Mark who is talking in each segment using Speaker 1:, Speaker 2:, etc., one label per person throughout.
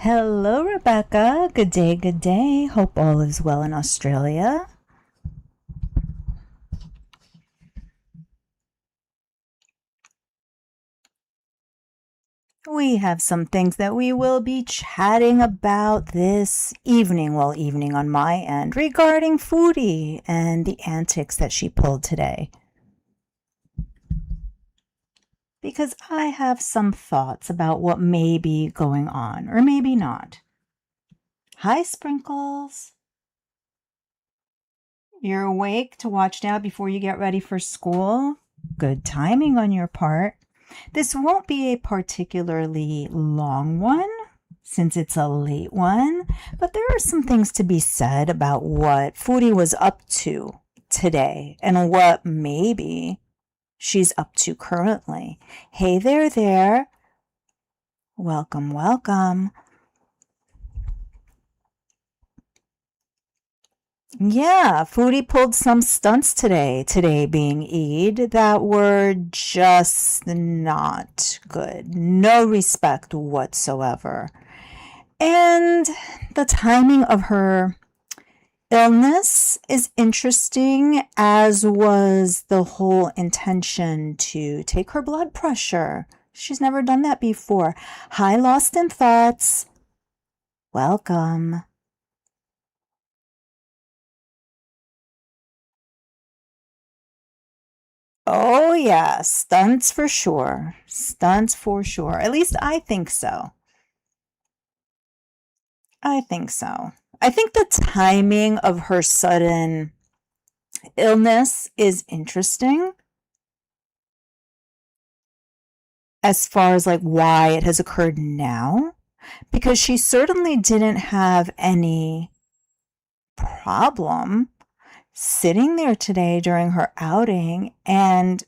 Speaker 1: Hello, Rebecca. Good day, good day. Hope all is well in Australia. We have some things that we will be chatting about this evening, well, evening on my end, regarding Foodie and the antics that she pulled today. Because I have some thoughts about what may be going on, or maybe not. Hi, Sprinkles. You're awake to watch now before you get ready for school? Good timing on your part. This won't be a particularly long one since it's a late one, but there are some things to be said about what Foodie was up to today and what maybe she's up to currently. Hey there. Welcome, welcome. Yeah, Foodie pulled some stunts today being Eid, that were just not good. No respect whatsoever. And the timing of her illness is interesting, as was the whole intention to take her blood pressure. She's never done that before. Hi, Lost in Thoughts. Welcome. Oh, yeah, stunts for sure. Stunts for sure. At least I think so. I think so. I think the timing of her sudden illness is interesting as far as like why it has occurred now, because she certainly didn't have any problem sitting there today during her outing and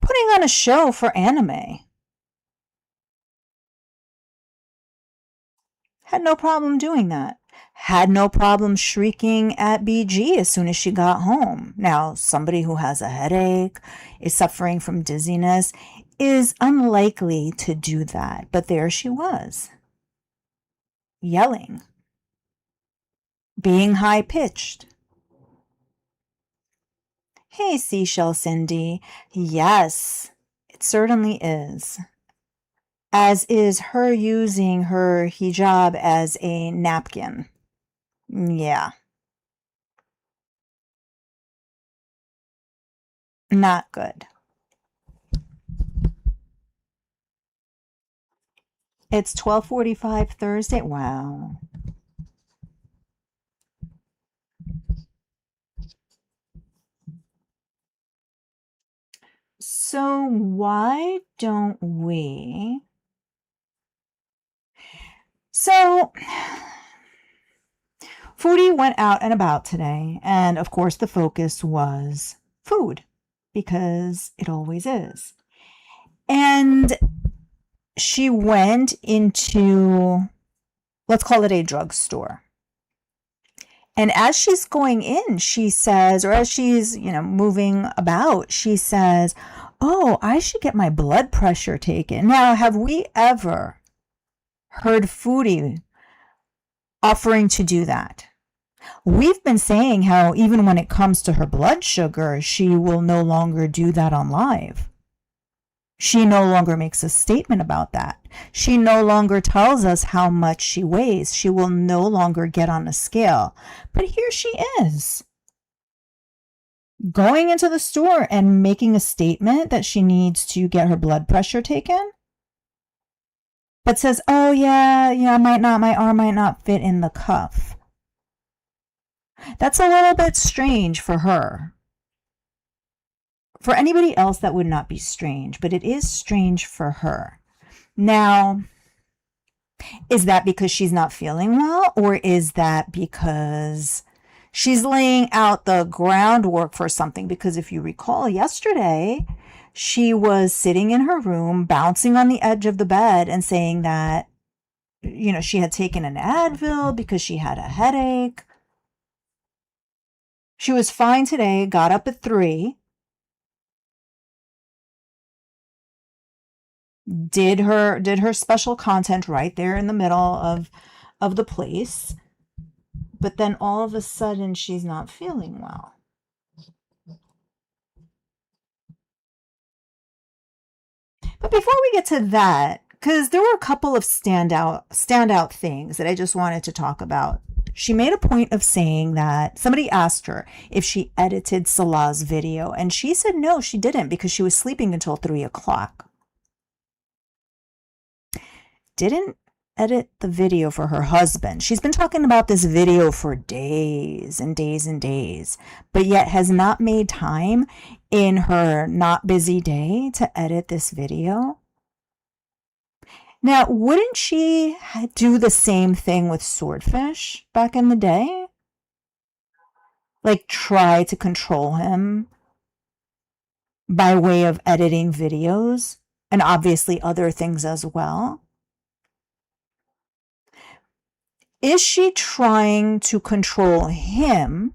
Speaker 1: putting on a show for anime. Had no problem doing that. Had no problem shrieking at BG as soon as she got home. Now, somebody who has a headache, is suffering from dizziness, is unlikely to do that. But there she was, yelling, being high pitched. Hey, Seashell Cindy. Yes, it certainly is. As is her using her hijab as a napkin. Yeah, not good. It's 12:45 Thursday. Wow. So why don't we? So Foodie went out and about today, and of course the focus was food because it always is. And she went into, let's call it a drugstore. And as she's going in, she says, or as she's, moving about, she says, "Oh, I should get my blood pressure taken." Now, have we ever heard Foodie offering to do that? We've been saying how even when it comes to her blood sugar, she will no longer do that on live. She no longer makes a statement about that. She no longer tells us how much she weighs. She will no longer get on a scale. But here she is, going into the store and making a statement that she needs to get her blood pressure taken, but says, "Oh yeah, my arm might not fit in the cuff." That's a little bit strange for her. For anybody else, that would not be strange, but it is strange for her. Now, is that because she's not feeling well, or is that because she's laying out the groundwork for something? Because if you recall yesterday, she was sitting in her room, bouncing on the edge of the bed and saying that, she had taken an Advil because she had a headache. She was fine today, got up at 3, did her special content right there in the middle of the place. But then all of a sudden she's not feeling well. But before we get to that, because there were a couple of standout things that I just wanted to talk about. She made a point of saying that somebody asked her if she edited Salah's video, and she said no, she didn't, because she was sleeping until 3 o'clock. Didn't edit the video for her husband. She's been talking about this video for days and days and days, but yet has not made time in her not busy day to edit this video. Now, wouldn't she do the same thing with Swordfish back in the day? Like, try to control him by way of editing videos, and obviously other things as well? Is she trying to control him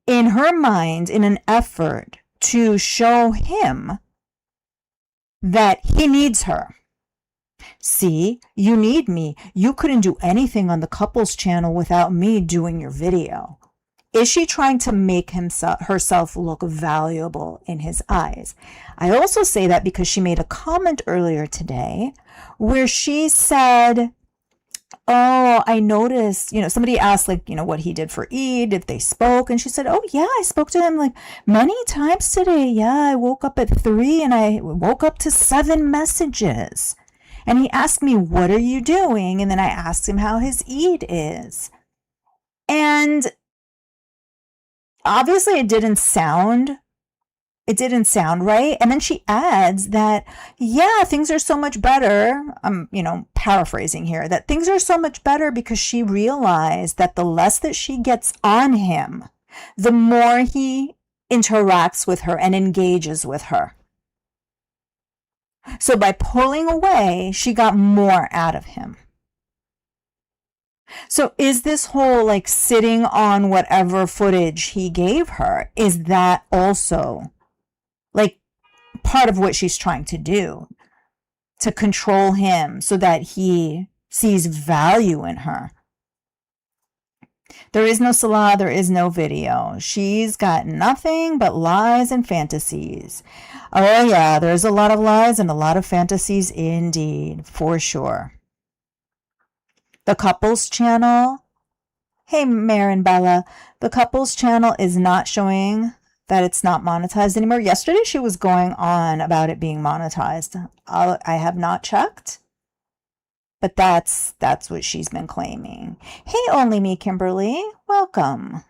Speaker 1: in her mind in an effort to show him that he needs her? See, you need me. You couldn't do anything on the couples channel without me doing your video. Is she trying to make herself look valuable in his eyes? I also say that because she made a comment earlier today where she said, oh, I noticed, somebody asked, like, what he did for Eid, if they spoke. And she said, oh, yeah, I spoke to him like many times today. Yeah, I woke up at 3 and I woke up to 7 messages. And he asked me, what are you doing? And then I asked him how his Eid is. And obviously it didn't sound right. And then she adds that, yeah, things are so much better. I'm, paraphrasing here, that things are so much better because she realized that the less that she gets on him, the more he interacts with her and engages with her. So by pulling away, she got more out of him. So is this whole like sitting on whatever footage he gave her, is that also like part of what she's trying to do, to control him so that he sees value in her? There is no Salah, there is no video. She's got nothing but lies and fantasies. Oh yeah, there's a lot of lies and a lot of fantasies indeed, for sure. The couples channel, hey Mare and Bella, the couples channel is not showing that it's not monetized anymore. Yesterday she was going on about it being monetized. I have not checked, but that's what she's been claiming. Hey, Only Me Kimberly, welcome.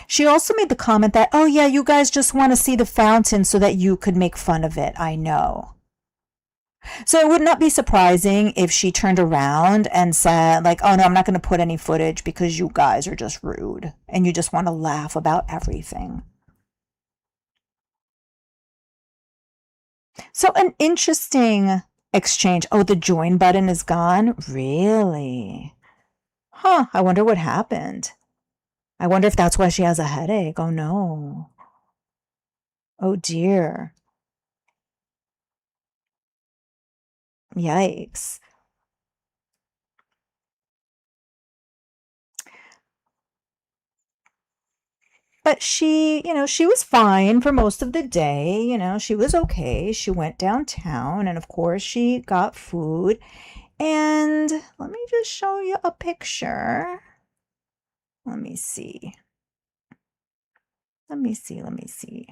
Speaker 1: She also made the comment that, oh yeah, you guys just want to see the fountain so that you could make fun of it. I know. So it would not be surprising if she turned around and said, like, oh no, I'm not going to put any footage because you guys are just rude and you just want to laugh about everything. So an interesting exchange. Oh, the join button is gone? Really? Huh, I wonder what happened. I wonder if that's why she has a headache. Oh no. Oh dear. Yikes. But she, she was fine for most of the day. She was okay. She went downtown and of course she got food. And let me just show you a picture. Let me see. Let me see.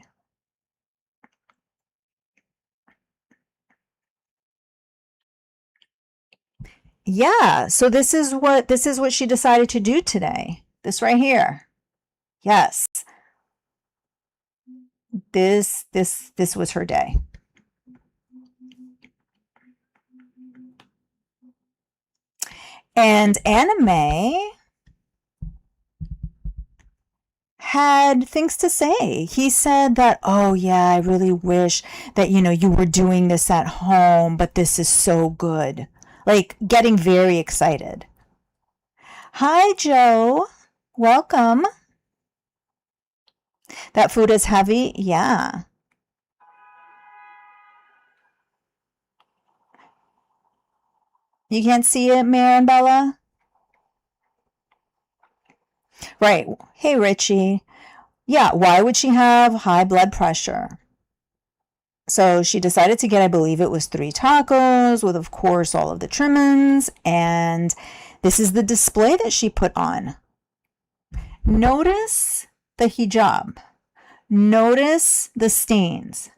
Speaker 1: Yeah, so this is what she decided to do today. This right here. Yes. This was her day. And Anime had things to say. He said that, oh yeah, I really wish that, you were doing this at home, but this is so good. Like, getting very excited. Hi, Joe. Welcome. That food is heavy? Yeah. You can't see it, Mare and Bella? Right. Hey, Richie. Yeah, why would she have high blood pressure? So she decided to get, I believe it was 3 tacos with, of course, all of the trimmings. And this is the display that she put on. Notice the hijab. Notice the stains.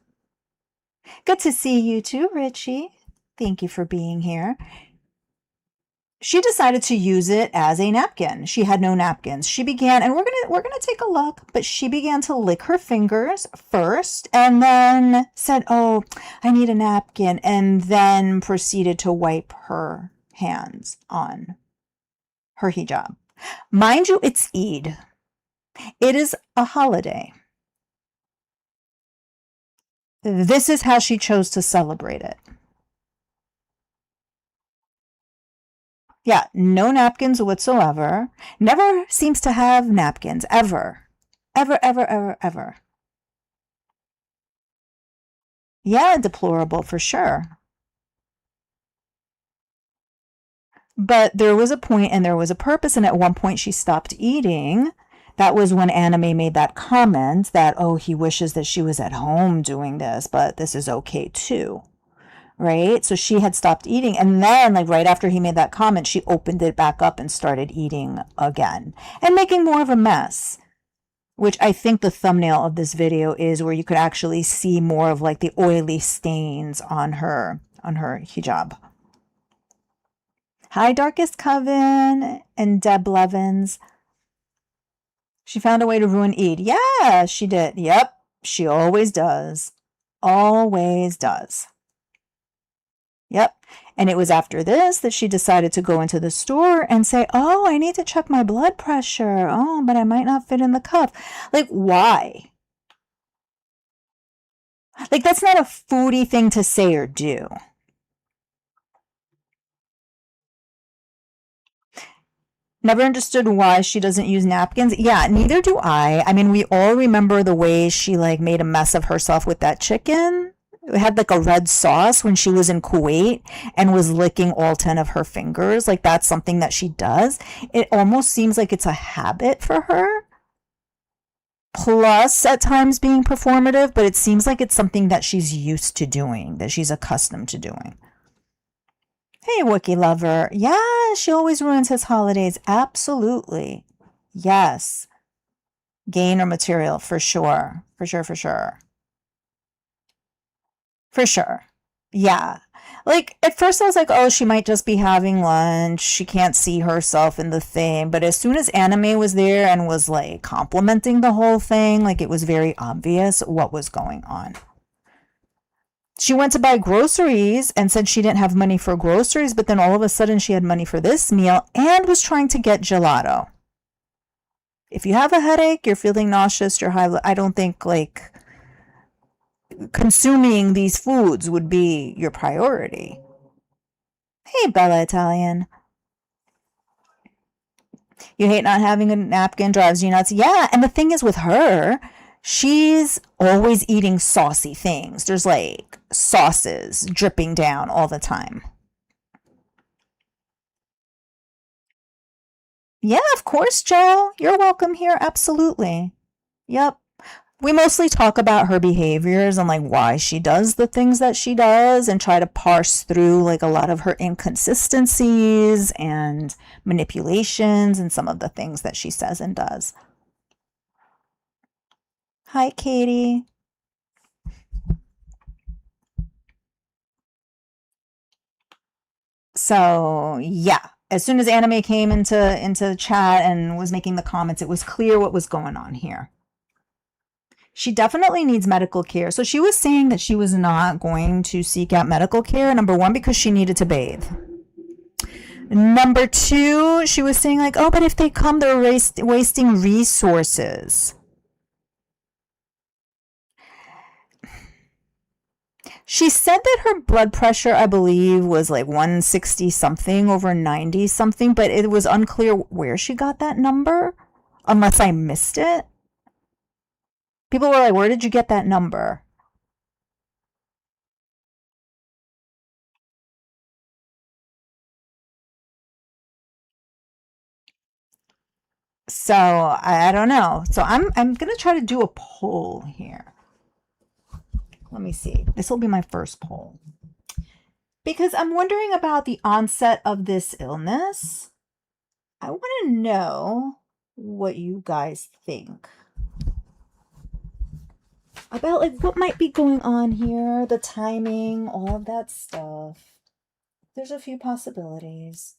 Speaker 1: Good to see you too, Richie. Thank you for being here. She decided to use it as a napkin. She had no napkins. She began, and we're gonna take a look, but she began to lick her fingers first and then said, "Oh, I need a napkin," and then proceeded to wipe her hands on her hijab. Mind you, it's Eid. It is a holiday. This is how she chose to celebrate it. Yeah, no napkins whatsoever. Never seems to have napkins, ever. Ever, ever, ever, ever. Yeah, deplorable for sure. But there was a point and there was a purpose, and at one point she stopped eating. That was when Anime made that comment that, oh, he wishes that she was at home doing this, but this is okay too. Right? So she had stopped eating. And then, like, right after he made that comment, she opened it back up and started eating again and making more of a mess. Which I think the thumbnail of this video is where you could actually see more of like the oily stains on her hijab. Hi, Darkest Coven and Deb Levins. She found a way to ruin Eid. Yeah, she did. Yep, she always does. Always does. Yep. And it was after this that she decided to go into the store and say, oh, I need to check my blood pressure. Oh, but I might not fit in the cup. Like, why? Like, that's not a foodie thing to say or do. Never understood why she doesn't use napkins. Yeah, neither do I. I mean, we all remember the way she like made a mess of herself with that chicken. It had like a red sauce when she was in Kuwait and was licking all 10 of her fingers. Like that's something that she does. It almost seems like it's a habit for her. Plus, at times being performative, but it seems like it's something that she's used to doing, that she's accustomed to doing. Hey, Wookie lover. Yeah, she always ruins his holidays. Absolutely. Yes. Gain or material, for sure. For sure, for sure. For sure. Yeah. Like, at first I was like, oh, she might just be having lunch. She can't see herself in the thing. But as soon as Anime was there and was like complimenting the whole thing, like it was very obvious what was going on. She went to buy groceries and said she didn't have money for groceries, but then all of a sudden she had money for this meal and was trying to get gelato. If you have a headache, you're feeling nauseous, you're high, I don't think like consuming these foods would be your priority. Hey, Bella Italian. You hate not having a napkin, drives you nuts. Yeah, and the thing is with her, she's always eating saucy things. There's like sauces dripping down all the time. Yeah, of course, Joe. You're welcome here. Absolutely. Yep. We mostly talk about her behaviors and like why she does the things that she does and try to parse through like a lot of her inconsistencies and manipulations and some of the things that she says and does. Hi, Katie. So, yeah. As soon as Anime came into chat and was making the comments, it was clear what was going on here. She definitely needs medical care. So she was saying that she was not going to seek out medical care. Number one, because she needed to bathe. Number two, she was saying like, oh, but if they come, they're wasting resources. She said that her blood pressure, I believe, was like 160 something over 90 something, but it was unclear where she got that number, unless I missed it. People were like, where did you get that number? So I don't know. So I'm gonna try to do a poll here. Let me see. This will be my first poll because I'm wondering about the onset of this illness. I want to know what you guys think about like what might be going on here, the timing, all of that stuff. There's a few possibilities.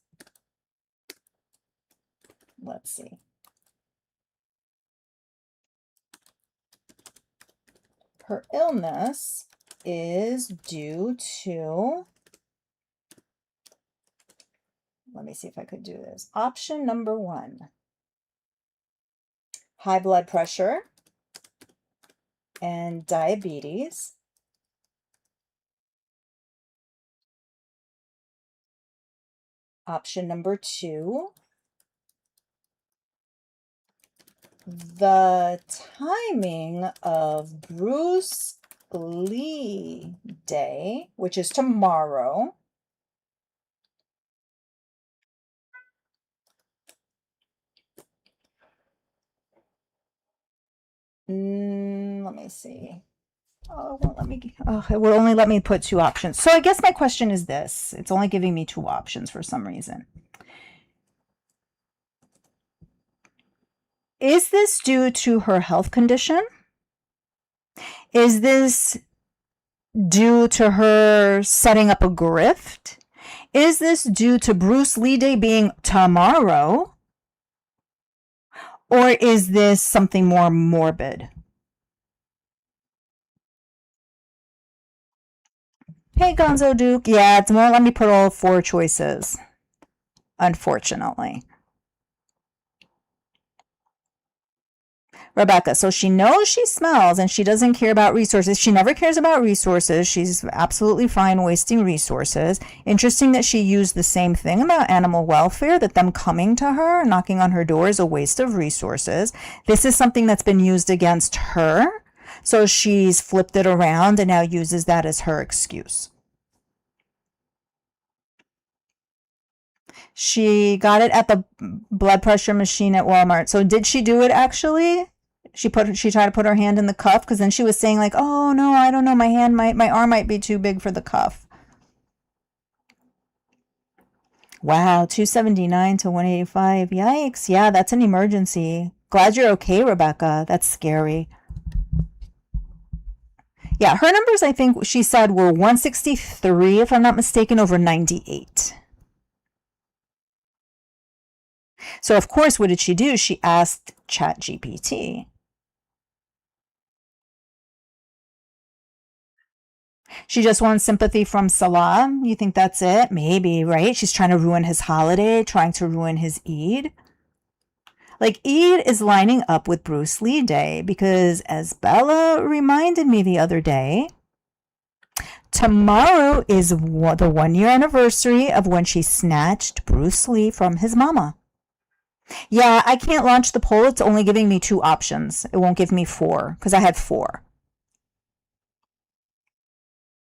Speaker 1: Let's see. Her illness is due to, let me see if I could do this. Option number 1, high blood pressure and diabetes. Option number 2, the timing of Bruce Lee Day, which is tomorrow. Let me see. Oh, it won't let me. Oh, it will only let me put 2 options. So I guess my question is this. It's only giving me 2 options for some reason. Is this due to her health condition? Is this due to her setting up a grift? Is this due to Bruce Lee Day being tomorrow? Or is this something more morbid? Hey, Gonzo Duke. Yeah, it won't let me put all 4 choices, unfortunately. Rebecca, so she knows she smells and she doesn't care about resources. She never cares about resources. She's absolutely fine wasting resources. Interesting that she used the same thing about animal welfare, that them coming to her, knocking on her door is a waste of resources. This is something that's been used against her. So she's flipped it around and now uses that as her excuse. She got it at the blood pressure machine at Walmart. So did she do it actually? She tried to put her hand in the cuff because then she was saying like, "Oh no, I don't know, my arm might be too big for the cuff." Wow, 279 to 185. Yikes. Yeah, that's an emergency. Glad you're okay, Rebecca. That's scary. Yeah, her numbers I think she said were 163 if I'm not mistaken over 98. So of course, what did she do? She asked ChatGPT. She just wants sympathy from Salah. You think that's it? Maybe, right? She's trying to ruin his holiday, trying to ruin his Eid. Like, Eid is lining up with Bruce Lee Day because, as Bella reminded me the other day, tomorrow is the 1-year anniversary of when she snatched Bruce Lee from his mama. Yeah, I can't launch the poll. It's only giving me 2 options. It won't give me 4 because I had 4.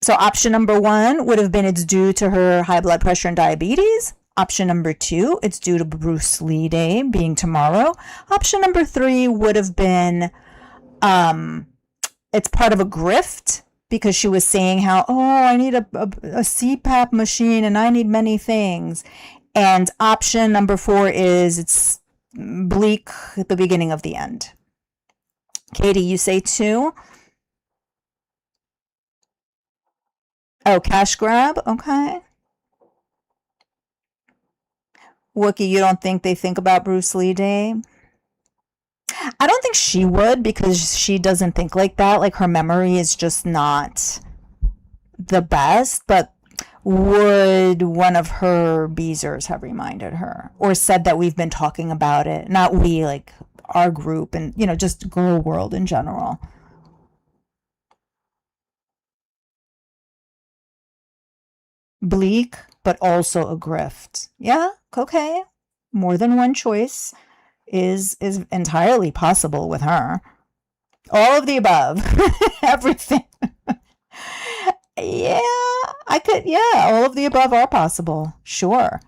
Speaker 1: So option number 1 would have been it's due to her high blood pressure and diabetes. Option number 2, it's due to Bruce Lee Day being tomorrow. Option number 3 would have been it's part of a grift because she was saying how, oh, I need a CPAP machine and I need many things. And option number 4 is it's bleak at the beginning of the end. Katie, you say 2? Oh, cash grab? Okay. Wookie, you don't think they think about Bruce Lee Day? I don't think she would because she doesn't think like that. Like her memory is just not the best. But would one of her Beezers have reminded her or said that we've been talking about it? Not we, like our group and, just girl world in general. Bleak, but also a grift. Yeah, okay. More than one choice is entirely possible with her. All of the above. Everything. Yeah, all of the above are possible. Sure.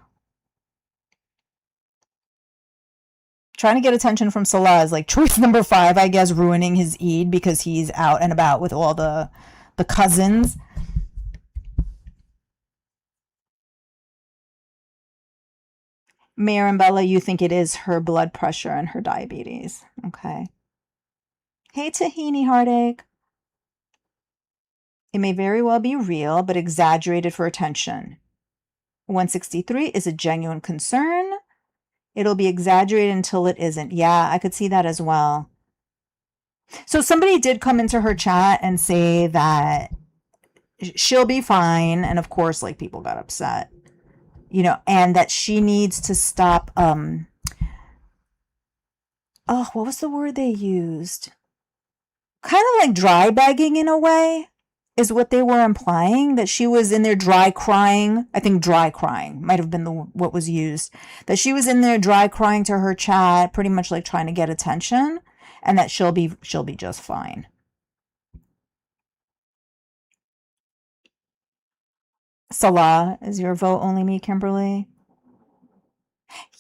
Speaker 1: trying to get attention from Salah is like choice number 5, I guess, ruining his Eid because he's out and about with all the cousins. Mayor and Bella, you think it is her blood pressure and her diabetes. Okay. Hey, Tahini Heartache. It may very well be real, but exaggerated for attention. 163 is a genuine concern. It'll be exaggerated until it isn't. Yeah, I could see that as well. So somebody did come into her chat and say that she'll be fine. And of course, like, people got upset, you know, and that she needs to stop, what was the word they used? Kind of like dry begging in a way is what they were implying, that she was in there dry crying. I think dry crying might have been what was used, that she was in there dry crying to her chat, pretty much like trying to get attention, and that she'll be just fine. Salah, is your vote only me, Kimberly?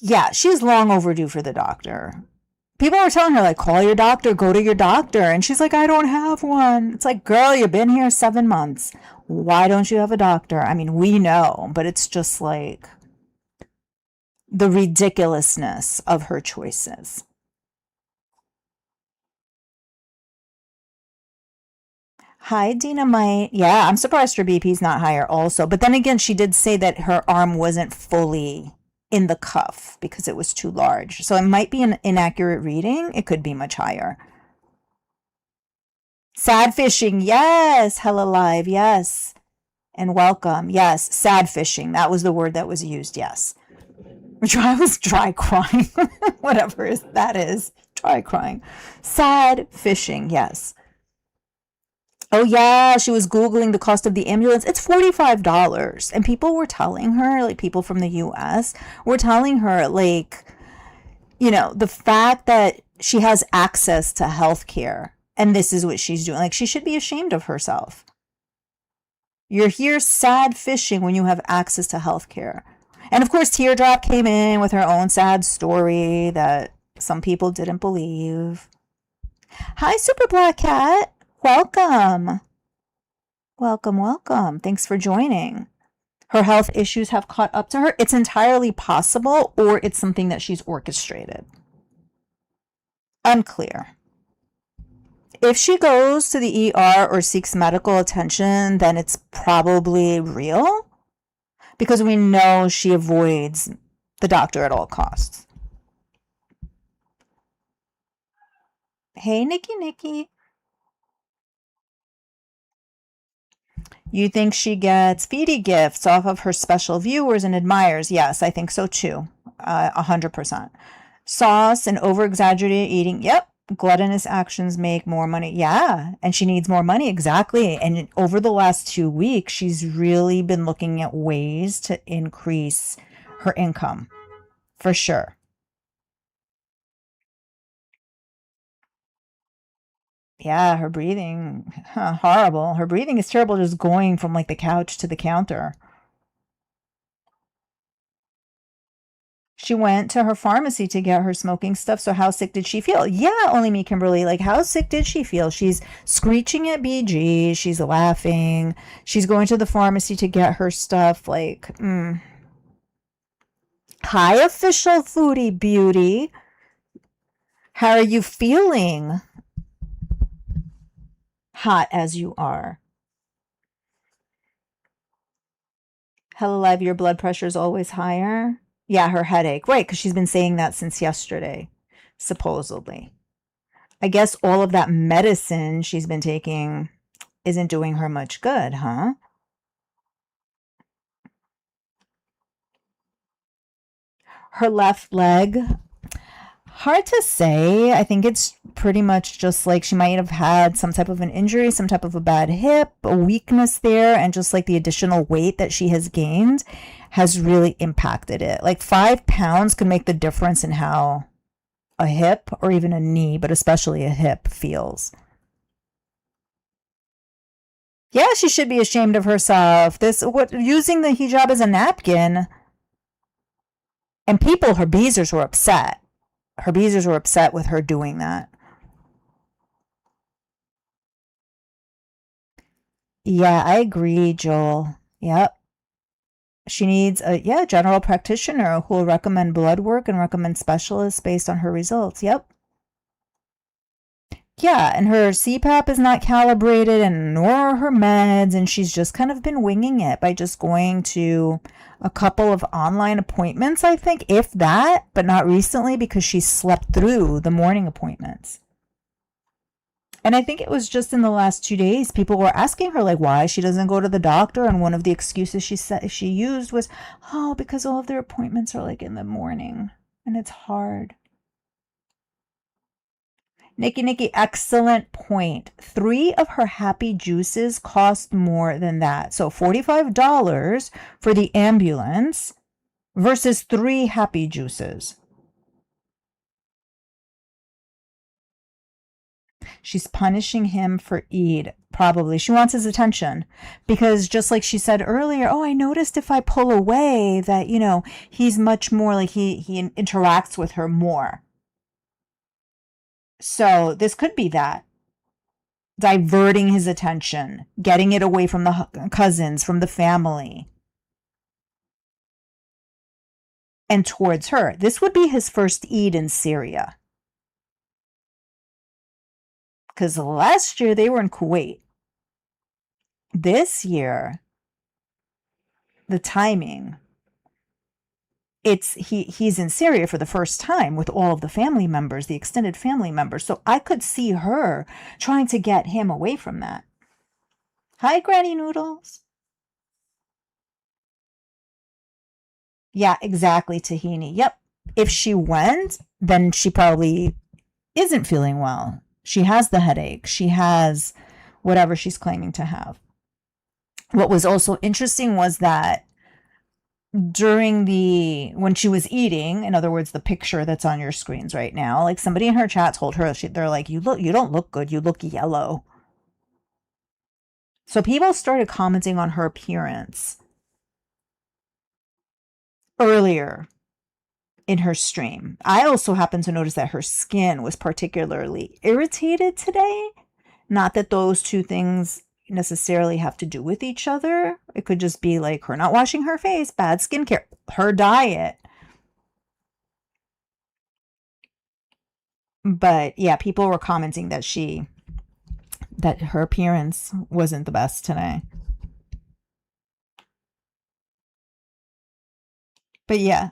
Speaker 1: Yeah, she's long overdue for the doctor. People are telling her, like, call your doctor, go to your doctor. And she's like, I don't have one. It's like, girl, you've been here 7 months. Why don't you have a doctor? I mean, we know, but it's just like the ridiculousness of her choices. Hi, Dynamite. Yeah, I'm surprised her BP's not higher also. But then again, she did say that her arm wasn't fully in the cuff because it was too large. So it might be an inaccurate reading. It could be much higher. Sad fishing. Yes. Hella live. Yes. And welcome. Yes. Sad fishing. That was the word that was used. Yes. I was dry crying. Whatever that is. Dry crying. Sad fishing. Yes. Oh, yeah, she was Googling the cost of the ambulance. It's $45. And people were telling her, like, people from the US were telling her, like, you know, the fact that she has access to healthcare and this is what she's doing. Like, she should be ashamed of herself. You're here sad fishing when you have access to healthcare. And of course, Teardrop came in with her own sad story that some people didn't believe. Hi, Super Black Cat. Welcome. Welcome, welcome. Thanks for joining. Her health issues have caught up to her. It's entirely possible, or it's something that she's orchestrated. Unclear. If she goes to the ER or seeks medical attention, then it's probably real, because we know she avoids the doctor at all costs. Hey, Nikki. You think she gets Foodie gifts off of her special viewers and admirers? Yes, I think so too. 100%. Sauce and over-exaggerated eating. Yep. Gluttonous actions make more money. Yeah. And she needs more money. Exactly. And over the last 2 weeks, she's really been looking at ways to increase her income. For sure. Yeah, her breathing, horrible. Her breathing is terrible, just going from like the couch to the counter. She went to her pharmacy to get her smoking stuff. So how sick did she feel? Yeah, only me, Kimberly. Like, how sick did she feel? She's screeching at BG. She's laughing. She's going to the pharmacy to get her stuff. Like, Hi, official Foodie Beauty. How are you feeling? Hot as you are. Hello, Live, your blood pressure is always higher. Yeah, her headache. Right, because she's been saying that since yesterday, supposedly. I guess all of that medicine she's been taking isn't doing her much good, huh? Her left leg. Hard to say. I think it's pretty much just like she might have had some type of an injury, some type of a bad hip, a weakness there, and just like the additional weight that she has gained has really impacted it. Like 5 pounds could make the difference in how a hip or even a knee, but especially a hip, feels. Yeah, she should be ashamed of herself. Using the hijab as a napkin, and people, her beezers, were upset. Her beezers were upset with her doing that. Yeah, I agree, Joel. Yep. She needs a general practitioner who will recommend blood work and recommend specialists based on her results. Yep. Yeah, and her CPAP is not calibrated and nor are her meds, and she's just kind of been winging it by just going to a couple of online appointments, I think, if that, but not recently because she slept through the morning appointments. And I think it was just in the last 2 days, people were asking her like why she doesn't go to the doctor, and one of the excuses she used was, oh, because all of their appointments are like in the morning, and it's hard. Nikki, excellent point. 3 of her happy juices cost more than that. So $45 for the ambulance versus 3 happy juices. She's punishing him for Eid. Probably. She wants his attention. Because just like she said earlier, oh, I noticed if I pull away that, he's much more like he interacts with her more. So this could be that. Diverting his attention, getting it away from the cousins, from the family, and towards her. This would be his first Eid in Syria. Because last year they were in Kuwait. This year, the timing, he's in Syria for the first time with all of the family members, the extended family members. So I could see her trying to get him away from that. Hi, Granny Noodles. Yeah, exactly, Tahini. Yep. If she went, then she probably isn't feeling well. She has the headache. She has whatever she's claiming to have. What was also interesting was that when she was eating, in other words, the picture that's on your screens right now, like somebody in her chat told her, they're like, you don't look good. You look yellow. So people started commenting on her appearance earlier in her stream. I also happened to notice that her skin was particularly irritated today. Not that those two things necessarily have to do with each other. It could just be like her not washing her face, bad skincare, her diet. But yeah, people were commenting that her appearance wasn't the best today. But yeah,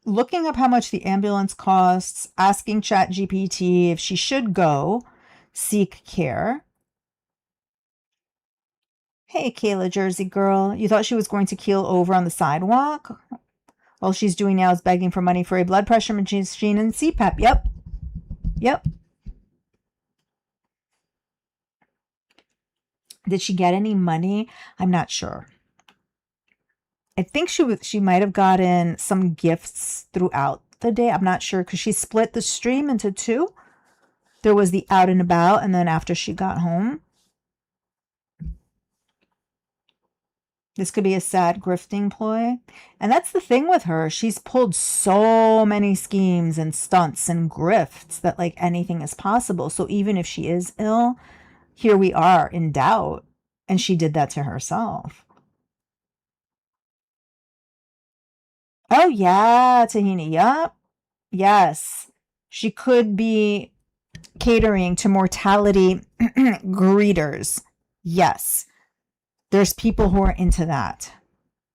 Speaker 1: looking up how much the ambulance costs, asking ChatGPT if she should go seek care. Hey, Kayla Jersey girl, you thought she was going to keel over on the sidewalk? All she's doing now is begging for money for a blood pressure machine and CPAP. Yep. Did she get any money? I'm not sure. I think she might have gotten some gifts throughout the day. I'm not sure because she split the stream into two. There was the out and about, and then after she got home. This could be a sad grifting ploy. And that's the thing with her. She's pulled so many schemes and stunts and grifts that like anything is possible. So even if she is ill, here we are in doubt. And she did that to herself. Oh, yeah, Tahini. Yup. Yes. She could be catering to mortality greeters. Yes. There's people who are into that.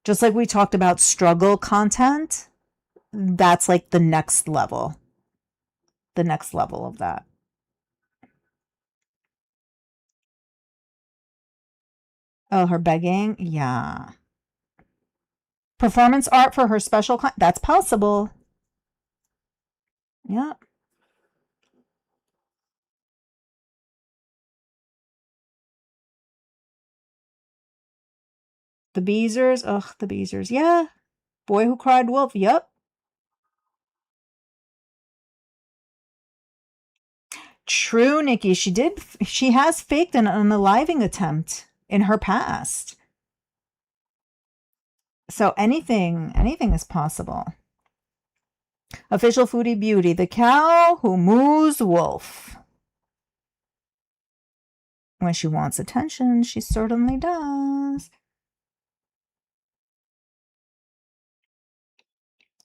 Speaker 1: Just like we talked about struggle content, that's like the next level. The next level of that. Oh, her begging? Yeah. Performance art for her special that's possible. Yeah. The Beezers. Ugh, the Beezers. Yeah. Boy Who Cried Wolf. Yep. True, Nikki. She has faked an unaliving attempt in her past. So anything is possible. Official Foodie Beauty, the cow who moos wolf. When she wants attention, she certainly does.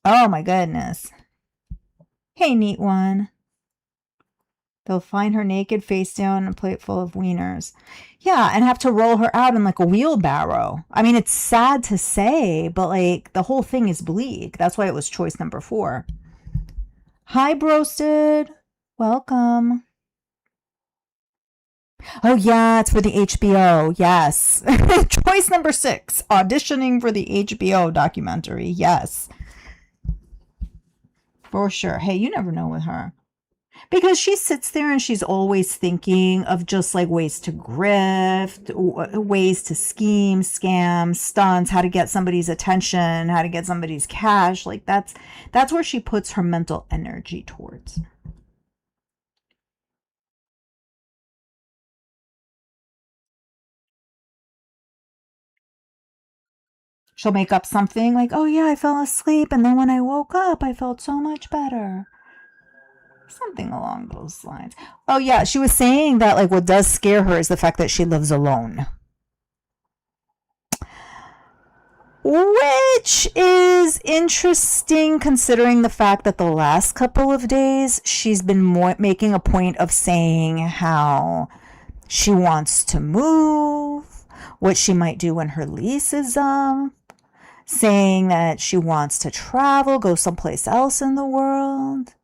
Speaker 1: Oh my goodness. Hey, neat one. They'll find her naked, face down, and a plate full of wieners. Yeah, and have to roll her out in like a wheelbarrow. I mean, it's sad to say, but like the whole thing is bleak. That's why it was choice number 4. Hi, Broasted. Welcome. Oh, yeah, it's for the HBO. Yes. Choice number 6, auditioning for the HBO documentary. Yes. For sure. Hey, you never know with her. Because she sits there and she's always thinking of just like ways to grift, ways to scheme, scam, stunts, how to get somebody's attention, how to get somebody's cash. Like that's where she puts her mental energy towards. She'll make up something like, "Oh yeah, I fell asleep and then when I woke up, I felt so much better." Something along those lines. Oh yeah, she was saying that like what does scare her is the fact that she lives alone. Which is interesting considering the fact that the last couple of days she's been making a point of saying how she wants to move, what she might do when her lease is up, saying that she wants to travel, go someplace else in the world.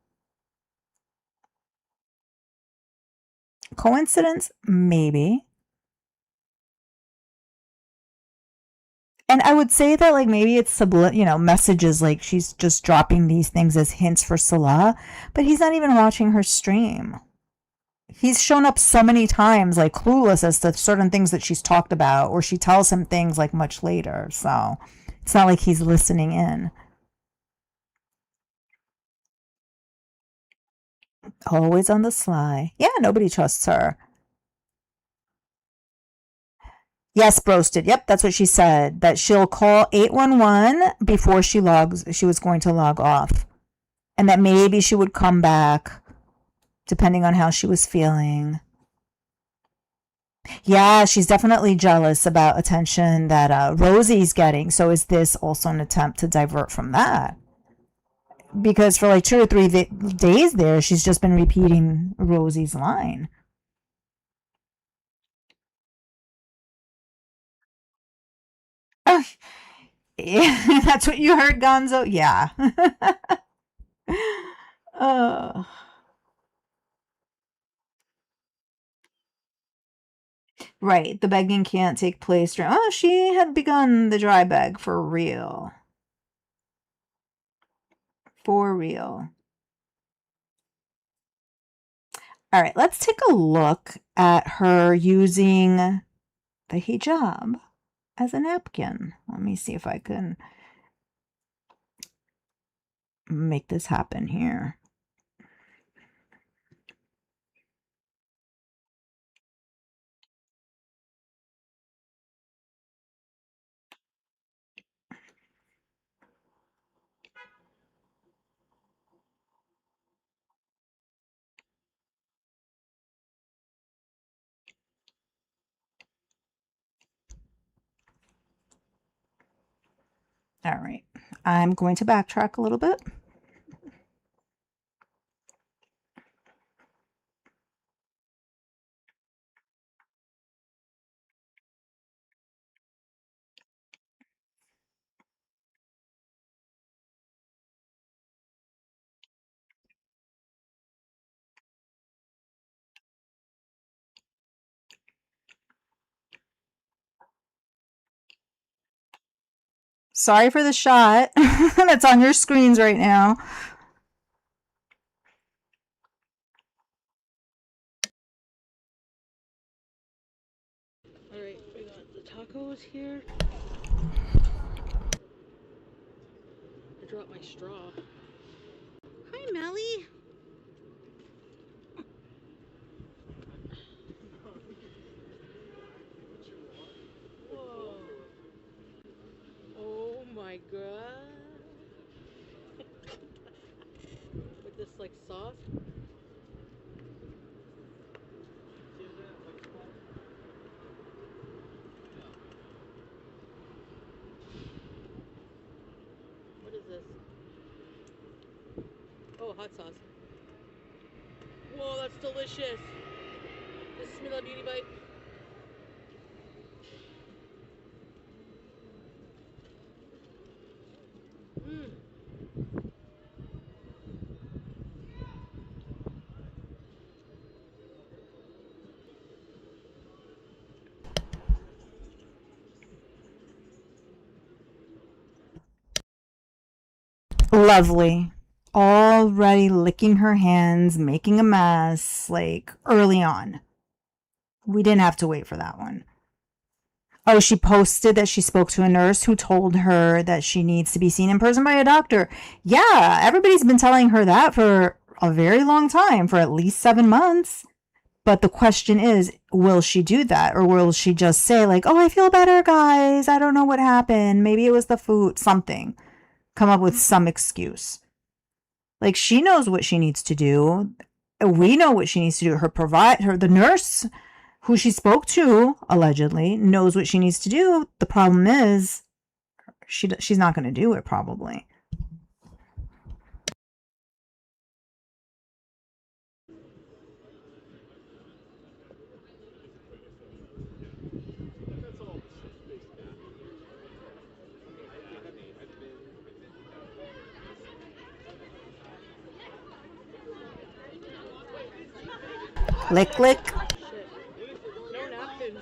Speaker 1: Coincidence? Maybe. And I would say that like maybe it's messages like she's just dropping these things as hints for Salah, but he's not even watching her stream. He's shown up so many times like clueless as to certain things that she's talked about, or she tells him things like much later. So it's not like he's listening in. Always on the sly. Yeah, nobody trusts her. Yes, Broasted. Yep, that's what she said. That she'll call 811 before she was going to log off. And that maybe she would come back depending on how she was feeling. Yeah, she's definitely jealous about attention that Rosie's getting. So is this also an attempt to divert from that? Because for like 2 or 3 days there, she's just been repeating Rosie's line. Yeah, that's what you heard, Gonzo? Yeah. uh, right. The begging can't take place. Oh, she had begun the dry beg for real. For real. All right, let's take a look at her using the hijab as a napkin. Let me see if I can make this happen here. All right, I'm going to backtrack a little bit. Sorry for the shot that's on your screens right now.
Speaker 2: Alright, we got the tacos here. I dropped my straw. Hi, Melly. Whoa. Oh my god. sauce. What is this? Oh, hot sauce. Whoa, that's delicious. This is Smilla Beauty Bite. Mmm.
Speaker 1: Lovely. Already licking her hands, making a mess, like early on. We didn't have to wait for that one. Oh, she posted that she spoke to a nurse who told her that she needs to be seen in person by a doctor. Yeah, everybody's been telling her that for a very long time, for at least 7 months. But the question is, will she do that? Or will she just say, like, oh, I feel better, guys. I don't know what happened. Maybe it was the food, something. Come up with some excuse. Like, she knows what she needs to do. We know what she needs to do. The nurse who she spoke to, allegedly, knows what she needs to do. The problem is, she's not going to do it, probably. Lick, lick.
Speaker 2: Shit. No napkins.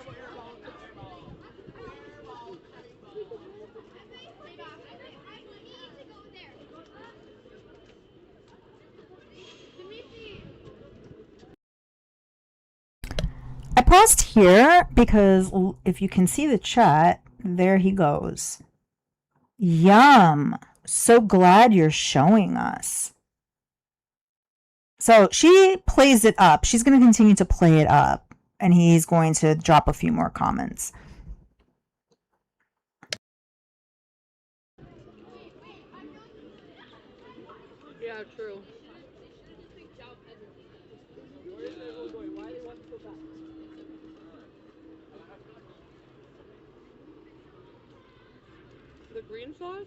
Speaker 1: I paused here because if you can see the chat, there he goes. Yum. So glad you're showing us. So she plays it up. She's going to continue to play it up. And he's going to drop a few more comments.
Speaker 2: Yeah, true. The green sauce?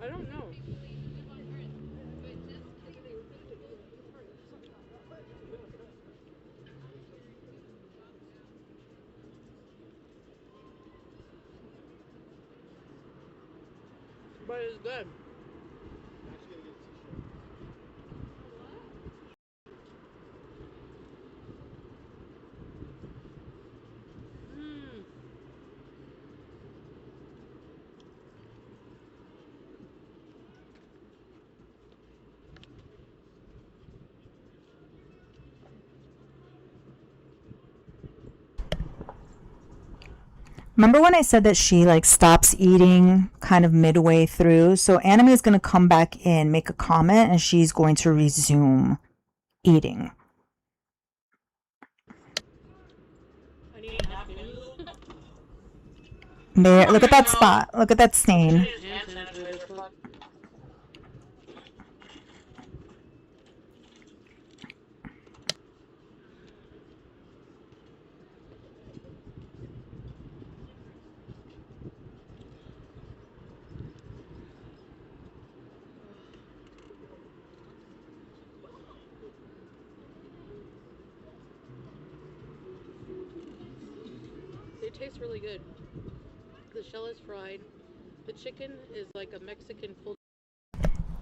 Speaker 2: I don't know. But it's good. Mmm.
Speaker 1: Remember when I said that she like stops eating kind of midway through? So Anime is going to come back in, make a comment, and she's going to resume eating.
Speaker 2: I need napkins.
Speaker 1: There, look at that spot. Look at that stain.
Speaker 2: Hand sanitizer, fuck. They taste really good. The shell is fried. The chicken is like a Mexican pulled.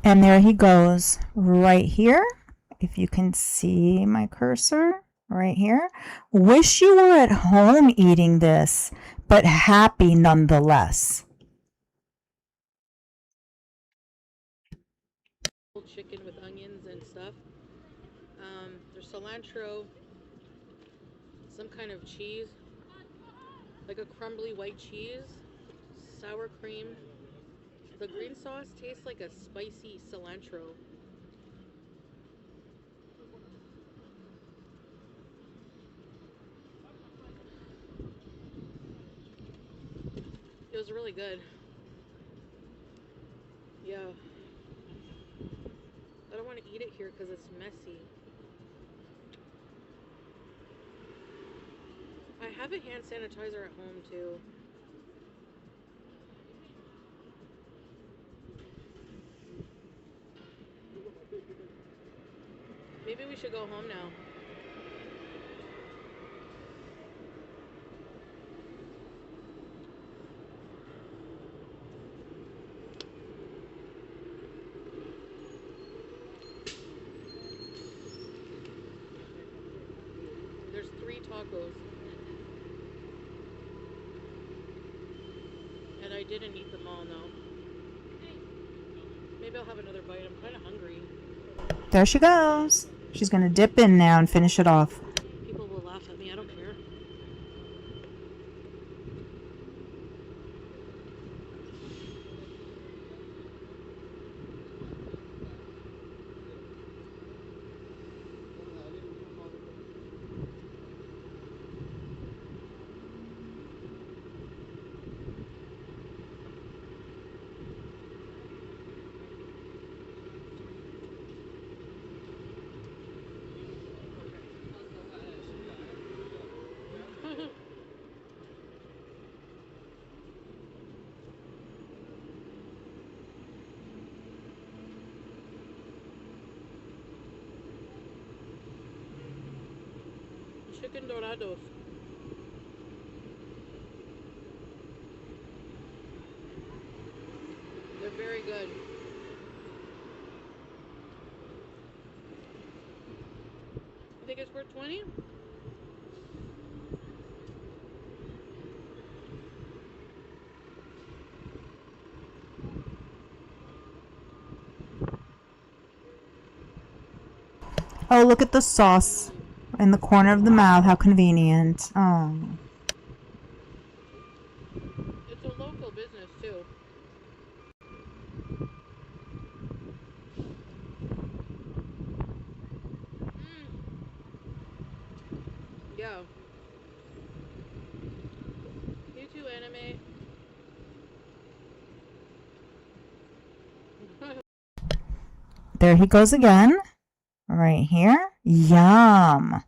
Speaker 1: And there he goes, right here. If you can see my cursor, right here. Wish you were at home eating this, but happy nonetheless.
Speaker 2: Chicken with onions and stuff. There's cilantro, some kind of cheese, like a crumbly white cheese, sour cream. The green sauce tastes like a spicy cilantro. It was really good. Yeah. it here because it's messy. I have a hand sanitizer at home too. Maybe we should go home now. There's 3 tacos. And I didn't eat them all, no. Maybe I'll have another bite. I'm kind of hungry.
Speaker 1: There she goes. She's going to dip in now and finish it off.
Speaker 2: People will laugh at me. I don't care. Chicken Dorados. They're very good. You think it's worth 20?
Speaker 1: Oh, look at the sauce in the corner of the mouth. How convenient. Oh.
Speaker 2: It's a local business too. Yeah. You too, anime.
Speaker 1: There he goes again. Right here. Yum.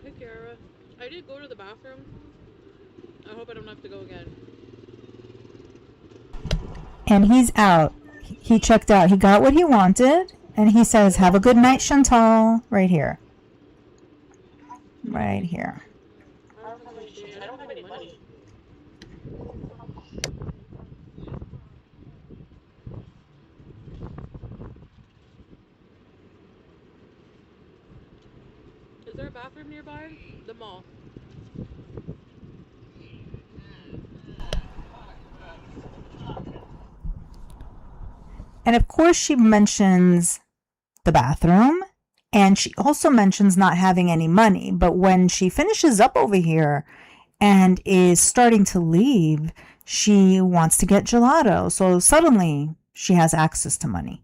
Speaker 2: Hey, Kara. I did go to the bathroom. I hope I don't have to go again.
Speaker 1: And he's out. He checked out. He got what he wanted. And he says, have a good night, Chantal. Right here. Right here.
Speaker 2: I don't have any money. Is there a bathroom nearby? The mall.
Speaker 1: And of course, she mentions the bathroom. And she also mentions not having any money. But when she finishes up over here and is starting to leave, she wants to get gelato. So suddenly she has access to money.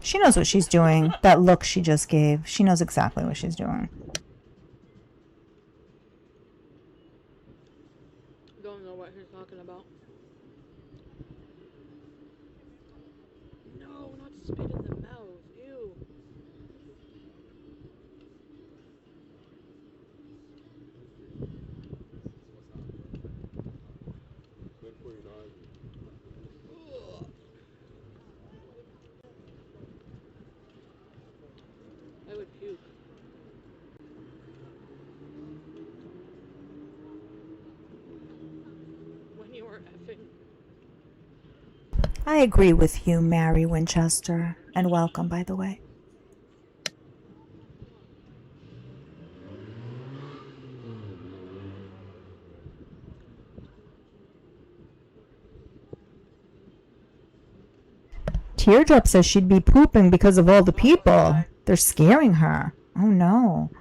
Speaker 1: She knows what she's doing. That look she just gave. She knows exactly what she's doing.
Speaker 2: Don't know what he's talking about. No, not spit in the mouth. Ew. Ugh. I would puke. When you were effing.
Speaker 1: I agree with you, Mary Winchester. And welcome, by the way. teardrop says she'd be pooping because of all the people. They're scaring her. Oh no.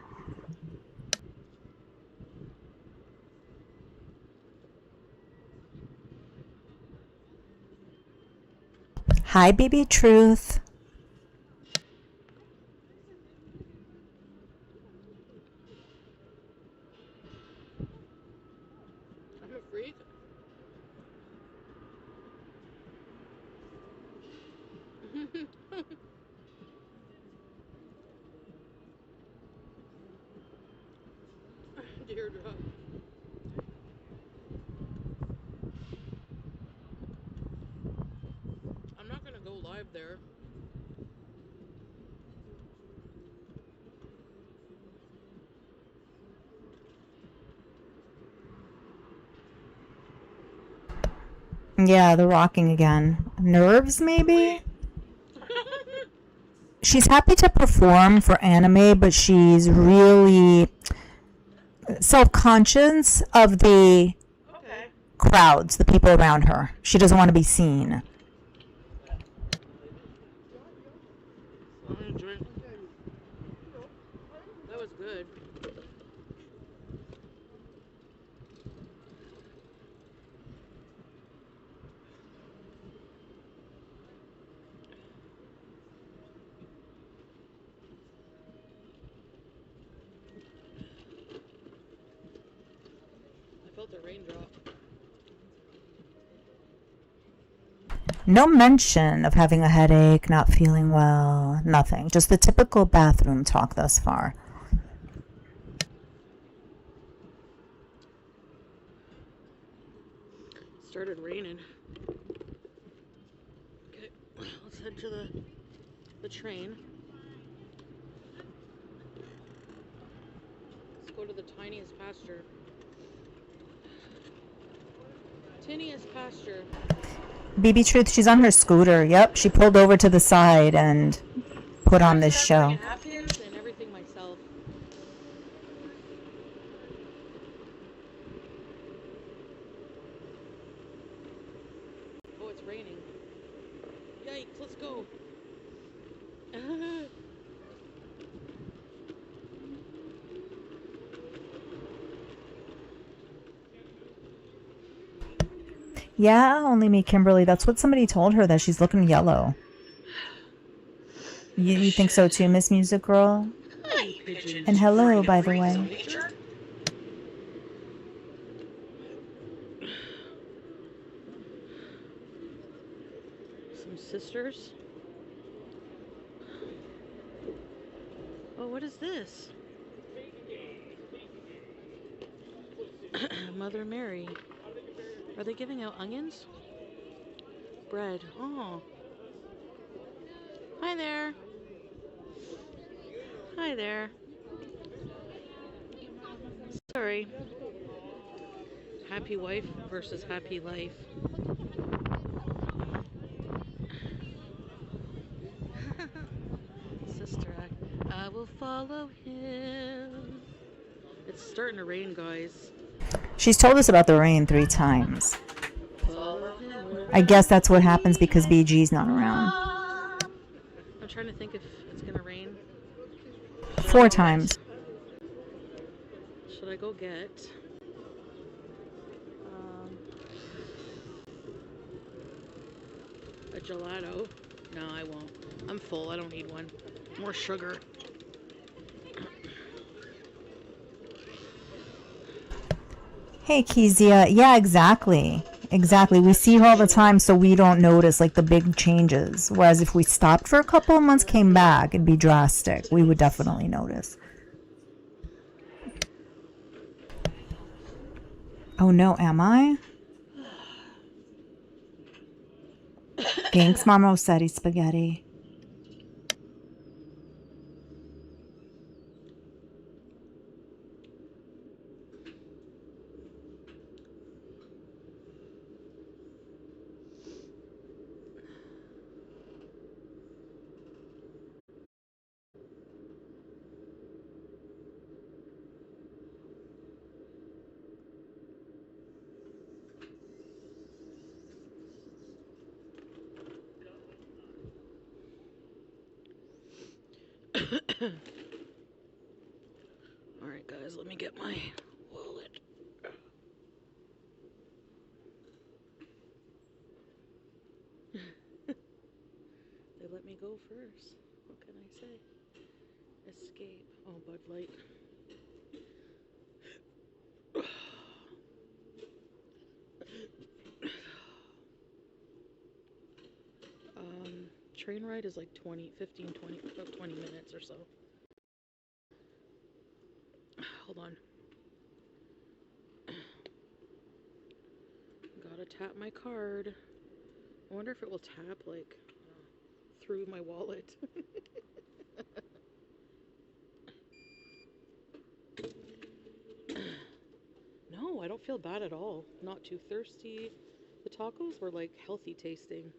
Speaker 1: Hi, baby Truth.
Speaker 2: I'm a freak. Teardrop. I'm not gonna go live there.
Speaker 1: Yeah, the rocking again. Nerves, maybe? She's happy to perform for anime, but she's really self-conscious of the crowds, the people around her. She doesn't want to be seen.
Speaker 2: That was good. I felt a raindrop.
Speaker 1: No mention of having a headache, not feeling well, nothing. Just the typical bathroom talk thus far.
Speaker 2: It started raining. Okay, let's head to the train. Let's go to the tiniest pasture. Tiniest pasture.
Speaker 1: BB Truth, she's on her scooter. Yep, she pulled over to the side and put on this show.
Speaker 2: Napkins and everything myself. Oh, it's raining. Yikes, let's go.
Speaker 1: Yeah, only me, Kimberly. That's what somebody told her, that she's looking yellow. You think so too, Miss Music Girl?
Speaker 2: Hi, pigeons.
Speaker 1: And hello, by the way.
Speaker 2: Some sisters. Oh, what is this? Mother Mary. Are they giving out onions? Bread. Oh. Hi there. Hi there. Sorry. Happy wife versus happy life. Sister Act. I will follow him. It's starting to rain, guys.
Speaker 1: She's told us about the rain 3 times. I guess that's what happens because BG's not around.
Speaker 2: I'm trying to think if it's gonna rain.
Speaker 1: 4 times.
Speaker 2: Should I go get a gelato? No, I won't. I'm full. I don't need one. More sugar.
Speaker 1: Hey, Kezia. Yeah, exactly. Exactly. We see her all the time, so we don't notice like the big changes. Whereas if we stopped for a couple of months, came back, it'd be drastic. We would definitely notice. Oh no, am I? Thanks, Mama Rossetti Spaghetti.
Speaker 2: Alright, guys, let me get my wallet. They let me go first. What can I say? Escape. Oh, Bud Light. Train ride is like 15, 20, about 20 minutes or so. Hold on. Gotta tap my card. I wonder if it will tap, like, through my wallet. No, I don't feel bad at all. Not too thirsty. The tacos were, like, healthy tasting,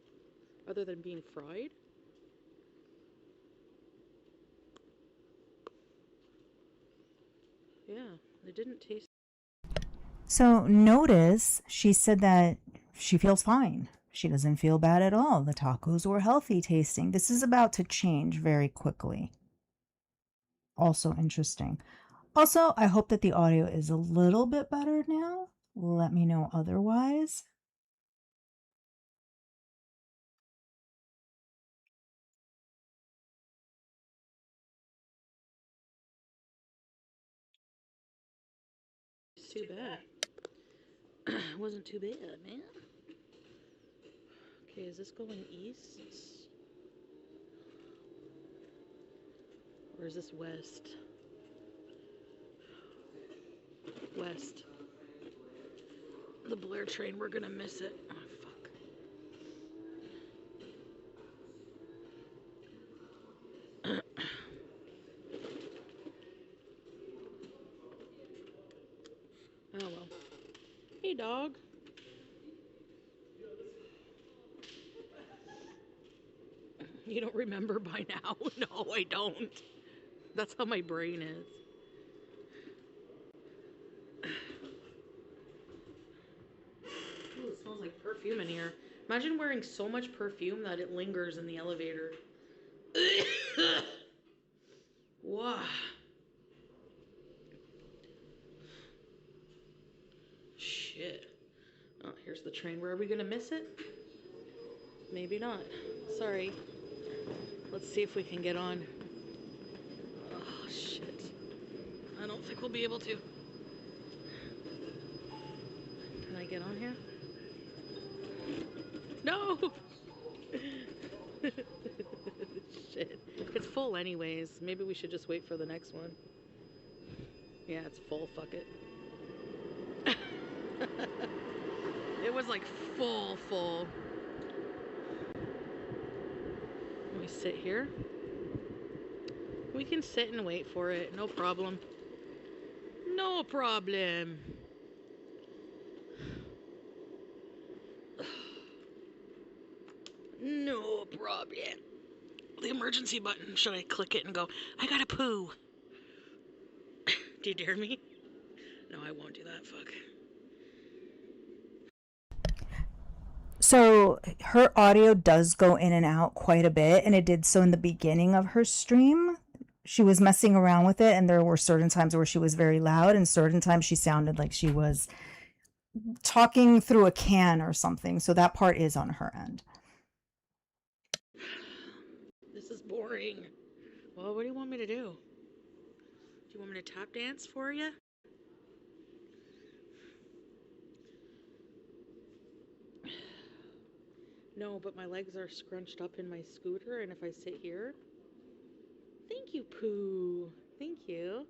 Speaker 2: other than being fried. Yeah, they didn't taste.
Speaker 1: So notice she said that she feels fine. She doesn't feel bad at all. The tacos were healthy tasting. This is about to change very quickly. Also interesting. Also, I hope that the audio is a little bit better now. Let me know otherwise.
Speaker 2: It's too bad. It wasn't too bad, man. Okay, is this going east? Or is this west? West. The Blair train, we're gonna miss it. Oh, fuck. Oh well. Hey, dog. You don't remember by now? No, I don't. That's how my brain is. Ooh, it smells like perfume in here. Imagine wearing so much perfume that it lingers in the elevator. Wow. Shit. Oh, here's the train. Where are we gonna miss it? Maybe not. Sorry. Let's see if we can get on. Oh, shit. I don't think we'll be able to. Can I get on here? No! Shit. It's full anyways. Maybe we should just wait for the next one. Yeah, it's full. Fuck it. It was like full. Let me sit here. We can sit and wait for it. No problem. No problem. No problem. The emergency button. Should I click it and go, I gotta poo? Do you dare me? No, I won't do that. Fuck.
Speaker 1: So her audio does go in and out quite a bit, and it did so in the beginning of her stream. She was messing around with it, and there were certain times where she was very loud, and certain times she sounded like she was talking through a can or something. So that part is on her end.
Speaker 2: This is boring. Well, what do you want me to do? Do you want me to tap dance for you? No, but my legs are scrunched up in my scooter, and if I sit here... Thank you, Pooh. Thank you.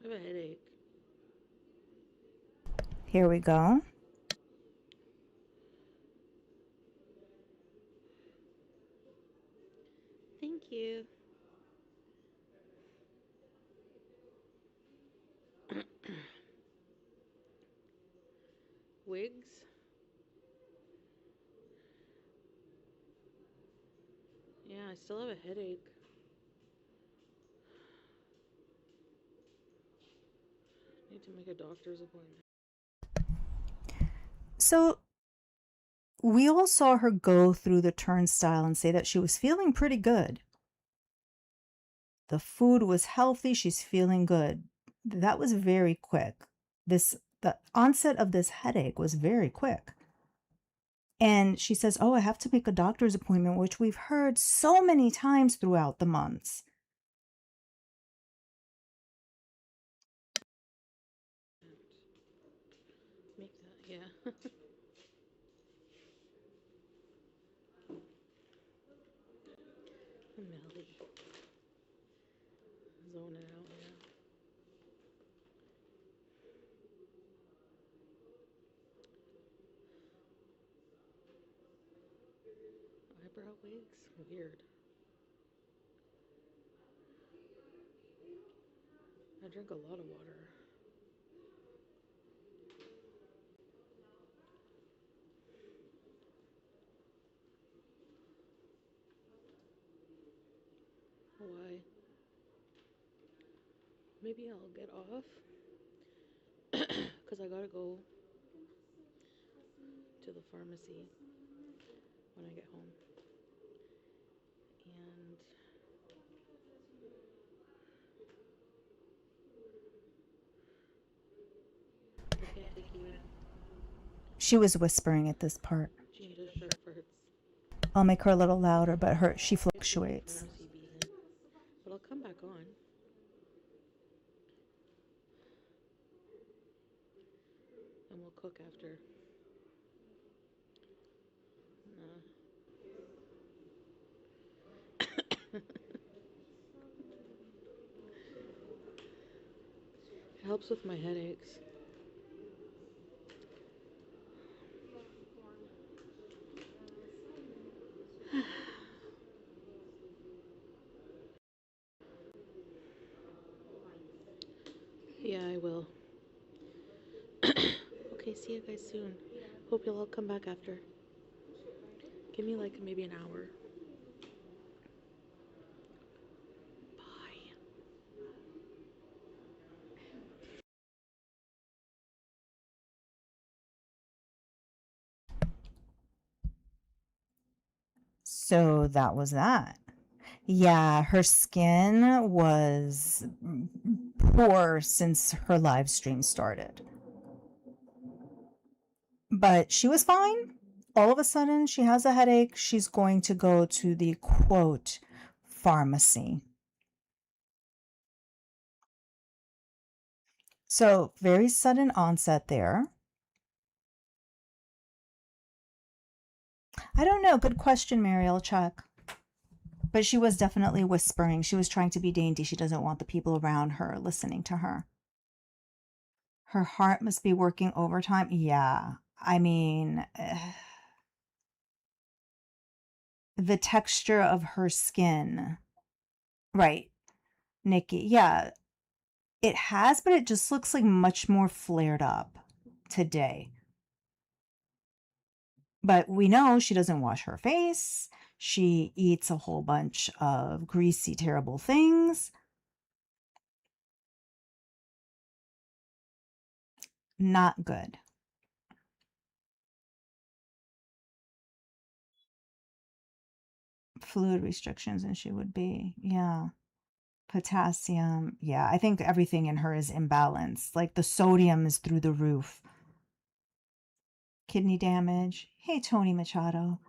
Speaker 2: I have a headache.
Speaker 1: Here we go.
Speaker 2: Thank you. Wigs? Yeah, I still have a headache. need to make a doctor's appointment.
Speaker 1: So we all saw her go through the turnstile and say that she was feeling pretty good. The food was healthy, she's feeling good. That was very quick. The onset of this headache was very quick. And she says, "Oh, I have to make a doctor's appointment," which we've heard so many times throughout the months.
Speaker 2: Make that, yeah. Melly. Zone it out, yeah. Eyebrow wigs? Weird. I drink a lot of water. Why? Maybe I'll get off because I gotta go to the pharmacy when I get home. And I can't take you in.
Speaker 1: She was whispering at this part.
Speaker 2: She need a shirt first.
Speaker 1: I'll make her a little louder, but she
Speaker 2: If she's a
Speaker 1: fluctuates.
Speaker 2: pharmacy beehive. But I'll come back on. And we'll cook after. It helps with my headaches. Yeah, I will. Okay, see you guys soon. Hope you'll all come back after. Give me like maybe an hour. Bye.
Speaker 1: So that was that. Yeah, her skin was poor since her live stream started. But she was fine. All of a sudden, she has a headache. She's going to go to the quote pharmacy. So, very sudden onset there. I don't know. Good question, Mary. I'll check. But she was definitely whispering. She was trying to be dainty. She doesn't want the people around her listening to her. Her heart must be working overtime. Yeah. I mean, the texture of her skin. Right, Nikki. Yeah, it has, but it just looks like much more flared up today. But we know she doesn't wash her face. She eats a whole bunch of greasy, terrible things. Not good. Fluid restrictions, and she would be. Yeah. Potassium. Yeah, I think everything in her is imbalanced. Like the sodium is through the roof. Kidney damage. Hey, Tony Machado.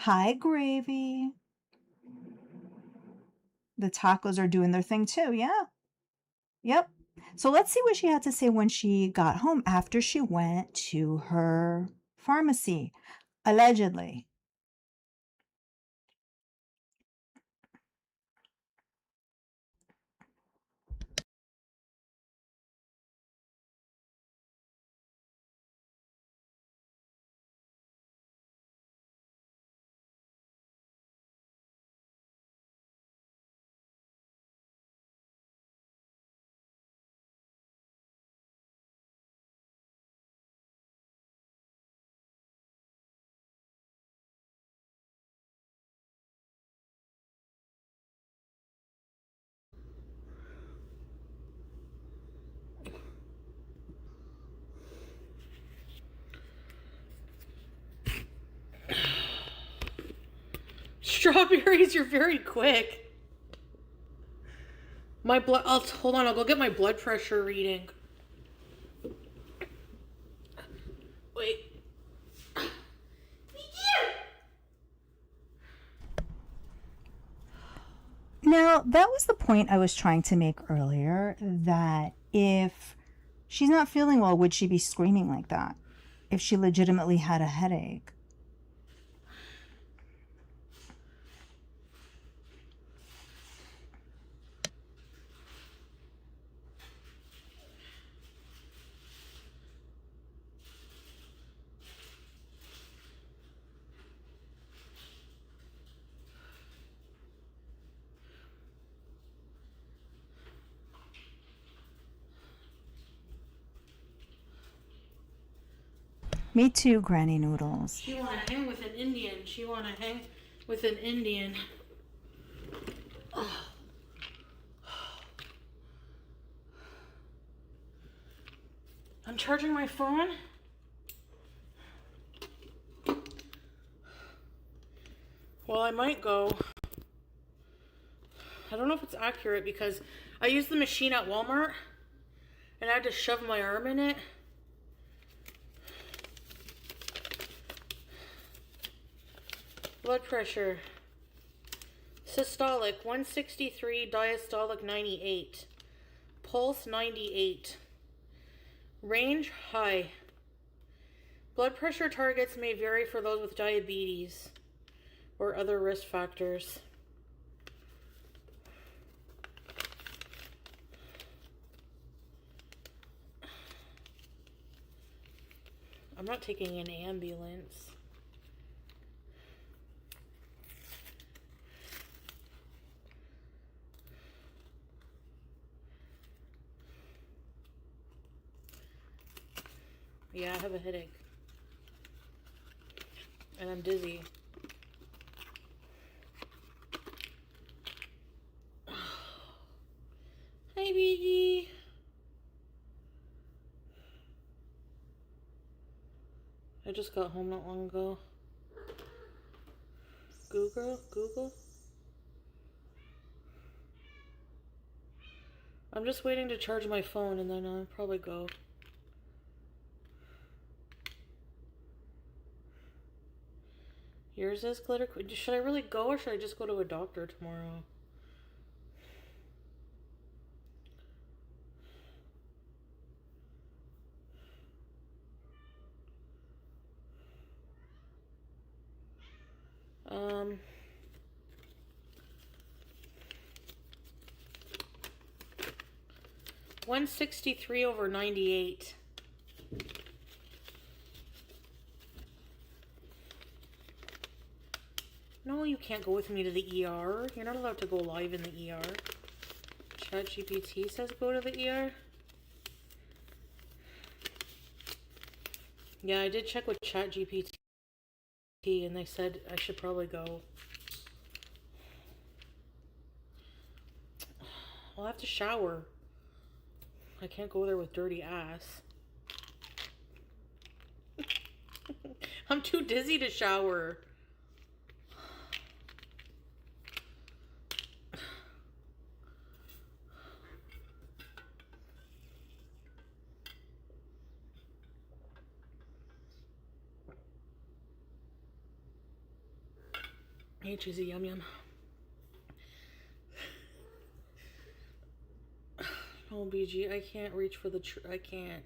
Speaker 1: Hi, Gravy. The tacos are doing their thing too. Yeah. Yep. So let's see what she had to say when she got home after she went to her pharmacy, allegedly.
Speaker 2: Strawberries, you're very quick. My blood, hold on, I'll go get my blood pressure reading. Wait.
Speaker 1: Now, that was the point I was trying to make earlier, that if she's not feeling well, would she be screaming like that? If she legitimately had a headache? Me too, Granny Noodles.
Speaker 2: She wanna hang with an Indian. She wanna hang with an Indian. Oh. I'm charging my phone. Well, I might go. I don't know if it's accurate because I used the machine at Walmart and I had to shove my arm in it. Blood pressure. Systolic 163, diastolic 98. Pulse 98. Range high. Blood pressure targets may vary for those with diabetes or other risk factors. I'm not taking an ambulance. Yeah, I have a headache. And I'm dizzy. Hi, Biggie. I just got home not long ago. Google. I'm just waiting to charge my phone and then I'll probably go. Yours is glitter. Should I really go or should I just go to a doctor tomorrow? Um, 163 over 98. No, you can't go with me to the ER. You're not allowed to go live in the ER. ChatGPT says go to the ER. Yeah, I did check with ChatGPT and they said I should probably go. I'll have to shower. I can't go there with dirty ass. I'm too dizzy to shower. Hey, cheesy yum yum. Oh, BG, I can't reach for the I can't.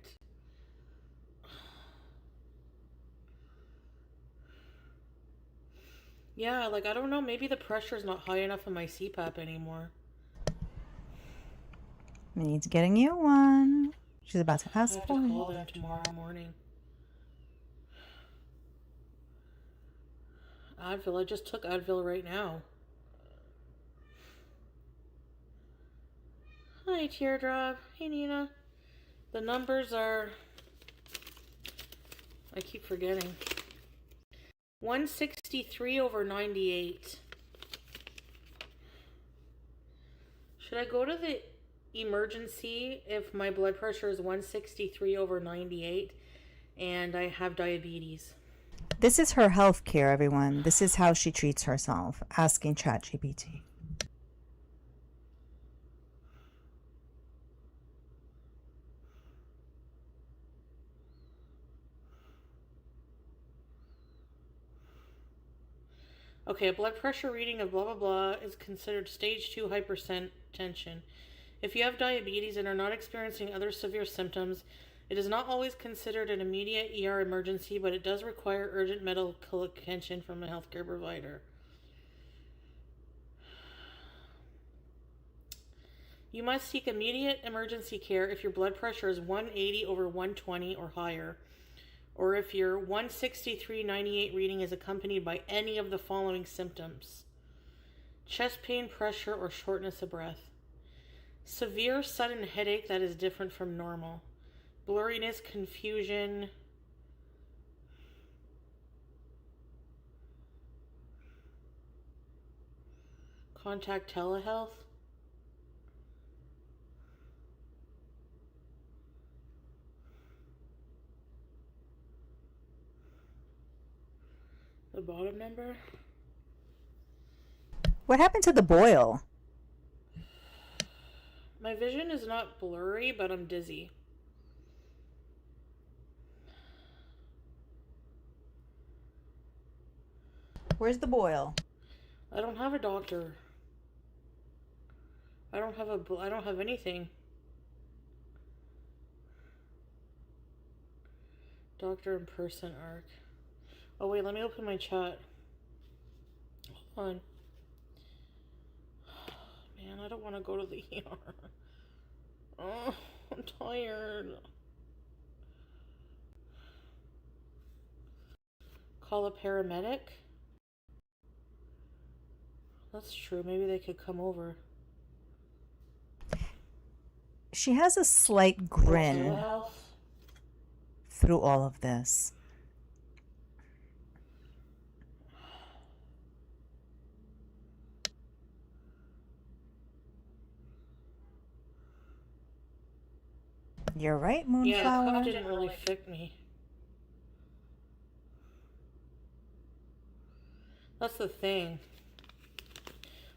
Speaker 2: Yeah, like, I don't know, maybe the pressure's not high enough in my CPAP anymore.
Speaker 1: We need to get a new one. She's about to ask for it.
Speaker 2: I have to call them tomorrow morning. Advil, I just took Advil right now. Hi, Teardrop. Hey, Nina. The numbers are... I keep forgetting. 163 over 98. Should I go to the emergency if my blood pressure is 163 over 98 and I have diabetes?
Speaker 1: This is her health care, everyone. This is how she treats herself, asking ChatGPT.
Speaker 2: Okay, a blood pressure reading of blah blah blah is considered stage 2 hypertension. If you have diabetes and are not experiencing other severe symptoms, it is not always considered an immediate ER emergency, but it does require urgent medical attention from a healthcare provider. You must seek immediate emergency care if your blood pressure is 180 over 120 or higher, or if your 163/98 reading is accompanied by any of the following symptoms: chest pain, pressure, or shortness of breath, severe sudden headache that is different from normal, blurriness, confusion, contact telehealth, the bottom number.
Speaker 1: What happened to the boil?
Speaker 2: My vision is not blurry, but I'm dizzy.
Speaker 1: Where's the boil?
Speaker 2: I don't have a doctor. I don't have anything. Doctor in person arc. Oh wait, let me open my chat. Hold on. Man, I don't want to go to the ER. Oh, I'm tired. Call a paramedic? That's true. Maybe they could come over.
Speaker 1: She has a slight grin through all of this. You're right,
Speaker 2: Yeah, the
Speaker 1: Moonflower.
Speaker 2: cup didn't really fit me. That's the thing.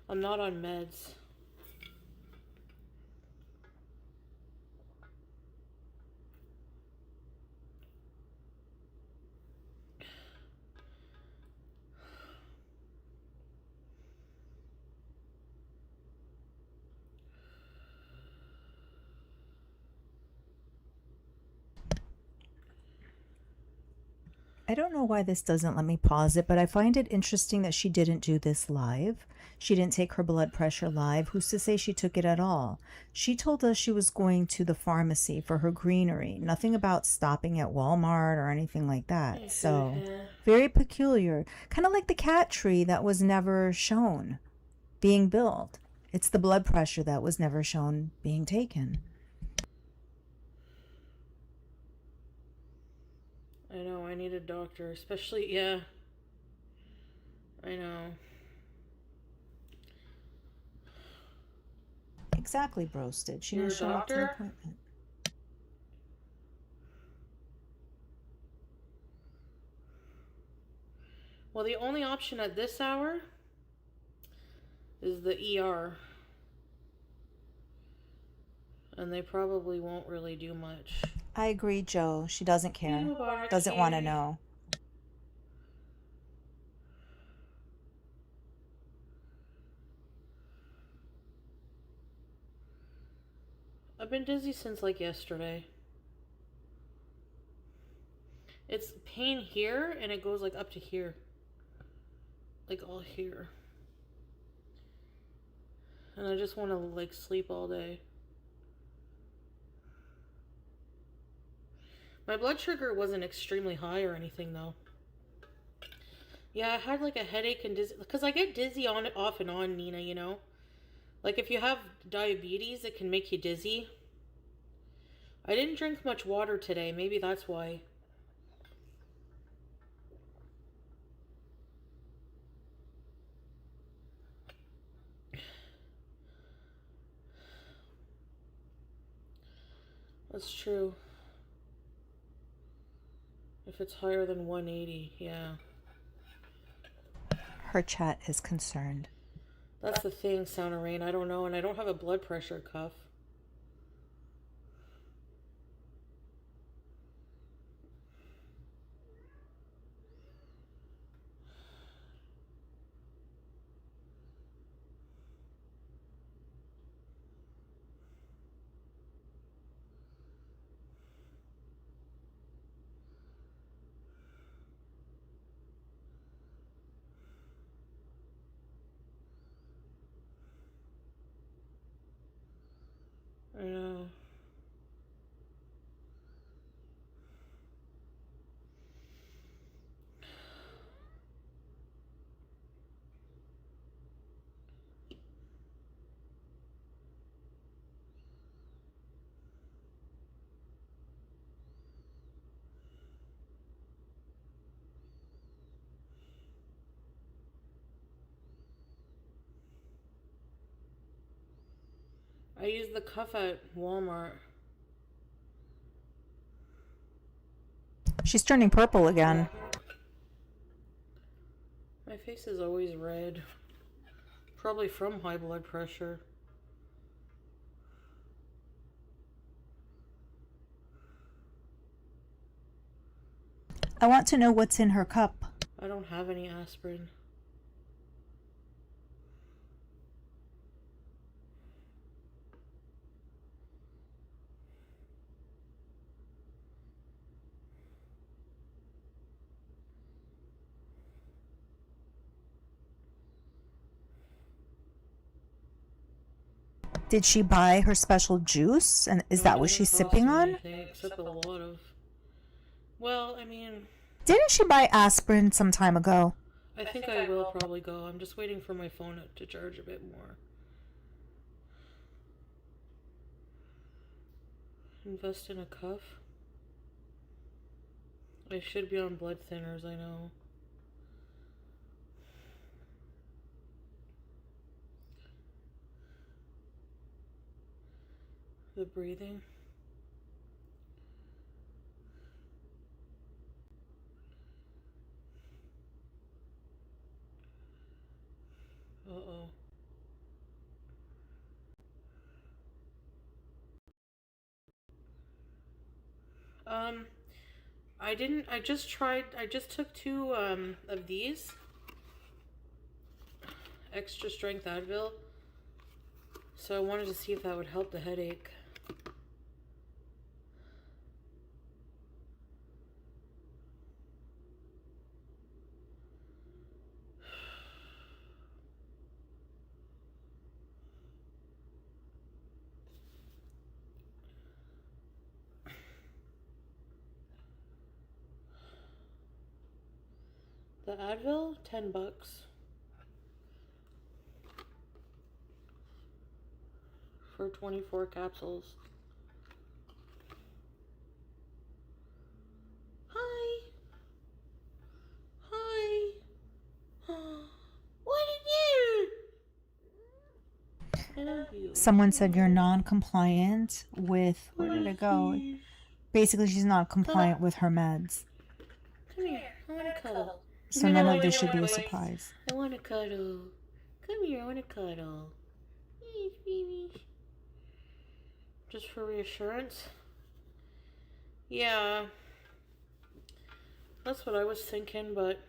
Speaker 2: I'm not on meds.
Speaker 1: I don't know why this doesn't let me pause it, but I find it interesting that she didn't do this live. She didn't take her blood pressure live. Who's to say she took it at all? She told us she was going to the pharmacy for her greenery. Nothing about stopping at Walmart or anything like that. So, very peculiar. Kind of like the cat tree that was never shown being built. It's the blood pressure that was never shown being taken.
Speaker 2: I know, I need a doctor. Especially, yeah. I know.
Speaker 1: Exactly, Broasted. She
Speaker 2: You're
Speaker 1: didn't
Speaker 2: a
Speaker 1: show up to the
Speaker 2: doctor?
Speaker 1: appointment.
Speaker 2: Well, the only option at this hour is the ER. And they probably won't really do much.
Speaker 1: I agree, Joe. She doesn't care. Doesn't want to know.
Speaker 2: I've been dizzy since like yesterday. It's pain here and it goes like up to here. Like all here. And I just want to like sleep all day. My blood sugar wasn't extremely high or anything though. Yeah, I had like a headache and dizzy because I get dizzy on off and on, Nina, you know? Like if you have diabetes, it can make you dizzy. I didn't drink much water today. Maybe that's why. That's true. If it's higher than 180, yeah.
Speaker 1: Her chat is concerned.
Speaker 2: That's the thing, Sound of Rain. I don't know, and I don't have a blood pressure cuff. I know. I used the cuff at Walmart.
Speaker 1: She's turning purple again.
Speaker 2: My face is always red. Probably from high blood pressure.
Speaker 1: I want to know what's in her cup.
Speaker 2: I don't have any aspirin.
Speaker 1: Did she buy her special juice? And is that what she's sipping on?
Speaker 2: Except a lot of... Well, I mean...
Speaker 1: Didn't she buy aspirin some time ago?
Speaker 2: I think I will probably go. I'm just waiting for my phone to charge a bit more. Invest in a cuff? I should be on blood thinners, I know. The breathing. Uh-oh. I just took two, of these. Extra strength Advil. So I wanted to see if that would help the headache. The Advil, $10 for 24 capsules. Hi. Hi. What did you? I love you.
Speaker 1: Someone said you're non-compliant with... Where did it go? Basically, she's not compliant with her meds.
Speaker 2: Come here. I want to cuddle.
Speaker 1: So none of this should be a surprise.
Speaker 2: I want to cuddle. Come here. I want to cuddle. Yes, baby. Just for reassurance? Yeah. That's what I was thinking, but...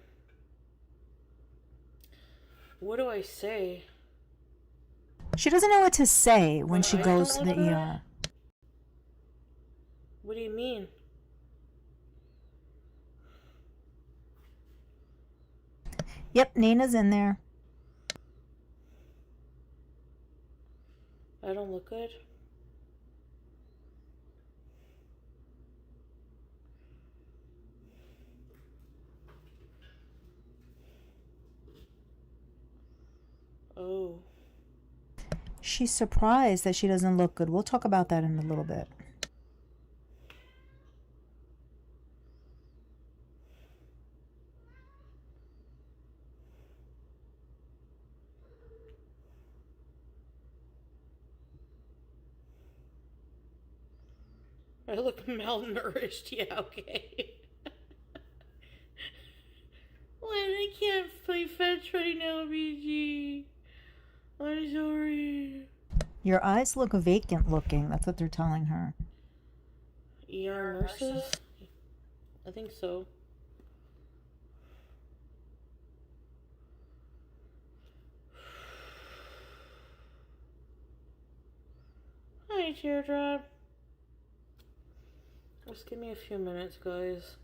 Speaker 2: What do I say?
Speaker 1: She doesn't know what to say when she goes to the ER.
Speaker 2: What do you mean?
Speaker 1: Yep, Nina's in there.
Speaker 2: I don't look good. Oh.
Speaker 1: She's surprised that she doesn't look good. We'll talk about that in a little bit.
Speaker 2: I look malnourished. Yeah, okay. I can't play fetch right now, BG. I'm sorry.
Speaker 1: Your eyes look vacant looking. That's what they're telling her.
Speaker 2: ER nurses? I think so. Hi, Teardrop. Just give me a few minutes, guys.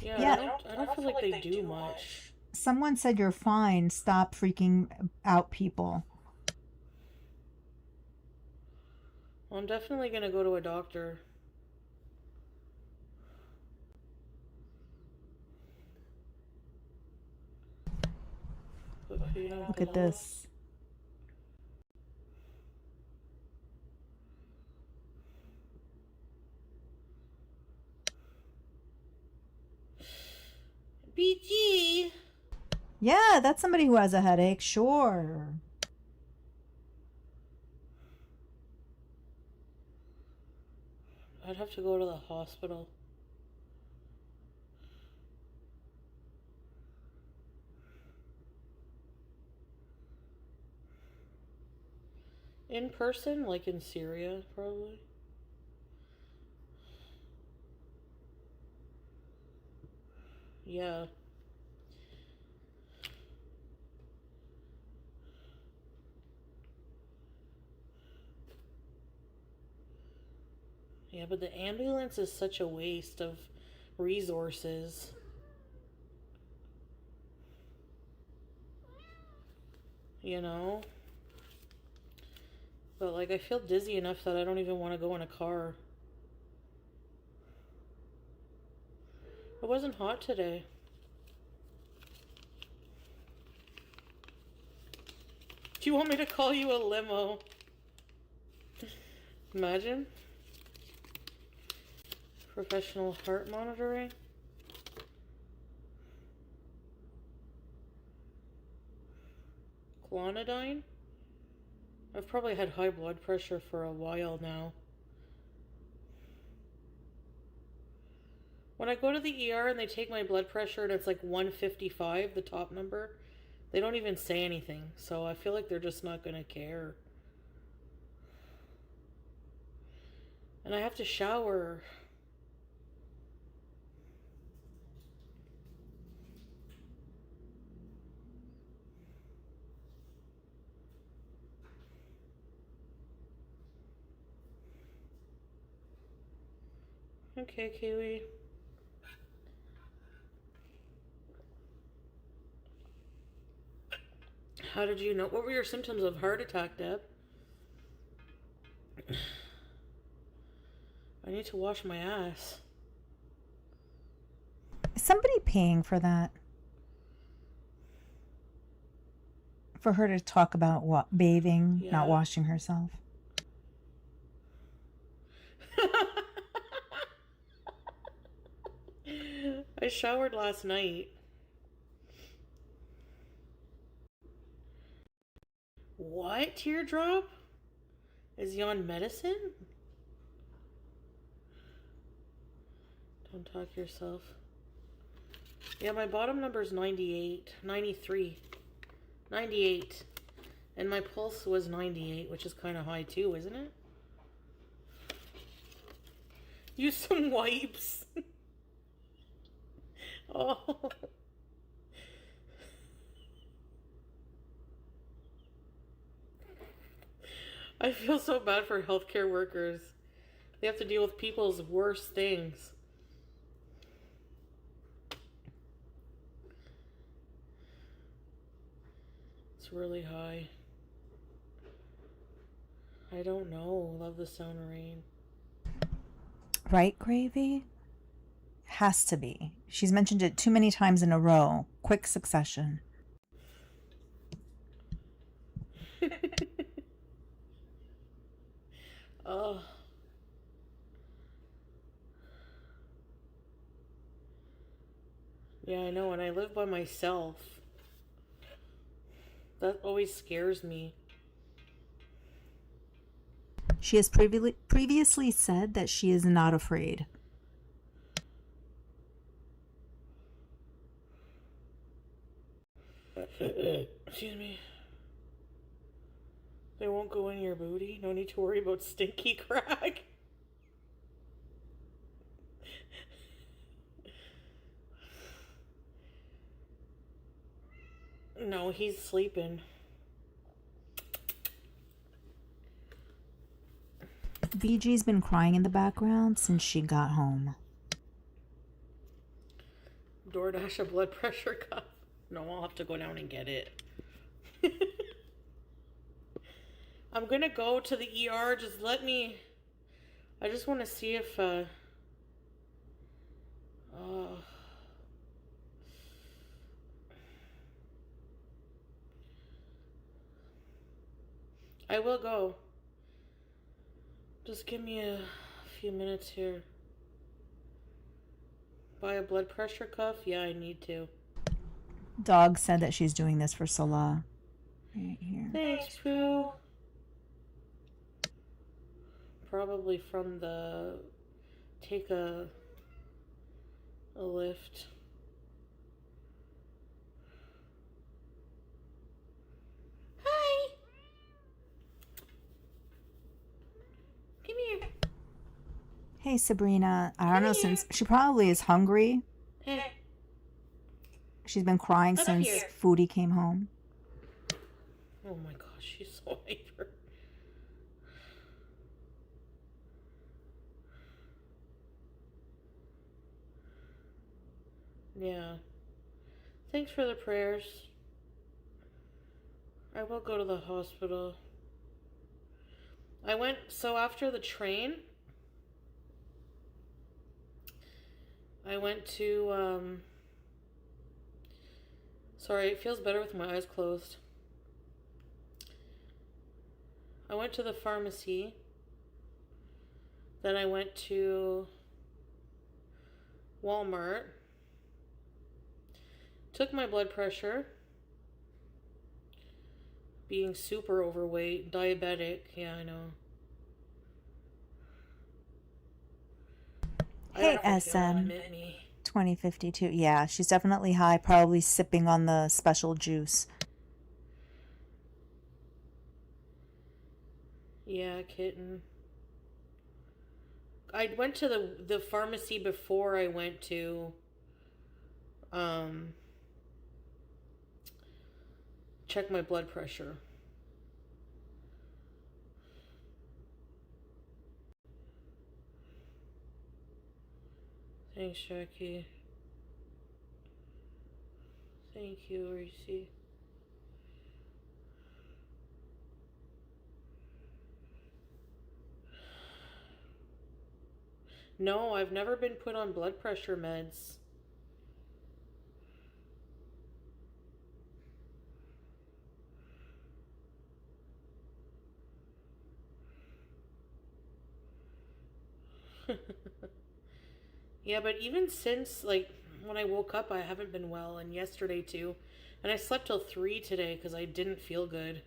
Speaker 2: Yeah, I don't feel like they do much.
Speaker 1: Someone said you're fine. Stop freaking out, people.
Speaker 2: Well, I'm definitely gonna go to a doctor.
Speaker 1: Look at this.
Speaker 2: BG!
Speaker 1: Yeah, that's somebody who has a headache. Sure.
Speaker 2: I'd have to go to the hospital. In person, like in Syria, probably. Yeah. Yeah, but the ambulance is such a waste of resources. You know? But, like, I feel dizzy enough that I don't even want to go in a car. It wasn't hot today. Do you want me to call you a limo? Imagine. Professional heart monitoring. Clonidine? I've probably had high blood pressure for a while now. When I go to the ER and they take my blood pressure and it's like 155, the top number, they don't even say anything. So I feel like they're just not going to care. And I have to shower. Okay, Kiwi. How did you know? What were your symptoms of heart attack, Deb? I need to wash my ass.
Speaker 1: Is somebody paying for that? For her to talk about what bathing,
Speaker 2: Yeah.
Speaker 1: not washing herself?
Speaker 2: I showered last night. What? Teardrop? Is he on medicine? Don't talk yourself. Yeah, my bottom number is 98. 93. 98. And my pulse was 98, which is kind of high too, isn't it? Use some wipes. Oh. I feel so bad for healthcare workers. They have to deal with people's worst things. It's really high. I don't know. Love the sound of rain.
Speaker 1: Right, Gravy? Has to be. She's mentioned it too many times in a row. Quick succession.
Speaker 2: Oh. Yeah, I know, and I live by myself. That always scares me.
Speaker 1: She has previously said that she is not afraid.
Speaker 2: Excuse me. They won't go in your booty. No need to worry about stinky crack. No, he's sleeping.
Speaker 1: BG's been crying in the background since she got home.
Speaker 2: DoorDash a blood pressure cuff. No, I'll have to go down and get it. I'm gonna go to the ER. Just let me. I just want to see if. I will go. Just give me a few minutes here. Buy a blood pressure cuff? Yeah, I need to.
Speaker 1: Dog said that she's doing this for Salah. Right here.
Speaker 2: Thanks, Pooh. Probably from the take a lift. Hi. Come here.
Speaker 1: Hey, Sabrina. I don't know, since she probably is hungry.
Speaker 2: Hey.
Speaker 1: She's been crying since Foodie came home.
Speaker 2: Oh my gosh, she's so hyper. Yeah. Thanks for the prayers. I will go to the hospital. So after the train, I went to, sorry, it feels better with my eyes closed. I went to the pharmacy. Then I went to Walmart. Took my blood pressure. Being super overweight, diabetic. Yeah, I know.
Speaker 1: Hey, SM 2052. Yeah, she's definitely high, probably sipping on the special juice.
Speaker 2: Yeah, kitten. I went to the pharmacy before I went to check my blood pressure. Thanks, Jackie. Thank you, Reese. No, I've never been put on blood pressure meds. Yeah, but even since, like, when I woke up, I haven't been well, and yesterday too. And I slept till 3 today because I didn't feel good.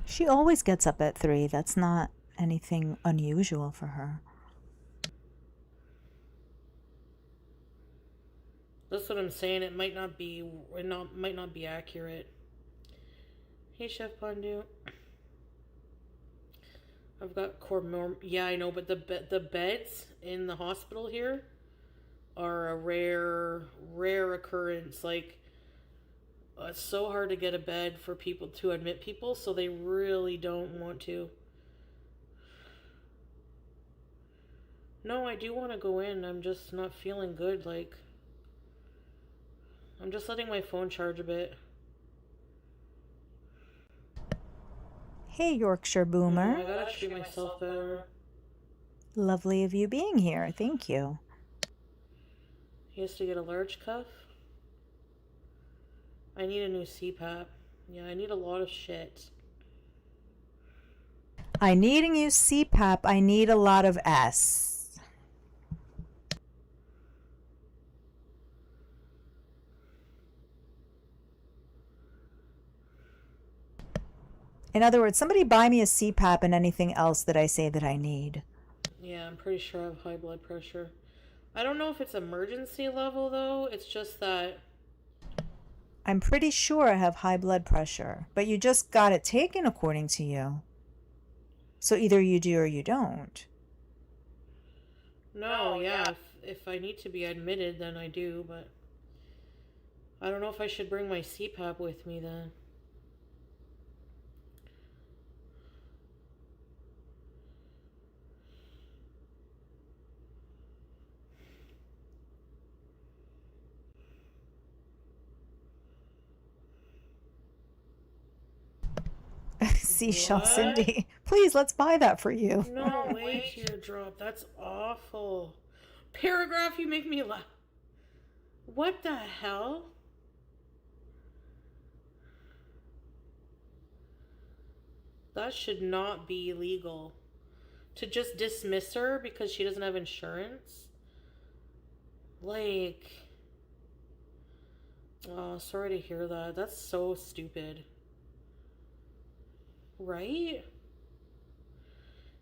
Speaker 1: She always gets up at 3. That's not anything unusual for her.
Speaker 2: That's what I'm saying. It might not be accurate. Hey, Chef Pondu. I've got yeah, I know, but the beds in the hospital here are a rare occurrence. Like, it's so hard to get a bed for people to admit people, so they really don't want to. No, I do want to go in. I'm just not feeling good. Like, I'm just letting my phone charge a bit.
Speaker 1: Hey, Yorkshire Boomer.
Speaker 2: I gotta treat myself better.
Speaker 1: Lovely of you being here. Thank you.
Speaker 2: He has to get a large cuff. I need a new CPAP. Yeah, I need a lot of shit.
Speaker 1: I need a new CPAP. I need a lot of S. In other words, somebody buy me a CPAP and anything else that I say that I need.
Speaker 2: Yeah, I'm pretty sure I have high blood pressure. I don't know if it's emergency level though. It's just that
Speaker 1: I'm pretty sure I have high blood pressure, but you just got it taken according to you. So either you do or you don't.
Speaker 2: no, yeah, if I need to be admitted, then I do, but I don't know if I should bring my CPAP with me then.
Speaker 1: Seashell
Speaker 2: What?
Speaker 1: Cindy, please, let's buy that for you.
Speaker 2: No way, teardrop. That's awful. Paragraph, you make me laugh. What the hell? That should not be legal. To just dismiss her because she doesn't have insurance? Like, oh, sorry to hear that. That's so stupid. Right?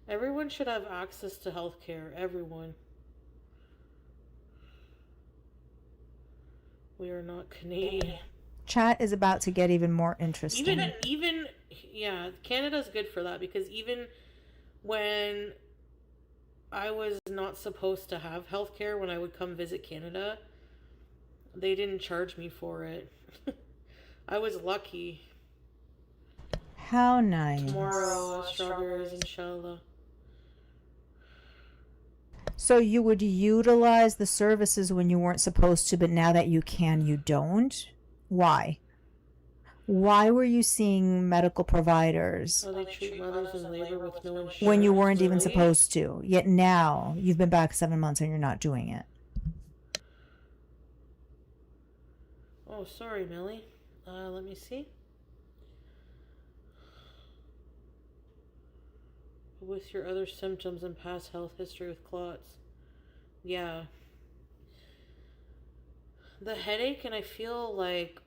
Speaker 2: Everyone should have access to healthcare. Everyone. We are not Canadian.
Speaker 1: Chat is about to get even more interesting.
Speaker 2: Even yeah, Canada's good for that because even when I was not supposed to have healthcare when I would come visit Canada, they didn't charge me for it. I was lucky.
Speaker 1: How nice.
Speaker 2: Tomorrow, strawberries, inshallah.
Speaker 1: So you would utilize the services when you weren't supposed to, but now that you can, you don't? Why? Why were you seeing medical providers
Speaker 2: How they treat mothers in labor with no insurance.
Speaker 1: when you weren't even
Speaker 2: Really?
Speaker 1: supposed to? Yet now you've been back 7 months and you're not doing it.
Speaker 2: Oh, sorry, Millie. Let me see. With your other symptoms and past health history with clots. Yeah. The headache, and I feel like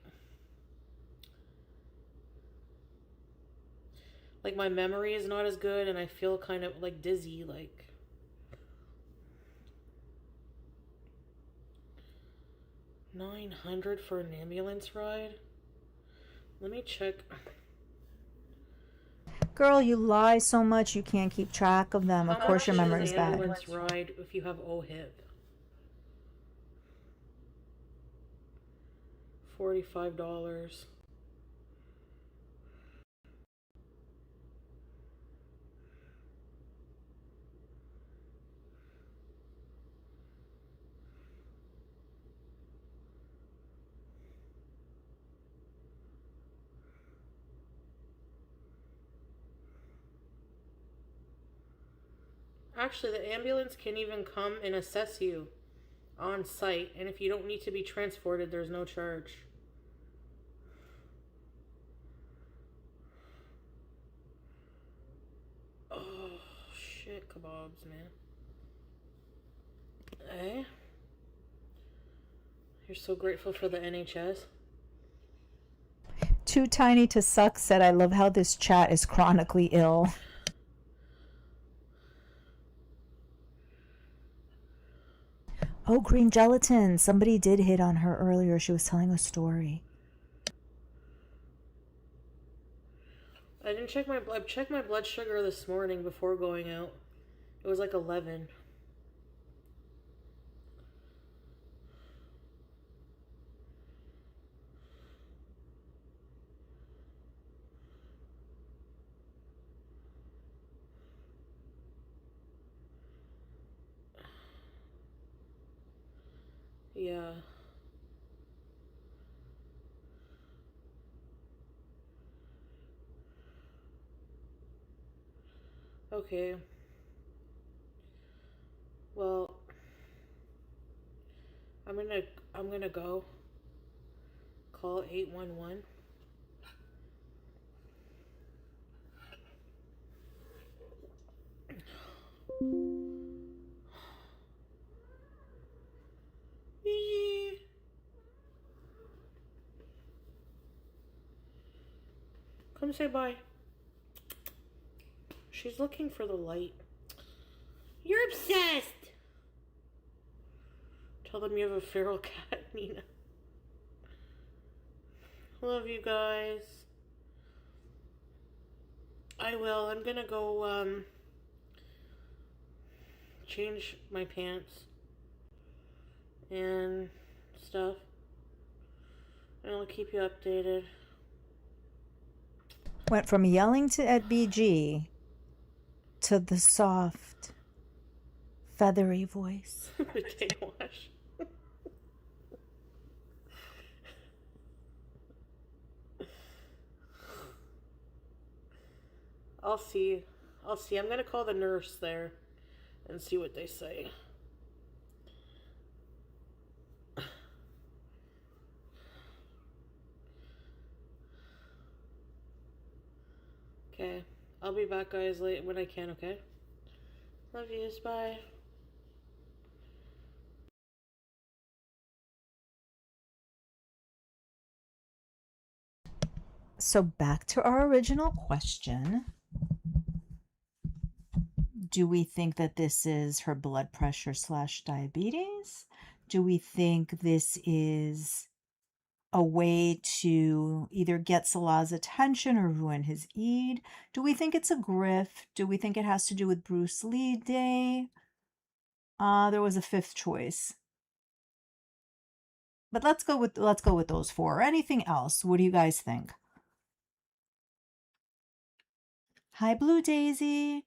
Speaker 2: my memory is not as good, and I feel kind of like dizzy, like $900 for an ambulance ride. Let me check.
Speaker 1: Girl, you lie so much you can't keep track of them. Of course your memory's
Speaker 2: an
Speaker 1: bad.
Speaker 2: ambulance ride if you have OHIP? $45. Actually, the ambulance can even come and assess you on site, and if you don't need to be transported, there's no charge. Oh, shit, kebabs, man. Eh? You're so grateful for the NHS?
Speaker 1: Too Tiny to Suck said, I love how this chat is chronically ill. Oh, green gelatin. Somebody did hit on her earlier. She was telling a story.
Speaker 2: I checked my blood sugar this morning before going out. It was like 11. Yeah. Okay. Well, I'm gonna go call 811. Come say bye. She's looking for the light. You're obsessed! Tell them you have a feral cat, Nina. Love you guys. I will. I'm gonna go, change my pants and stuff. And I'll keep you updated.
Speaker 1: Went from yelling at BG to the soft, feathery voice.
Speaker 2: The day wash. I'll see. I'll see. I'm gonna call the nurse there and see what they say. Okay. I'll be back, guys, late when I can, okay? Love yous. Bye.
Speaker 1: So back to our original question. Do we think that this is her blood pressure / diabetes? Do we think this is a way to either get Salah's attention or ruin his Eid? Do we think it's a grift? Do we think it has to do with Bruce Lee Day? There was a fifth choice. But let's go with those four. Or anything else? What do you guys think? Hi, Blue Daisy.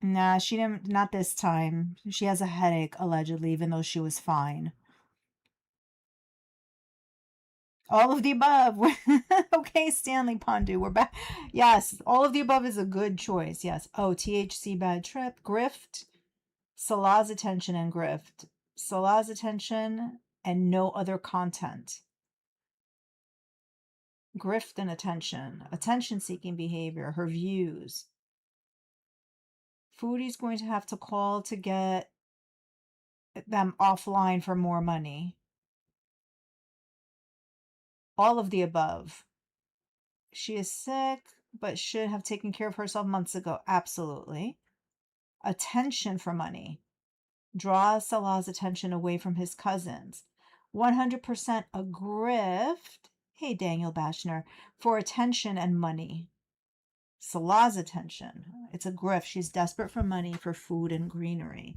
Speaker 1: Nah, she didn't, not this time. She has a headache, allegedly, even though she was fine. All of the above. Okay, Stanley Pondu, we're back. Yes, all of the above is a good choice. Yes. Oh, THC bad trip, grift, Salah's attention and grift. Salah's attention and no other content. Grift and attention seeking behavior, her views. Foodie's going to have to call to get them offline for more money. All of the above. She is sick, but should have taken care of herself months ago. Absolutely. Attention for money. Draw Salah's attention away from his cousins. 100% a grift. Hey, Daniel Bashner, for attention and money. Salah's attention. It's a grift. She's desperate for money, for food and greenery.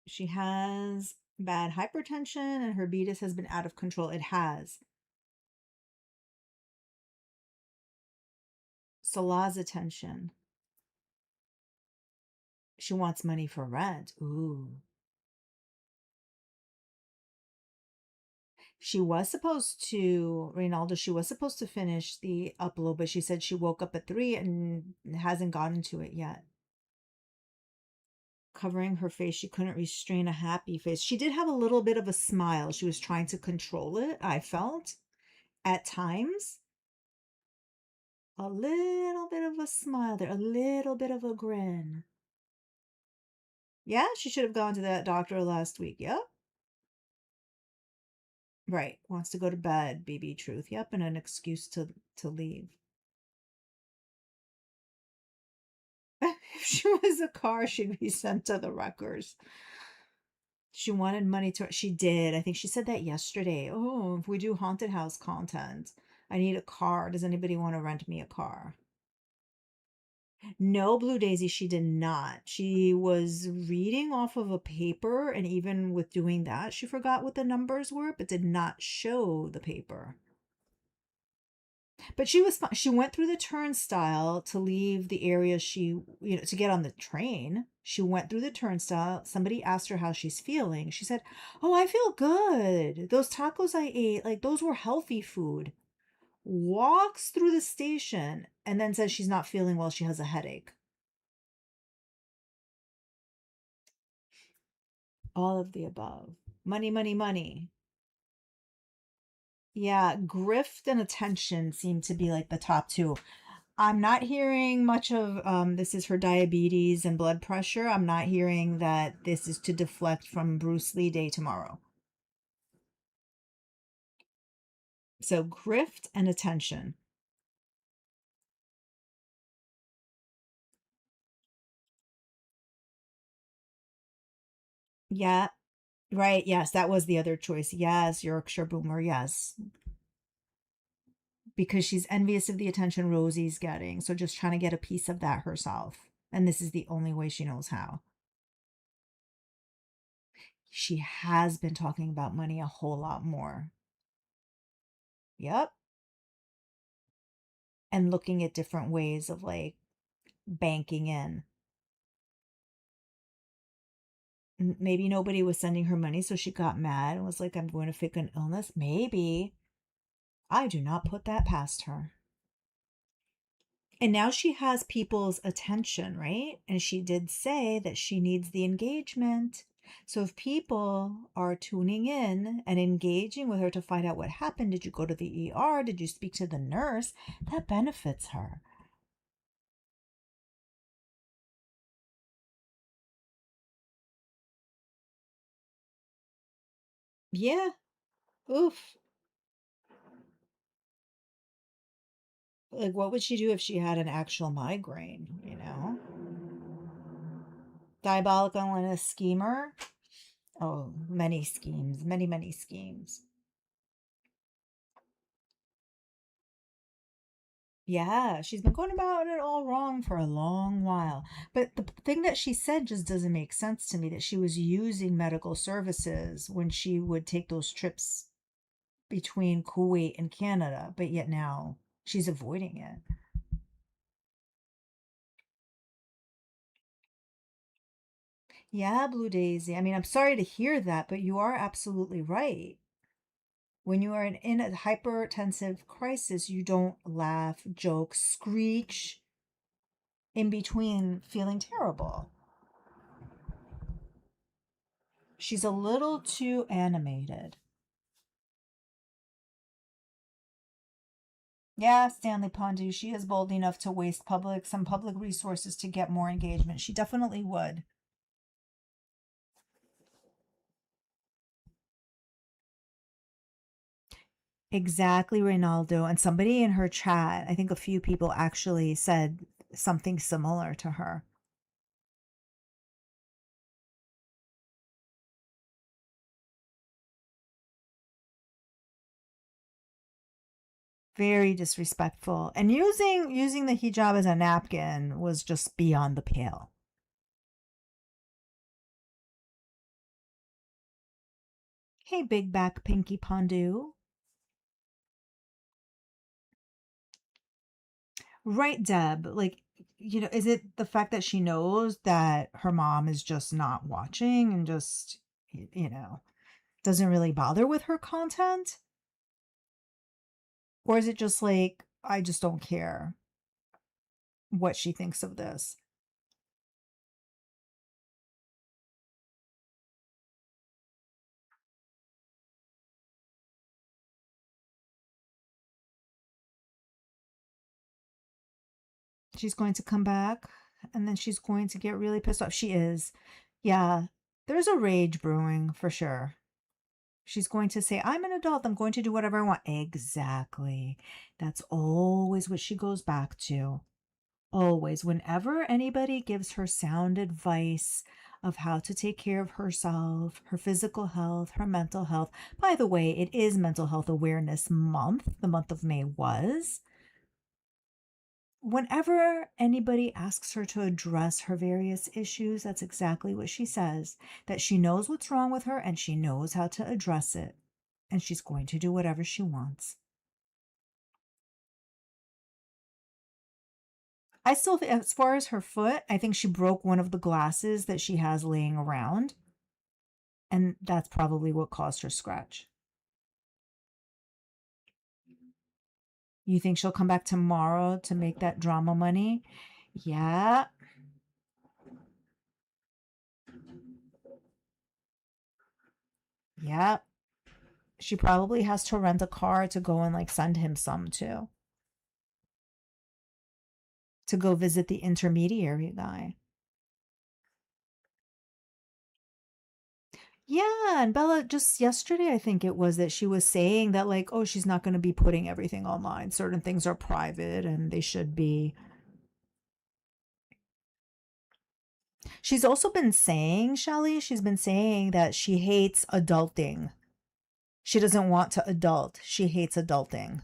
Speaker 1: She has bad hypertension and her beatus has been out of control. It has. Salah's attention. She wants money for rent. Ooh. She was supposed to, Reynaldo, she was supposed to finish the upload, but she said she woke up at 3 and hasn't gotten to it yet. Covering her face, she couldn't restrain a happy face. She did have a little bit of a smile. She was trying to control it, I felt, at times. A little bit of a smile there, a little bit of a grin. Yeah, she should have gone to that doctor last week. Yep. Right. Wants to go to bed, BB Truth. Yep, and an excuse to leave. If she was a car, she'd be sent to the wreckers. She wanted money to. She did. I think she said that yesterday. Oh, if we do haunted house content, I need a car. Does anybody want to rent me a car? No, Blue Daisy, she did not. She was reading off of a paper, and even with doing that, she forgot what the numbers were, but did not show the paper. But she was fine. She went through the turnstile to leave the area to get on the train. She went through the turnstile. Somebody asked her how she's feeling. She said, "Oh, I feel good. Those tacos I ate, like those were healthy food." Walks through the station and then says she's not feeling well. She has a headache. All of the above. Money, money, money. Yeah, grift and attention seem to be like the top two. I'm not hearing much of this is her diabetes and blood pressure. I'm not hearing that this is to deflect from Bruce Lee Day tomorrow. So grift and attention. Yeah, right. Yes, that was the other choice. Yes, Yorkshire Boomer. Yes, because she's envious of the attention Rosie's getting. So just trying to get a piece of that herself. And this is the only way she knows how. She has been talking about money a whole lot more. Yep. And looking at different ways of like banking in. Maybe nobody was sending her money, so she got mad and was like, I'm going to fake an illness. Maybe. I do not put that past her. And now she has people's attention, right? And she did say that she needs the engagement. So if people are tuning in and engaging with her to find out what happened, did you go to the ER? Did you speak to the nurse? That benefits her. Yeah. Oof. Like, what would she do if she had an actual migraine, you know? Diabolical and a schemer? Oh, many schemes, many, many schemes. Yeah, she's been going about it all wrong for a long while. But the thing that she said just doesn't make sense to me that she was using medical services when she would take those trips between Kuwait and Canada, but yet now she's avoiding it. Yeah, Blue Daisy. I mean, I'm sorry to hear that, but you are absolutely right. When you are in a hypertensive crisis, you don't laugh, joke, screech in between feeling terrible. She's a little too animated. Yeah, Stanley Pondu, she is bold enough to waste some public resources to get more engagement. She definitely would. Exactly, Reynaldo. And somebody in her chat, I think a few people actually said something similar to her. Very disrespectful. And using the hijab as a napkin was just beyond the pale. Hey, big back Pinky Pondu. Right, Deb. Like, is it the fact that she knows that her mom is just not watching and just, doesn't really bother with her content? Or is it just like, I just don't care what she thinks of this? She's going to come back and then she's going to get really pissed off. She is. Yeah, there's a rage brewing for sure. She's going to say, I'm an adult. I'm going to do whatever I want. Exactly. That's always what she goes back to. Always. Whenever anybody gives her sound advice of how to take care of herself, her physical health, her mental health. By the way, it is Mental Health Awareness Month. The month of May was. Whenever anybody asks her to address her various issues, that's exactly what she says, that she knows what's wrong with her and she knows how to address it. And she's going to do whatever she wants. I still, as far as her foot, I think she broke one of the glasses that she has laying around. And that's probably what caused her scratch. You think she'll come back tomorrow to make that drama money? Yeah, yeah. She probably has to rent a car to go and like send him some too. to go visit the intermediary guy. Yeah, and Bella just yesterday, I think it was that she was saying that like, oh, she's not going to be putting everything online. Certain things are private and they should be. She's also been saying, Shelly, she's been saying that she hates adulting. She doesn't want to adult. She hates adulting,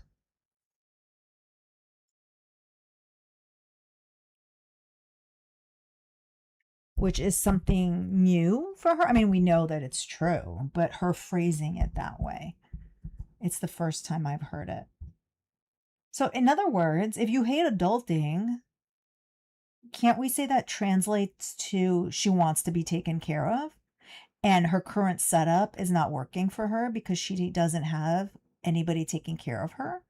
Speaker 1: which is something new for her. I mean, we know that it's true, but her phrasing it that way, it's the first time I've heard it. So, in other words, if you hate adulting, can't we say that translates to she wants to be taken care of? And her current setup is not working for her because she doesn't have anybody taking care of her,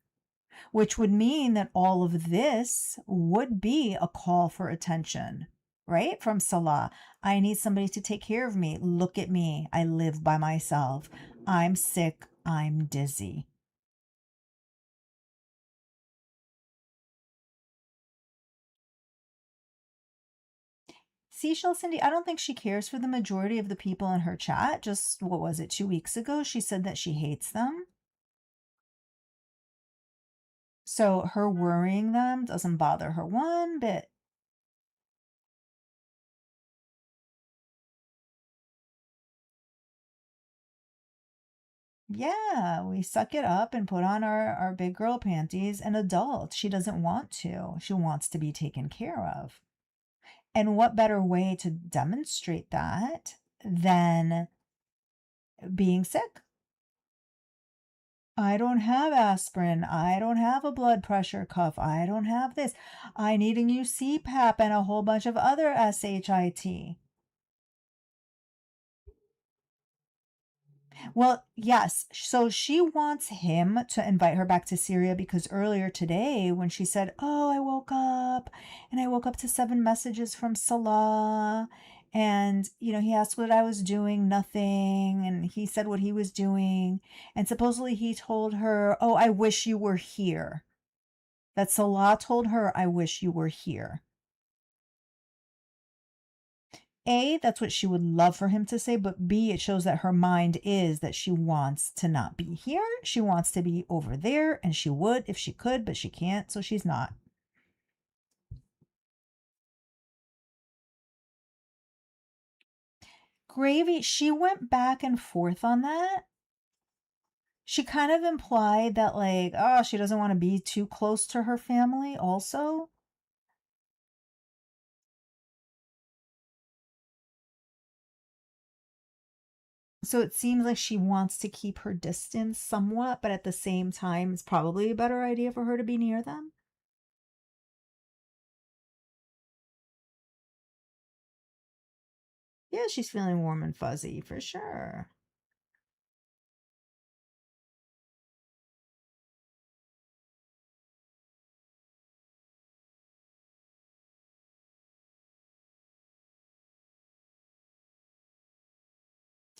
Speaker 1: which would mean that all of this would be a call for attention, right? From Salah. I need somebody to take care of me. Look at me. I live by myself. I'm sick. I'm dizzy. Seashell Cindy, I don't think she cares for the majority of the people in her chat. Just, what was it, 2 weeks ago? She said that she hates them. So her worrying them doesn't bother her one bit. Yeah, we suck it up and put on our big girl panties and adult. She doesn't want to. She wants to be taken care of. And what better way to demonstrate that than being sick? I don't have aspirin. I don't have a blood pressure cuff. I don't have this. I need a new CPAP and a whole bunch of other SHIT. Well, yes. So she wants him to invite her back to Syria because earlier today, when she said, oh, I woke up and I woke up to 7 messages from Salah. And, he asked what I was doing, nothing. And he said what he was doing. And supposedly he told her, oh, I wish you were here. That Salah told her, I wish you were here. A, that's what she would love for him to say, but B, it shows that her mind is that she wants to not be here. She wants to be over there, and she would if she could, but she can't, so she's not. Gravy, she went back and forth on that. She kind of implied that, like, oh, she doesn't want to be too close to her family, also. So it seems like she wants to keep her distance somewhat, but at the same time, it's probably a better idea for her to be near them. Yeah, she's feeling warm and fuzzy for sure.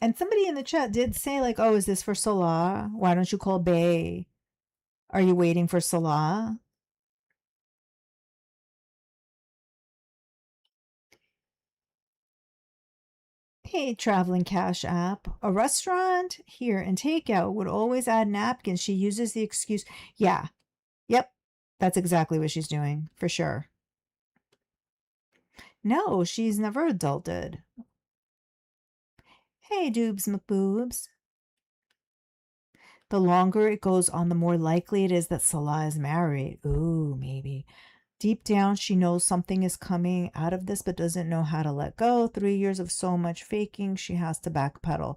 Speaker 1: And somebody in the chat did say, like, oh, is this for Salah? Why don't you call Bay? Are you waiting for Salah? Hey, traveling cash app. A restaurant here and takeout would always add napkins. She uses the excuse. Yeah. Yep. That's exactly what she's doing, for sure. No, she's never adulted. Hey, Doobs McBoobs. The longer it goes on, the more likely it is that Salah is married. Ooh, maybe. Deep down, she knows something is coming out of this, but doesn't know how to let go. 3 years of so much faking, she has to backpedal.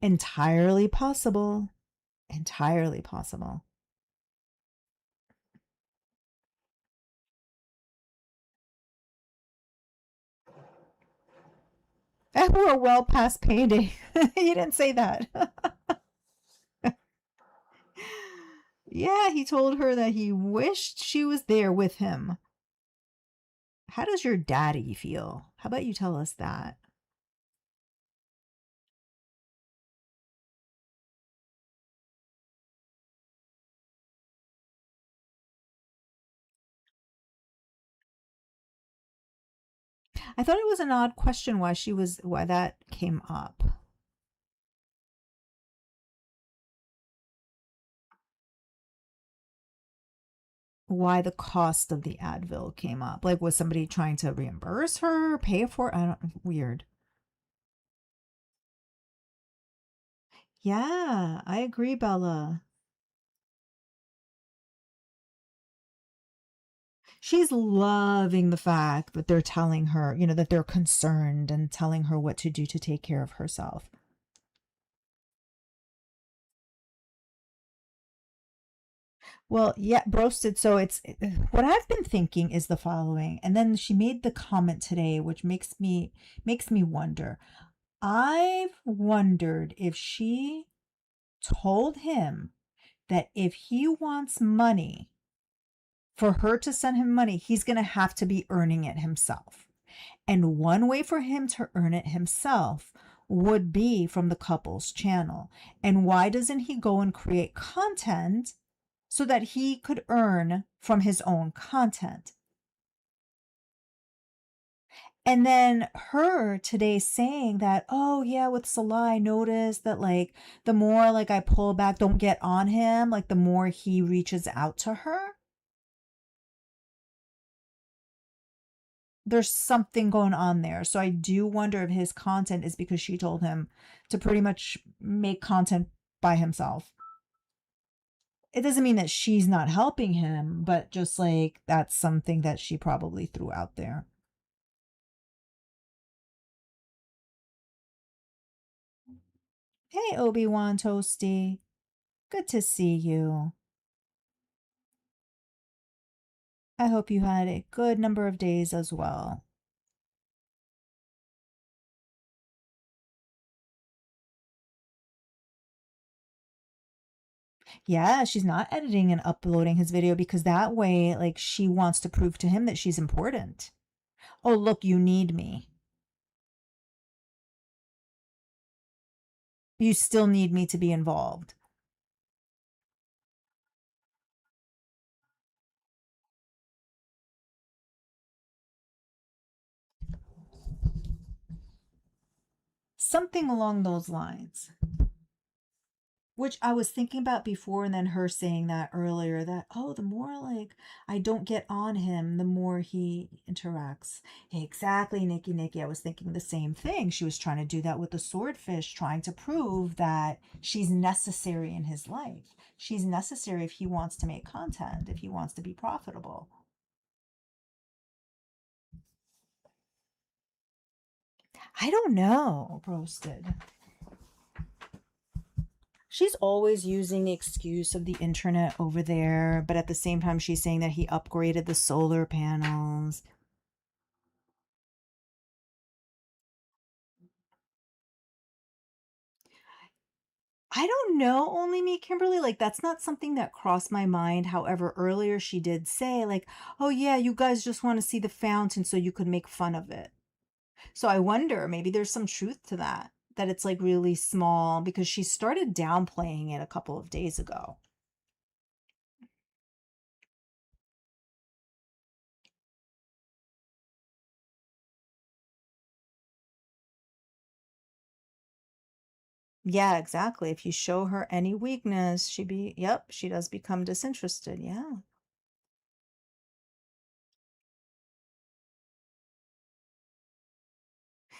Speaker 1: Entirely possible. Entirely possible. And we're well past payday. You didn't say that. Yeah, he told her that he wished she was there with him. How does your daddy feel? How about you tell us that? I thought it was an odd question why that came up. Why the cost of the Advil came up. Like, was somebody trying to reimburse her, pay for it? I don't, weird. Yeah, I agree, Bella. She's loving the fact that they're telling her, that they're concerned and telling her what to do to take care of herself. Well, yeah, roasted. So it's what I've been thinking is the following. And then she made the comment today, which makes me wonder. I've wondered if she told him that if he wants money, for her to send him money, he's going to have to be earning it himself. And one way for him to earn it himself would be from the couple's channel. And why doesn't he go and create content so that he could earn from his own content? And then her today saying that, oh yeah, with Salah, I noticed that like the more like I pull back, don't get on him, like the more he reaches out to her. There's something going on there. So I do wonder if his content is because she told him to pretty much make content by himself. It doesn't mean that she's not helping him, but just like that's something that she probably threw out there. Hey, Obi-Wan Toasty. Good to see you. I hope you had a good number of days as well. Yeah, she's not editing and uploading his video because that way, like, she wants to prove to him that she's important. Oh, look, you need me. You still need me to be involved. Something along those lines. Which I was thinking about before, and then her saying that earlier that, oh, the more like I don't get on him, the more he interacts. Exactly, Nikki. I was thinking the same thing. She was trying to do that with the swordfish, trying to prove that she's necessary in his life. She's necessary if he wants to make content, if he wants to be profitable. I don't know, roasted. She's always using the excuse of the internet over there, but at the same time, she's saying that he upgraded the solar panels. I don't know, only me, Kimberly. Like, that's not something that crossed my mind. However, earlier she did say, like, oh, yeah, you guys just want to see the fountain so you could make fun of it. So I wonder, maybe there's some truth to that, that it's like really small because she started downplaying it a couple of days ago. Yeah, exactly. If you show her any weakness, yep, she does become disinterested. Yeah.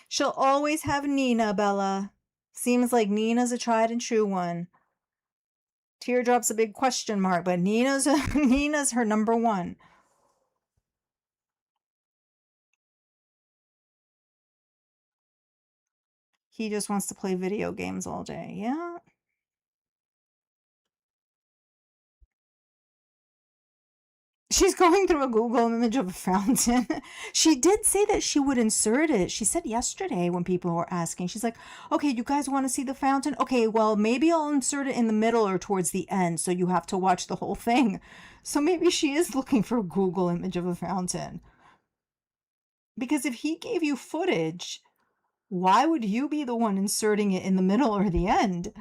Speaker 1: She'll always have Nina, Bella. Seems like Nina's a tried and true one. Teardrop's a big question mark, but Nina's Nina's her number one. He just wants to play video games all day. Yeah. She's going through a Google image of a fountain. She did say that she would insert it. She said yesterday when people were asking, she's like, okay, you guys want to see the fountain? Okay, well, maybe I'll insert it in the middle or towards the end, so you have to watch the whole thing. So maybe she is looking for a Google image of a fountain. Because if he gave you footage, why would you be the one inserting it in the middle or the end?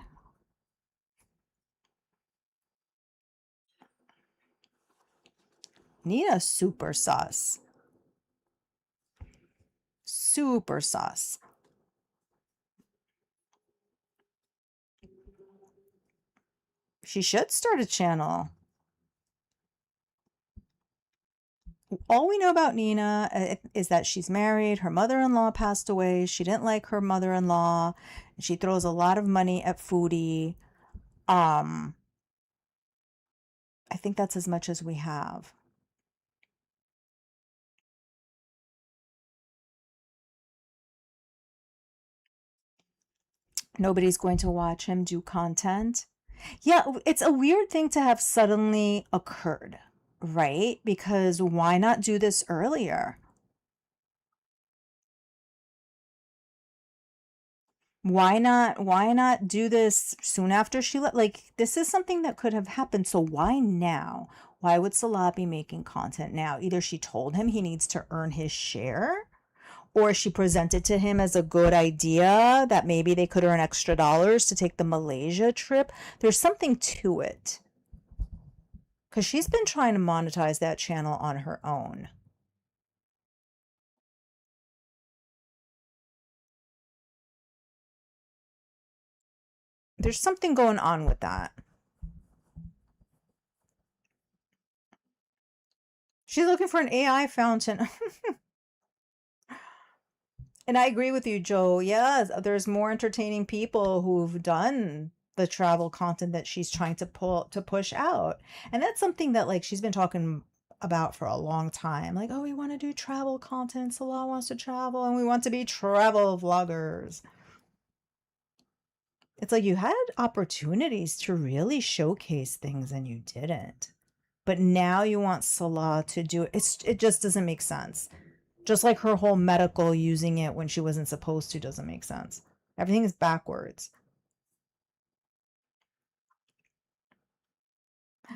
Speaker 1: Nina's super sus. super sus. She should start a channel. All we know about Nina is that she's married. Her mother-in-law passed away. She didn't like her mother-in-law. She throws a lot of money at Foodie. Um, I think that's as much as we have. Nobody's going to watch him do content. Yeah, it's a weird thing to have suddenly occurred, right? Because why not do this earlier? Why not do this soon after she left? Like, this is something that could have happened. So why now? Why would Salah be making content now? Either she told him he needs to earn his share, or she presented to him as a good idea that maybe they could earn extra dollars to take the Malaysia trip. There's something to it. Because she's been trying to monetize that channel on her own. There's something going on with that. She's looking for an AI fountain. And I agree with you, Joe. Yes, there's more entertaining people who've done the travel content that she's trying to push out. And that's something that like she's been talking about for a long time. Like, oh, we want to do travel content. Salah wants to travel and we want to be travel vloggers. It's like you had opportunities to really showcase things and you didn't. But now you want Salah to do it. It just doesn't make sense. Just like her whole medical using it when she wasn't supposed to doesn't make sense. Everything is backwards.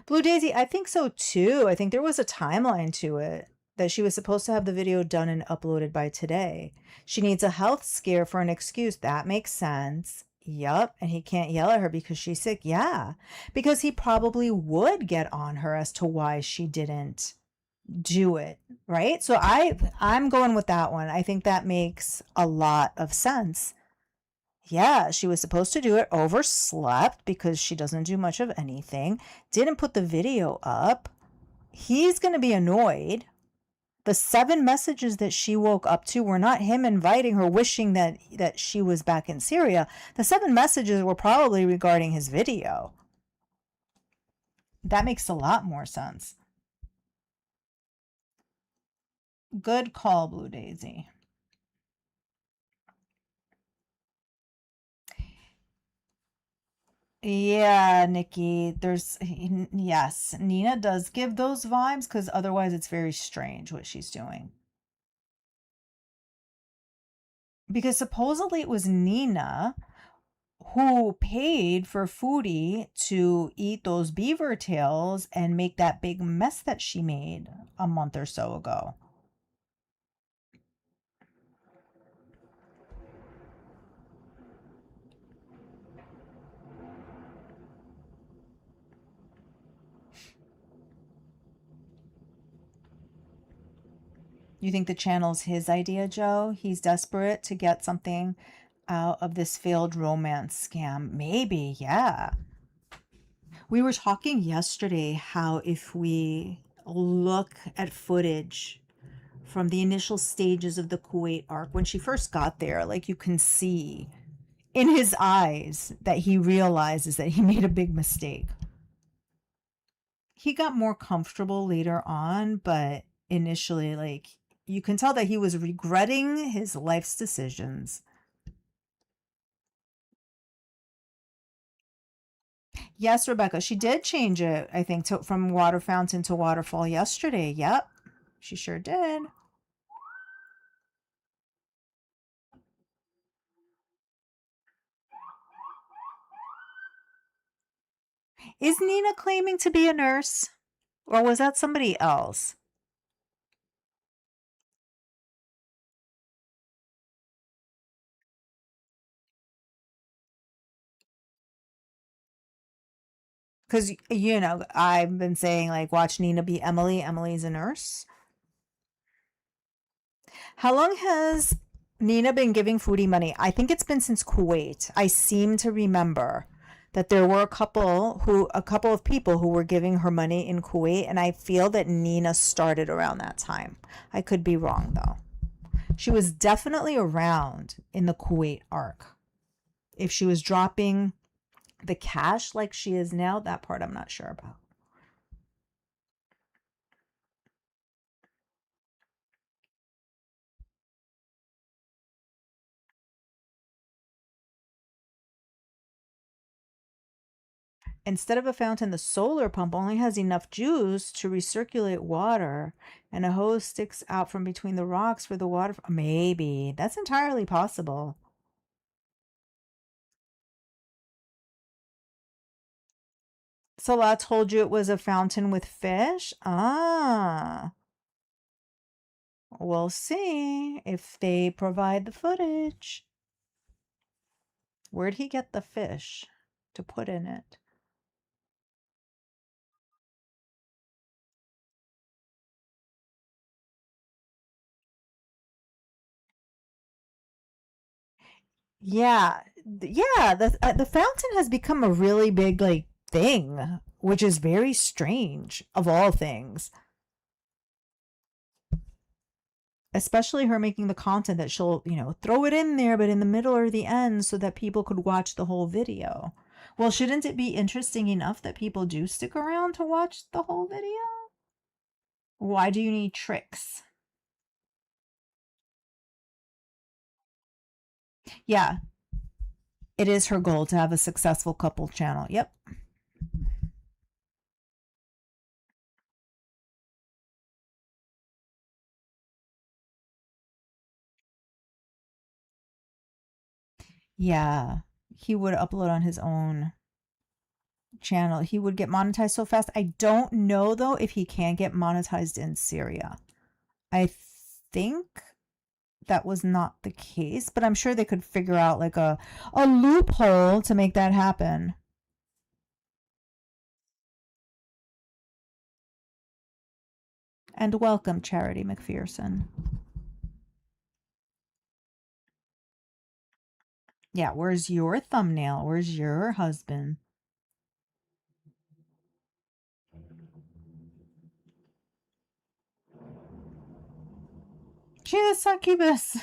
Speaker 1: Blue Daisy, I think so too. I think there was a timeline to it that she was supposed to have the video done and uploaded by today. She needs a health scare for an excuse. That makes sense. Yup. And he can't yell at her because she's sick. Yeah. Because he probably would get on her as to why she didn't do it, right? So I'm going with that one. I think that makes a lot of sense. Yeah, she was supposed to do it, overslept because she doesn't do much of anything, didn't put the video up. He's going to be annoyed. The 7 messages that she woke up to were not him inviting her, wishing that she was back in Syria. The 7 messages were probably regarding his video. That makes a lot more sense. Good call, Blue Daisy. Yeah, Nikki, yes, Nina does give those vibes because otherwise it's very strange what she's doing. Because supposedly it was Nina who paid for Foodie to eat those beaver tails and make that big mess that she made a month or so ago. You think the channel's his idea, Joe? He's desperate to get something out of this failed romance scam. Maybe, yeah. We were talking yesterday how if we look at footage from the initial stages of the Kuwait arc, when she first got there, like you can see in his eyes that he realizes that he made a big mistake. He got more comfortable later on, but initially, like, you can tell that he was regretting his life's decisions. Yes, Rebecca, she did change it, I think, from water fountain to waterfall yesterday. Yep, she sure did. Is Nina claiming to be a nurse? Or was that somebody else? Because, I've been saying, like, watch Nina be Emily. Emily's a nurse. How long has Nina been giving Foodie money? I think it's been since Kuwait. I seem to remember that there were a couple of people who were giving her money in Kuwait, and I feel that Nina started around that time. I could be wrong though. She was definitely around in the Kuwait arc. If she was dropping the cash like she is now, that part I'm not sure about. Instead of a fountain, the solar pump only has enough juice to recirculate water, and a hose sticks out from between the rocks for the water. Maybe. That's entirely possible. Salah told you it was a fountain with fish? Ah, we'll see if they provide the footage. Where'd he get the fish to put in it? Yeah, yeah. The fountain has become a really big like thing, which is very strange of all things. Especially her making the content that she'll, throw it in there, but in the middle or the end so that people could watch the whole video. Well, shouldn't it be interesting enough that people do stick around to watch the whole video? Why do you need tricks? Yeah, it is her goal to have a successful couple channel. Yep. Yeah. He would upload on his own channel. He would get monetized so fast. I don't know though if he can get monetized in Syria. I think that was not the case, but I'm sure they could figure out like a loophole to make that happen. And welcome, Charity McPherson. Yeah, where's your thumbnail? Where's your husband? She's a succubus.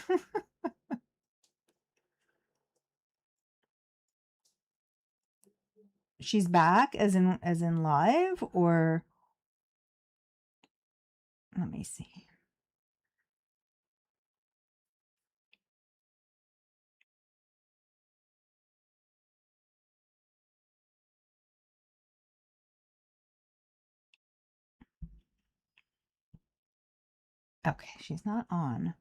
Speaker 1: She's back as in live, or let me see. Okay, she's not on.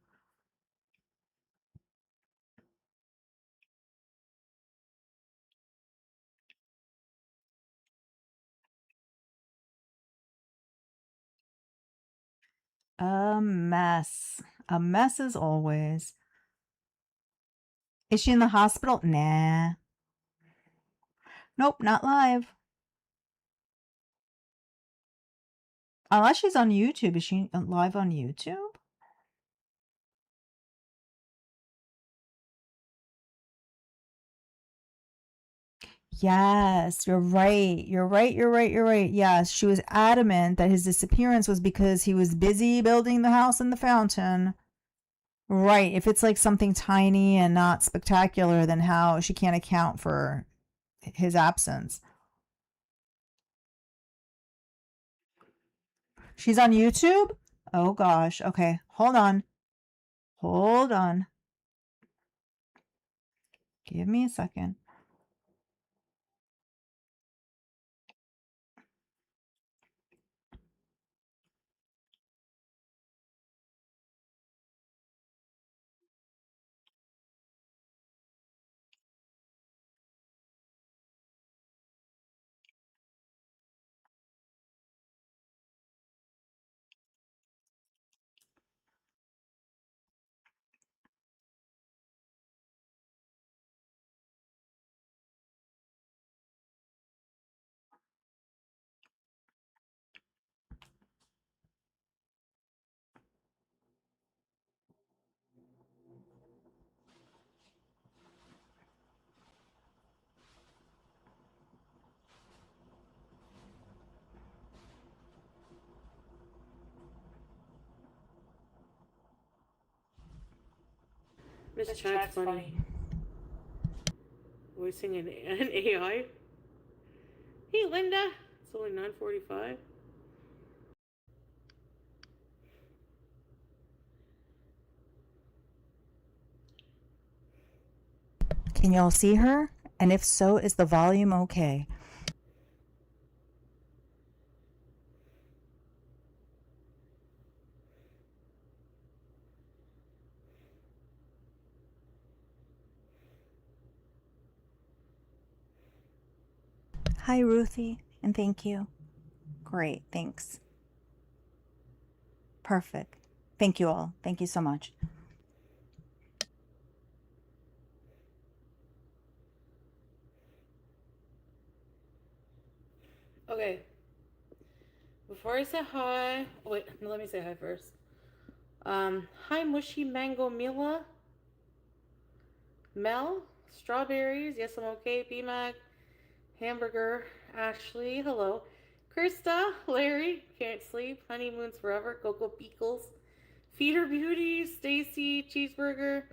Speaker 1: A mess. A mess as always. Is she in the hospital? Nah. Nope, not live. Unless she's on YouTube. Is she live on YouTube? Yes, you're right. You're right. You're right. You're right. Yes, she was adamant that his disappearance was because he was busy building the house and the fountain. Right. If it's like something tiny and not spectacular, then how she can't account for his absence. She's on YouTube? Oh gosh. Okay. Hold on. Hold on. Give me a second.
Speaker 2: Miss Chad's funny. Voicing an AI. Hey, Linda. It's only 9:45.
Speaker 1: Can y'all see her? And if so, is the volume okay? Hi, Ruthie, and thank you. Great, thanks. Perfect. Thank you all. Thank you so much.
Speaker 2: Okay. Before I say hi, wait, let me say hi first. Hi, Mushy Mango Mila. Mel, strawberries. Yes, I'm okay. B-Mac, Hamburger, Ashley. Hello. Krista, Larry, can't sleep. Honeymoons forever. Coco Pickles. Feeder Beauty, Stacy, Cheeseburger,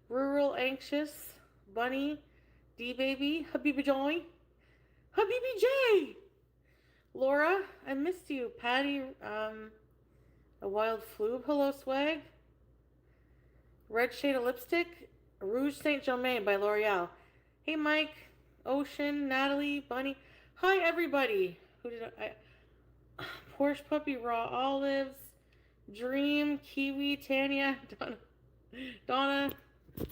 Speaker 2: Rural Anxious, Bunny, D Baby, Habibi Joy, Habibi J. Laura, I missed you. Patty, a wild flube. Hello, Swag. Red Shade of Lipstick, Rouge Saint Germain by L'Oreal. Hey, Mike, Ocean, Natalie, Bunny. Hi, everybody. Who did I? Porsche Puppy, Raw Olives, Dream, Kiwi, Tanya, Donna.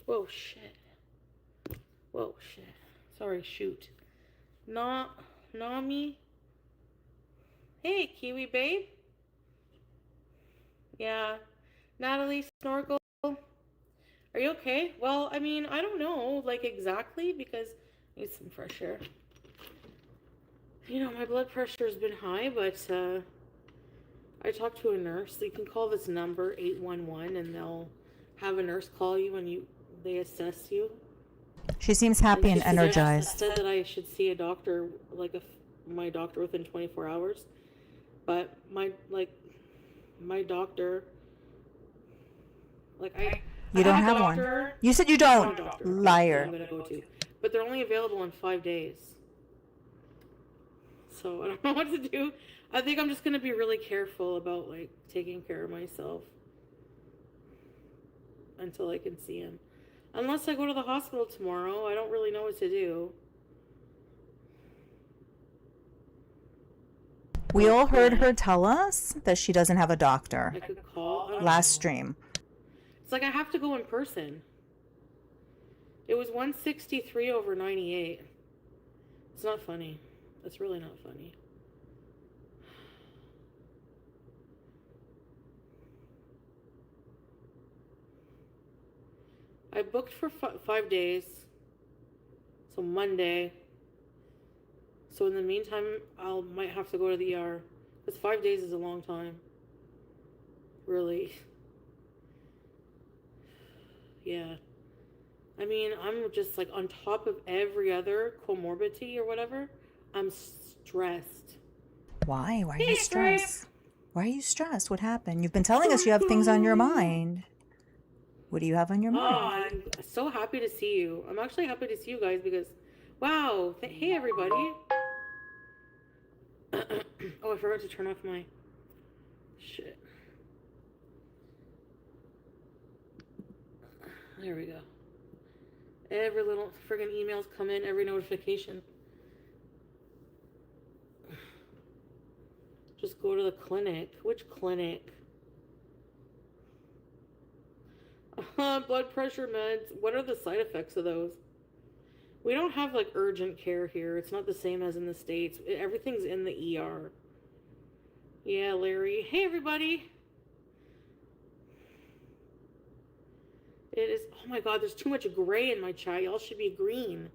Speaker 2: Whoa, shit. Whoa, shit. Sorry, shoot. Nami. Hey, Kiwi Babe. Yeah. Natalie, Snorkel. Are you okay? Well, I mean, I don't know, like, exactly, because I need some fresh air. You know, my blood pressure has been high, but I talked to a nurse. You can call this number, 811, and they'll have a nurse call you when they assess you.
Speaker 1: She seems happy and energized.
Speaker 2: Said that I should see a doctor, like my doctor within 24 hours. But my doctor,
Speaker 1: You don't have one. You said you don't. Liar.
Speaker 2: I'm gonna go to, but they're only available in 5 days. So I don't know what to do. I think I'm just gonna be really careful about like taking care of myself until I can see him. Unless I go to the hospital tomorrow, I don't really know what to do.
Speaker 1: We all heard her tell us that she doesn't have a doctor.
Speaker 2: I could call.
Speaker 1: Last stream.
Speaker 2: It's like I have to go in person. It was 163 over 98. It's not funny. That's really not funny. I booked for 5 days. So Monday. So in the meantime, might have to go to the ER. Because 5 days is a long time. Really. Yeah. I mean, I'm just like on top of every other comorbidity or whatever. I'm stressed.
Speaker 1: Why? Why are you stressed? Why are you stressed? What happened? You've been telling us you have things on your mind. What do you have on your mind?
Speaker 2: I'm so happy to see you. I'm actually happy to see you guys because, wow. Hey, everybody. Oh, I forgot to turn off my shit. There we go. Every little friggin' emails come in, every notification. Just go to the clinic. Which clinic? Blood pressure meds. What are the side effects of those? We don't have like urgent care here. It's not the same as in the States. Everything's in the ER. Yeah, Larry. Hey, everybody. It is, oh my God, there's too much gray in my chat. Y'all should be green.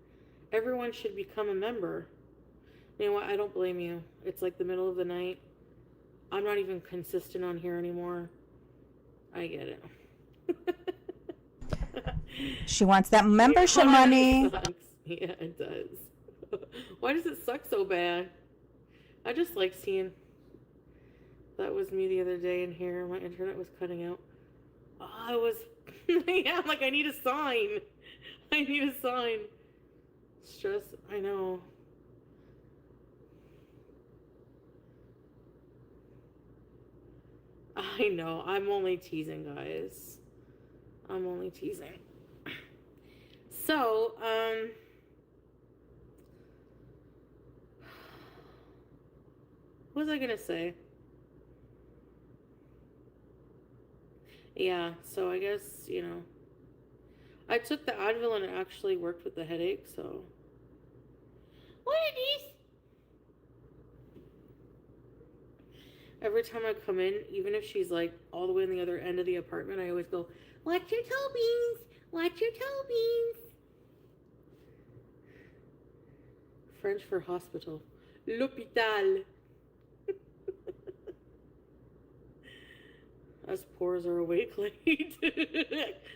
Speaker 2: Everyone should become a member. You know what? I don't blame you. It's like the middle of the night. I'm not even consistent on here anymore. I get it.
Speaker 1: She wants that membership money.
Speaker 2: Yeah, it does. Why does it suck so bad? I just like seeing. That was me the other day in here. My internet was cutting out. Oh, Yeah, I'm like, I need a sign. I need a sign. Stress, I know. I know. I'm only teasing, guys. I'm only teasing. So, what was I gonna say? Yeah, so I guess, I took the Advil and it actually worked with the headache, so. What are these? Every time I come in, even if she's like all the way in the other end of the apartment, I always go, watch your toe beans! Watch your toe beans! French for hospital. L'hôpital. Us poors are awake late.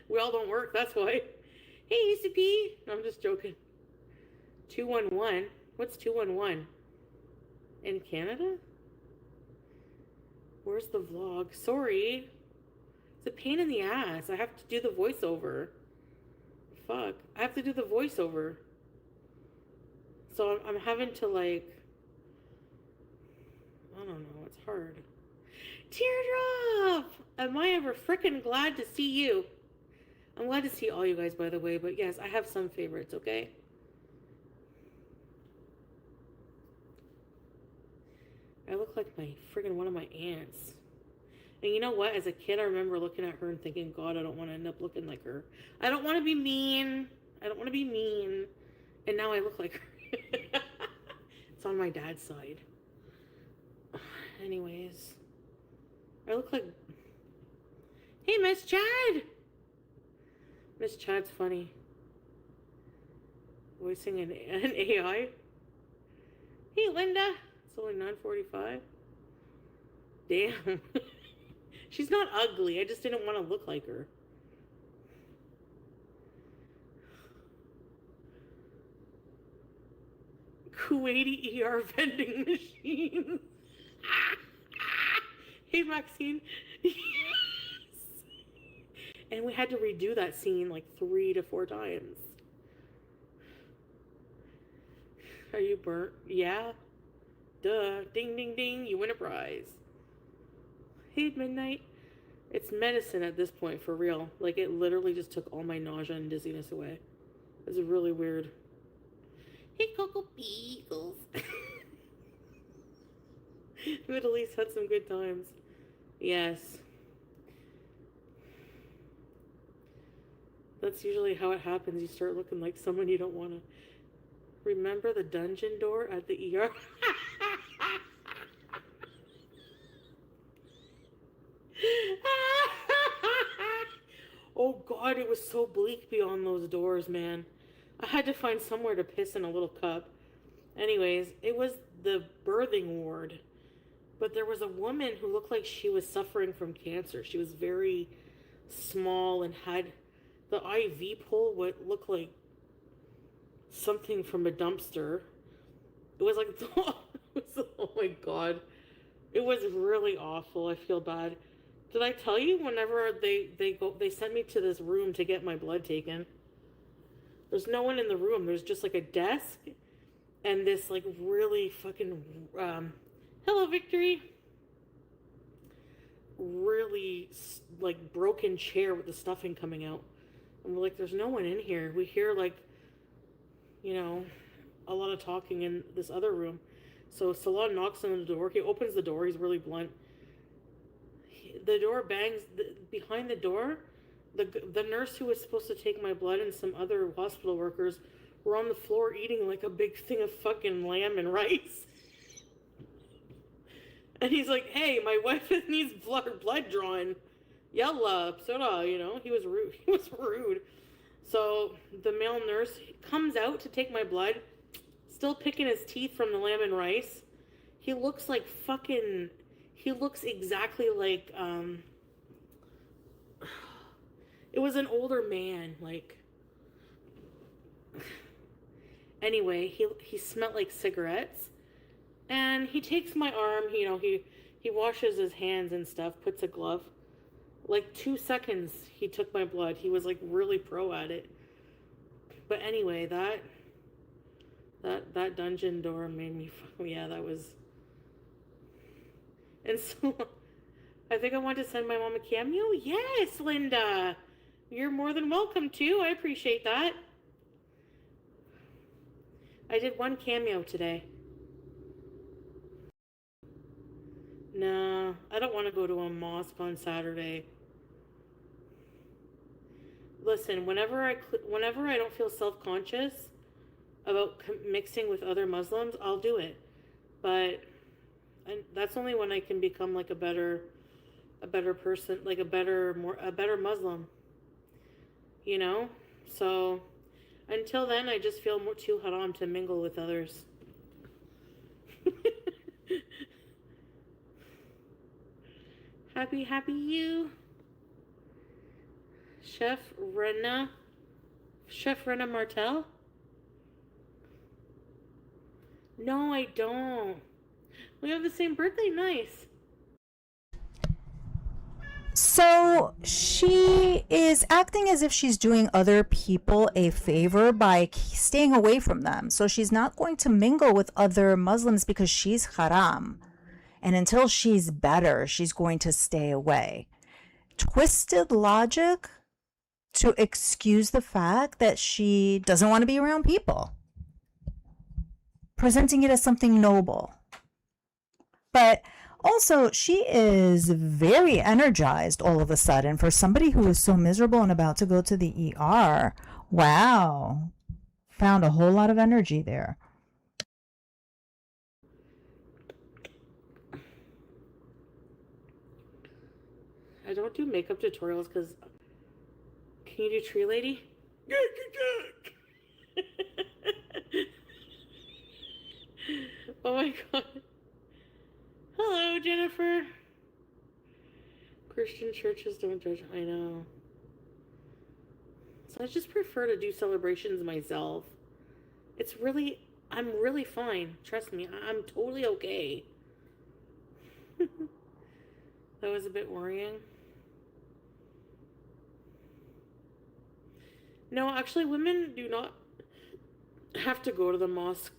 Speaker 2: We all don't work, that's why. Hey, UCP! No, I'm just joking. 211? What's 211? In Canada? Where's the vlog? Sorry. It's a pain in the ass. I have to do the voiceover. Fuck. I have to do the voiceover. So I'm having to like, I don't know, it's hard. Teardrop! Am I ever freaking glad to see you? I'm glad to see all you guys, by the way, but yes, I have some favorites, okay? I look like one of my aunts. And you know what? As a kid, I remember looking at her and thinking, God, I don't want to end up looking like her. I don't want to be mean. I don't want to be mean. And now I look like her. It's on my dad's side. Anyways. I look like... Hey, Miss Chad! Miss Chad's funny. Voicing an AI. Hey, Linda! It's only 9:45. Damn. She's not ugly. I just didn't want to look like her. Kuwaiti ER vending machines. Hey, Maxine. Yes. And we had to redo that scene like 3 to 4 times. Are you burnt? Yeah. Duh. Ding, ding, ding. You win a prize. Hey, Midnight. It's medicine at this point, for real. Like, it literally just took all my nausea and dizziness away. It's really weird. Hey, Coco Beagles. Middle East had some good times. Yes. That's usually how it happens. You start looking like someone you don't want to. Remember the dungeon door at the ER? Oh God, it was so bleak beyond those doors, man. I had to find somewhere to piss in a little cup. Anyways, it was the birthing ward. But there was a woman who looked like she was suffering from cancer. She was very small and had the IV pole what looked like something from a dumpster. It was like, oh my God. It was really awful. I feel bad. Did I tell you whenever they sent me to this room to get my blood taken? There's no one in the room. There's just like a desk and this like really fucking hello, Victory. Really like broken chair with the stuffing coming out. And we're like, there's no one in here. We hear like, a lot of talking in this other room. So Salah knocks on the door. He opens the door. He's really blunt. The door bangs. Behind the door, the nurse who was supposed to take my blood and some other hospital workers were on the floor eating like a big thing of fucking lamb and rice. And he's like, hey, my wife needs blood drawn. Yalla, psora, he was rude. He was rude. So the male nurse comes out to take my blood, still picking his teeth from the lamb and rice. He looks like he looks exactly like, it was an older man, like, anyway, he smelled like cigarettes, and he takes my arm, he washes his hands and stuff, puts a glove, Like 2 seconds, he took my blood. He was like really pro at it. But anyway, that dungeon door made me. Yeah, that was. And so, I think I want to send my mom a cameo. Yes, Linda, you're more than welcome to. I appreciate that. I did one cameo today. Nah, I don't want to go to a mosque on Saturday. Listen, whenever I don't feel self-conscious about mixing with other Muslims, I'll do it. But that's only when I can become like a better person, like a better Muslim. You know? So until then, I just feel too haram to mingle with others. Happy you. Chef Rena Martel? No, I don't. We have the same birthday. Nice.
Speaker 1: So she is acting as if she's doing other people a favor by staying away from them. So she's not going to mingle with other Muslims because she's haram. And until she's better, she's going to stay away. Twisted logic to excuse the fact that she doesn't want to be around people, presenting it as something noble. But also, she is very energized all of a sudden for somebody who is so miserable and about to go to the ER. Wow. Found a whole lot of energy there.
Speaker 2: I don't do makeup tutorials because... Can you do Tree Lady? Oh my god. Hello, Jennifer. Christian churches don't judge. I know. So I just prefer to do celebrations myself. I'm really fine. Trust me, I'm totally okay. That was a bit worrying. No, actually, women do not have to go to the mosque.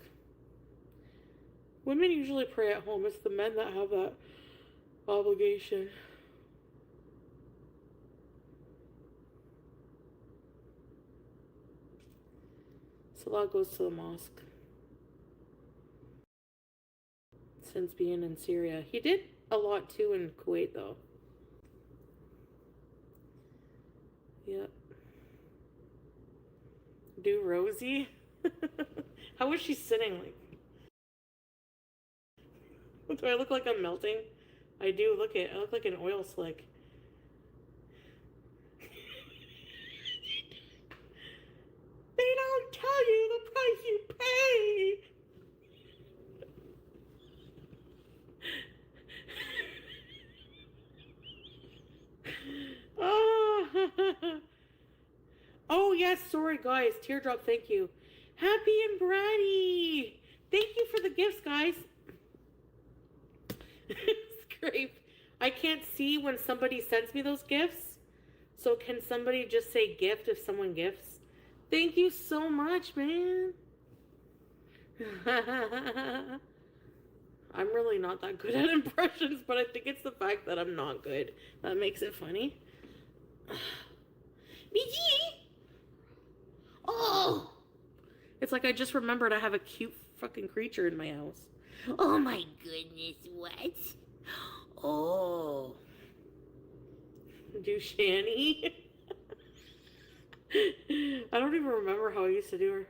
Speaker 2: Women usually pray at home. It's the men that have that obligation. Salah goes to the mosque. Since being in Syria. He did a lot too in Kuwait though. Yep. Do Rosie? How is she sitting like? Do I look like I'm melting? I do. I look like an oil slick. They don't tell you the price you pay. Oh yes, sorry guys. Teardrop, thank you. Happy and Bratty. Thank you for the gifts, guys. Scrape. I can't see when somebody sends me those gifts. So can somebody just say gift if someone gifts? Thank you so much, man. I'm really not that good at impressions, but I think it's the fact that I'm not good that makes it funny. BG! Oh! It's like I just remembered I have a cute fucking creature in my house. Oh my goodness, what? Oh. Do Shani? I don't even remember how I used to do her.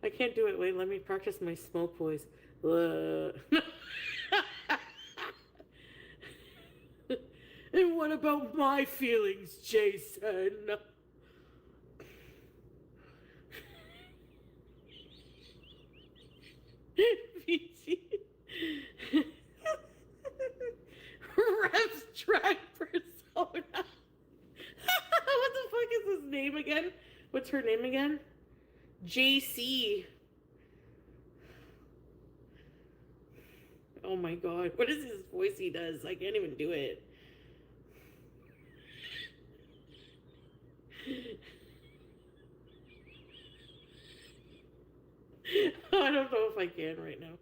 Speaker 2: I can't do it. Wait, let me practice my smoke voice. And what about my feelings, Jason? Rev's drag persona. What the fuck is his name again? What's her name again? JC. Oh my god. What is his voice he does? I can't even do it. I don't know if I can right now.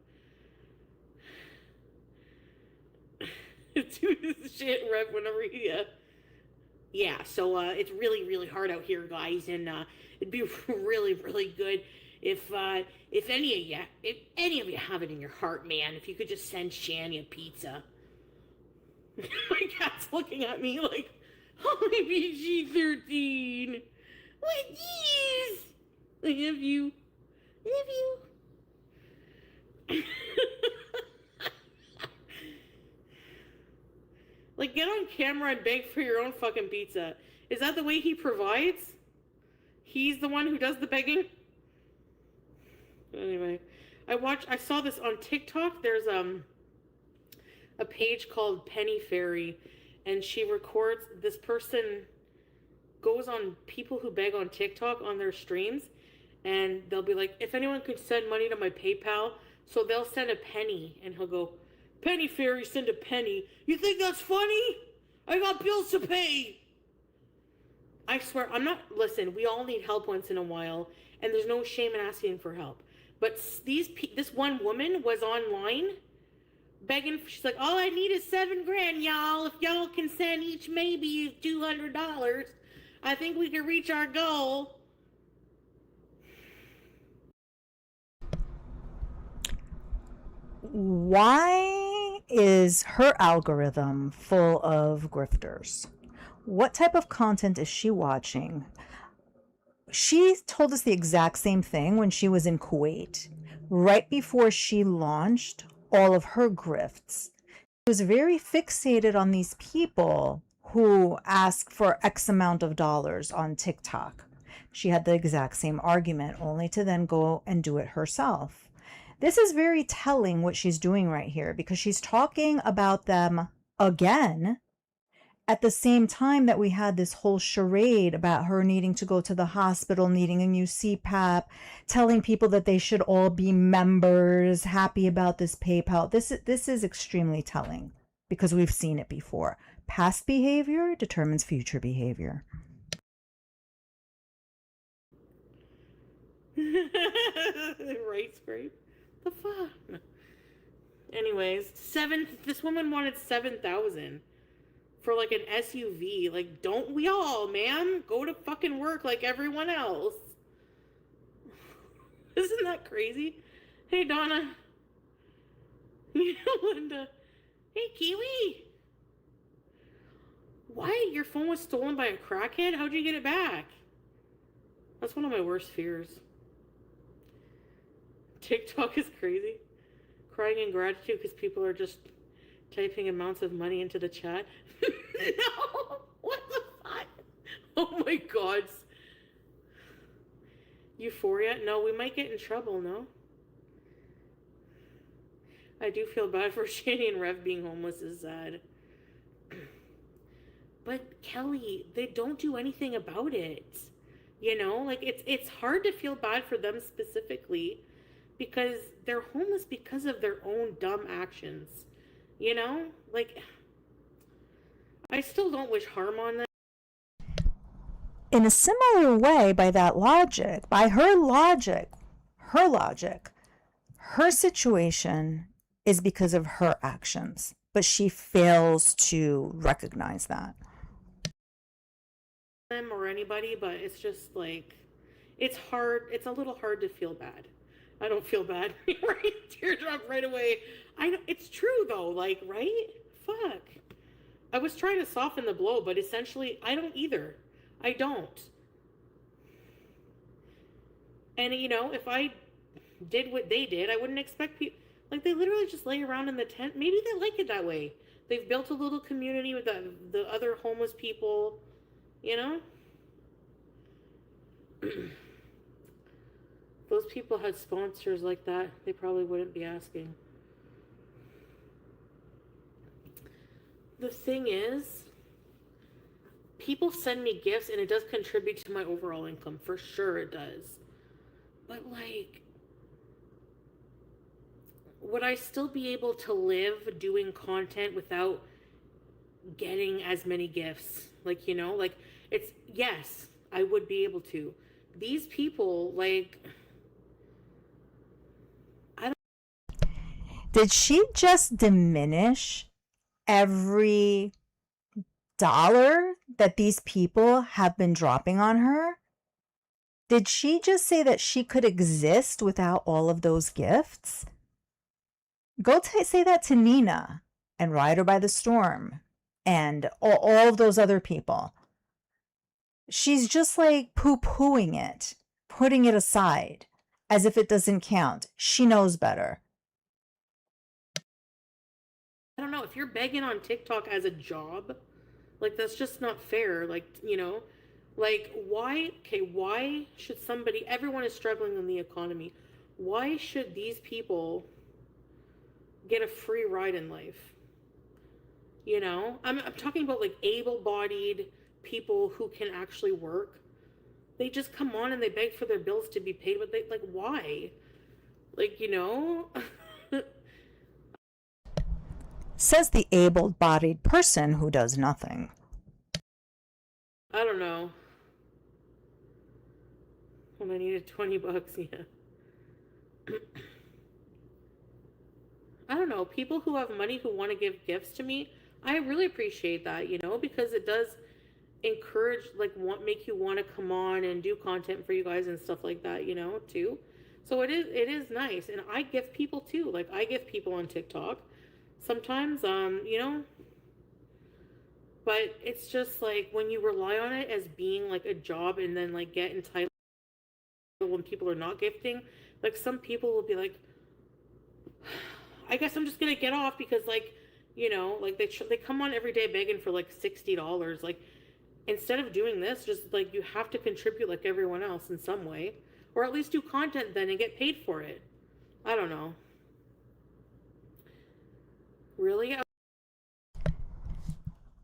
Speaker 2: Do this shit, Rev, whenever he, yeah, so, it's really, really hard out here, guys, and, it'd be really, really good if any of you have it in your heart, man, if you could just send Shani a pizza. My cat's looking at me like, oh, PG-13. What is? I love you. Love you. Like, get on camera and beg for your own fucking pizza. Is that the way he provides? He's the one who does the begging? Anyway, I saw this on TikTok. There's, a page called Penny Fairy, and she records, this person goes on people who beg on TikTok on their streams, and they'll be like, if anyone could send money to my PayPal, so they'll send a penny, and he'll go, Penny Fairy, send a penny. You think that's funny? I got bills to pay. I swear, listen, we all need help once in a while, and there's no shame in asking for help. But this one woman was online begging, she's like, all I need is $7,000, y'all. If y'all can send each maybe $200, I think we can reach our goal.
Speaker 1: Why is her algorithm full of grifters? What type of content is she watching? She told us the exact same thing when she was in Kuwait, right before she launched all of her grifts. She was very fixated on these people who ask for X amount of dollars on TikTok. She had the exact same argument, only to then go and do it herself. This is very telling what she's doing right here, because she's talking about them again at the same time that we had this whole charade about her needing to go to the hospital, needing a new CPAP, telling people that they should all be members, happy about this PayPal. This is extremely telling, because we've seen it before. Past behavior determines future behavior.
Speaker 2: Right, scrape? The fuck? Anyways, this woman wanted 7,000 for like an SUV. Like, don't we all, man? Go to fucking work like everyone else. Isn't that crazy? Hey, Donna. Linda. Hey, Kiwi. Why? Your phone was stolen by a crackhead? How'd you get it back? That's one of my worst fears. TikTok is crazy. Crying in gratitude because people are just typing amounts of money into the chat. No! What the fuck? Oh my god. Euphoria? No, we might get in trouble, no? I do feel bad for Shani and Rev being homeless is sad. But Kelly, they don't do anything about it. You know, like it's hard to feel bad for them specifically, because they're homeless because of their own dumb actions. You know? Like, I still don't wish harm on them.
Speaker 1: In a similar way, by that logic, by her logic, her situation is because of her actions, but she fails to recognize that.
Speaker 2: Them or anybody, but it's just like, it's hard. It's a little hard to feel bad. I don't feel bad. Right? Teardrop right away. I know it's true though. Like, right? Fuck. I was trying to soften the blow, but essentially, I don't either. I don't. And you know, if I did what they did, I wouldn't expect people. Like, they literally just lay around in the tent. Maybe they like it that way. They've built a little community with the other homeless people. You know? Those people had sponsors like that, they probably wouldn't be asking. The thing is, people send me gifts and it does contribute to my overall income. For sure it does. But like, would I still be able to live doing content without getting as many gifts? Like, like it's, yes, I would be able to. These people, like, I don't.
Speaker 1: Did she just diminish every dollar that these people have been dropping on her? Did she just say that she could exist without all of those gifts? Go say that to Nina and Ride Her by the Storm and all of those other people. She's just like poo-pooing it, putting it aside as if it doesn't count. She knows better.
Speaker 2: I don't know, if you're begging on TikTok as a job, like that's just not fair. Like, like why, okay, why should somebody, everyone is struggling in the economy. Why should these people get a free ride in life? I'm talking about like able-bodied people who can actually work. They just come on and they beg for their bills to be paid, but they, like, why? Like,
Speaker 1: Says the able-bodied person who does nothing.
Speaker 2: I don't know. When I needed $20, yeah. I don't know. People who have money who want to give gifts to me, I really appreciate that, because it does encourage, like, make you want to come on and do content for you guys and stuff like that, too. So it is nice, and I gift people too. Like, I gift people on TikTok sometimes, but it's just like when you rely on it as being like a job and then like get entitled when people are not gifting. Like, some people will be like, I guess I'm just gonna get off because, like, like they come on every day begging for like $60. Like, instead of doing this, just like, you have to contribute like everyone else in some way, or at least do content then and get paid for it. I don't know. Really?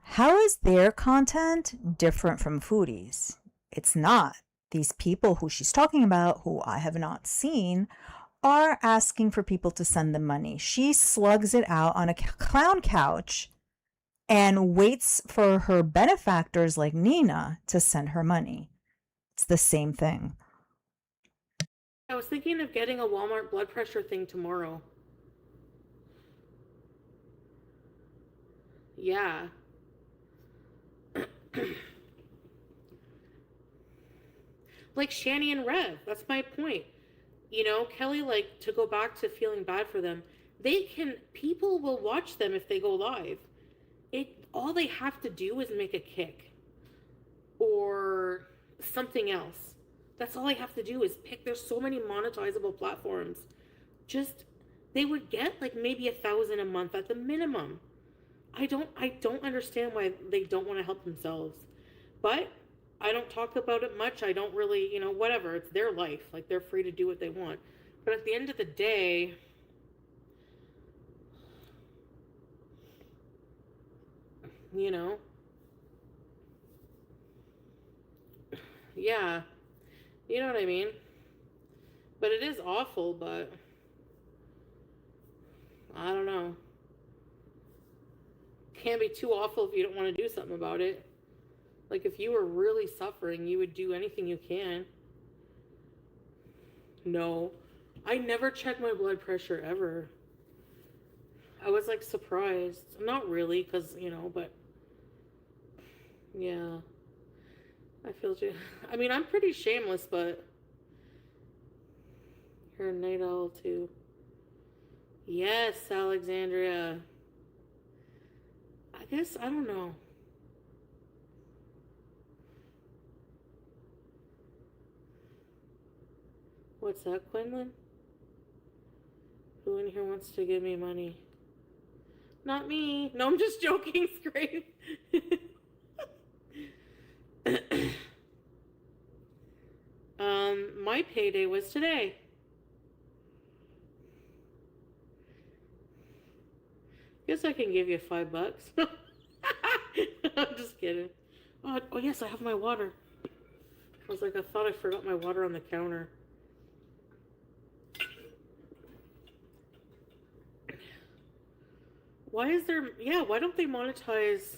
Speaker 1: How is their content different from Foodie's? It's not. These people who she's talking about, who I have not seen, are asking for people to send them money. She slugs it out on a clown couch and waits for her benefactors like Nina to send her money. It's the same thing.
Speaker 2: I was thinking of getting a Walmart blood pressure thing tomorrow. Yeah. Like Shani and Rev. That's my point. Kelly, like, to go back to feeling bad for them, people will watch them if they go live. All they have to do is make a kick or something else. That's all I have to do is pick. There's so many monetizable platforms. Just, they would get like maybe 1,000 a month at the minimum. I don't understand why they don't want to help themselves. But I don't talk about it much. I don't really, whatever. It's their life. Like, they're free to do what they want. But at the end of the day, you know, yeah, you know what I mean? But it is awful, but I don't know. Can't be too awful if you don't want to do something about it. Like, if you were really suffering, you would do anything you can. No, I never check my blood pressure ever. I was like surprised. Not really, because, but yeah, I feel you. I mean, I'm pretty shameless, but you're a night owl too. Yes, Alexandria. I guess, I don't know. What's that, Quinlan? Who in here wants to give me money? Not me. No, I'm just joking, Scrape. My payday was today. Guess I can give you $5. I'm just kidding. Oh yes, I have my water. I was like, I thought I forgot my water on the counter. Why is there? Yeah, why don't they monetize?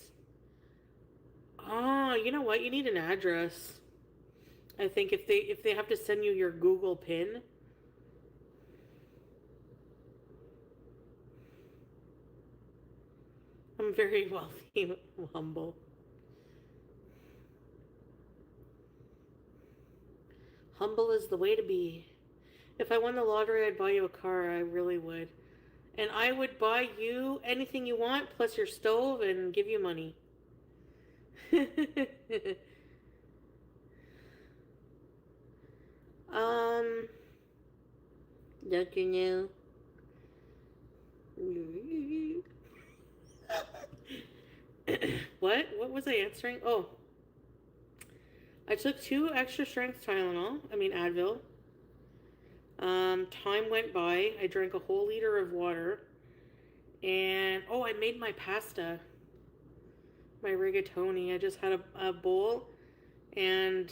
Speaker 2: Ah, you know what? You need an address. I think if they have to send you your Google pin. I'm very wealthy, humble. Humble is the way to be. If I won the lottery, I'd buy you a car. I really would. And I would buy you anything you want, plus your stove, and give you money. um, don't you know? What? What was I answering? Oh, I took 2 extra strength Tylenol. I mean Advil. Time went by. I drank a whole liter of water, and oh, I made my pasta, my rigatoni. I just had a bowl and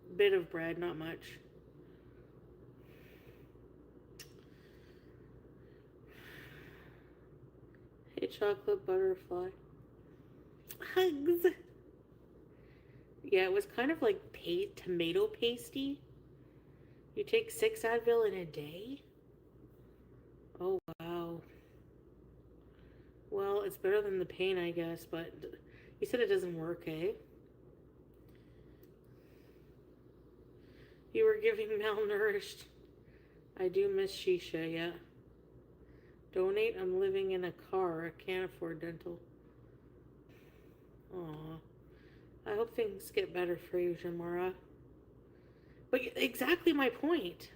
Speaker 2: a bit of bread, not much. Hey, chocolate butterfly. Hugs. Yeah, it was kind of like tomato pasty. You take 6 Advil in a day? Oh, wow. Well, it's better than the pain, I guess, but you said it doesn't work, eh? You were giving malnourished. I do miss shisha, yeah. Donate, I'm living in a car. I can't afford dental. Aw. I hope things get better for you, Jamara. But exactly my point.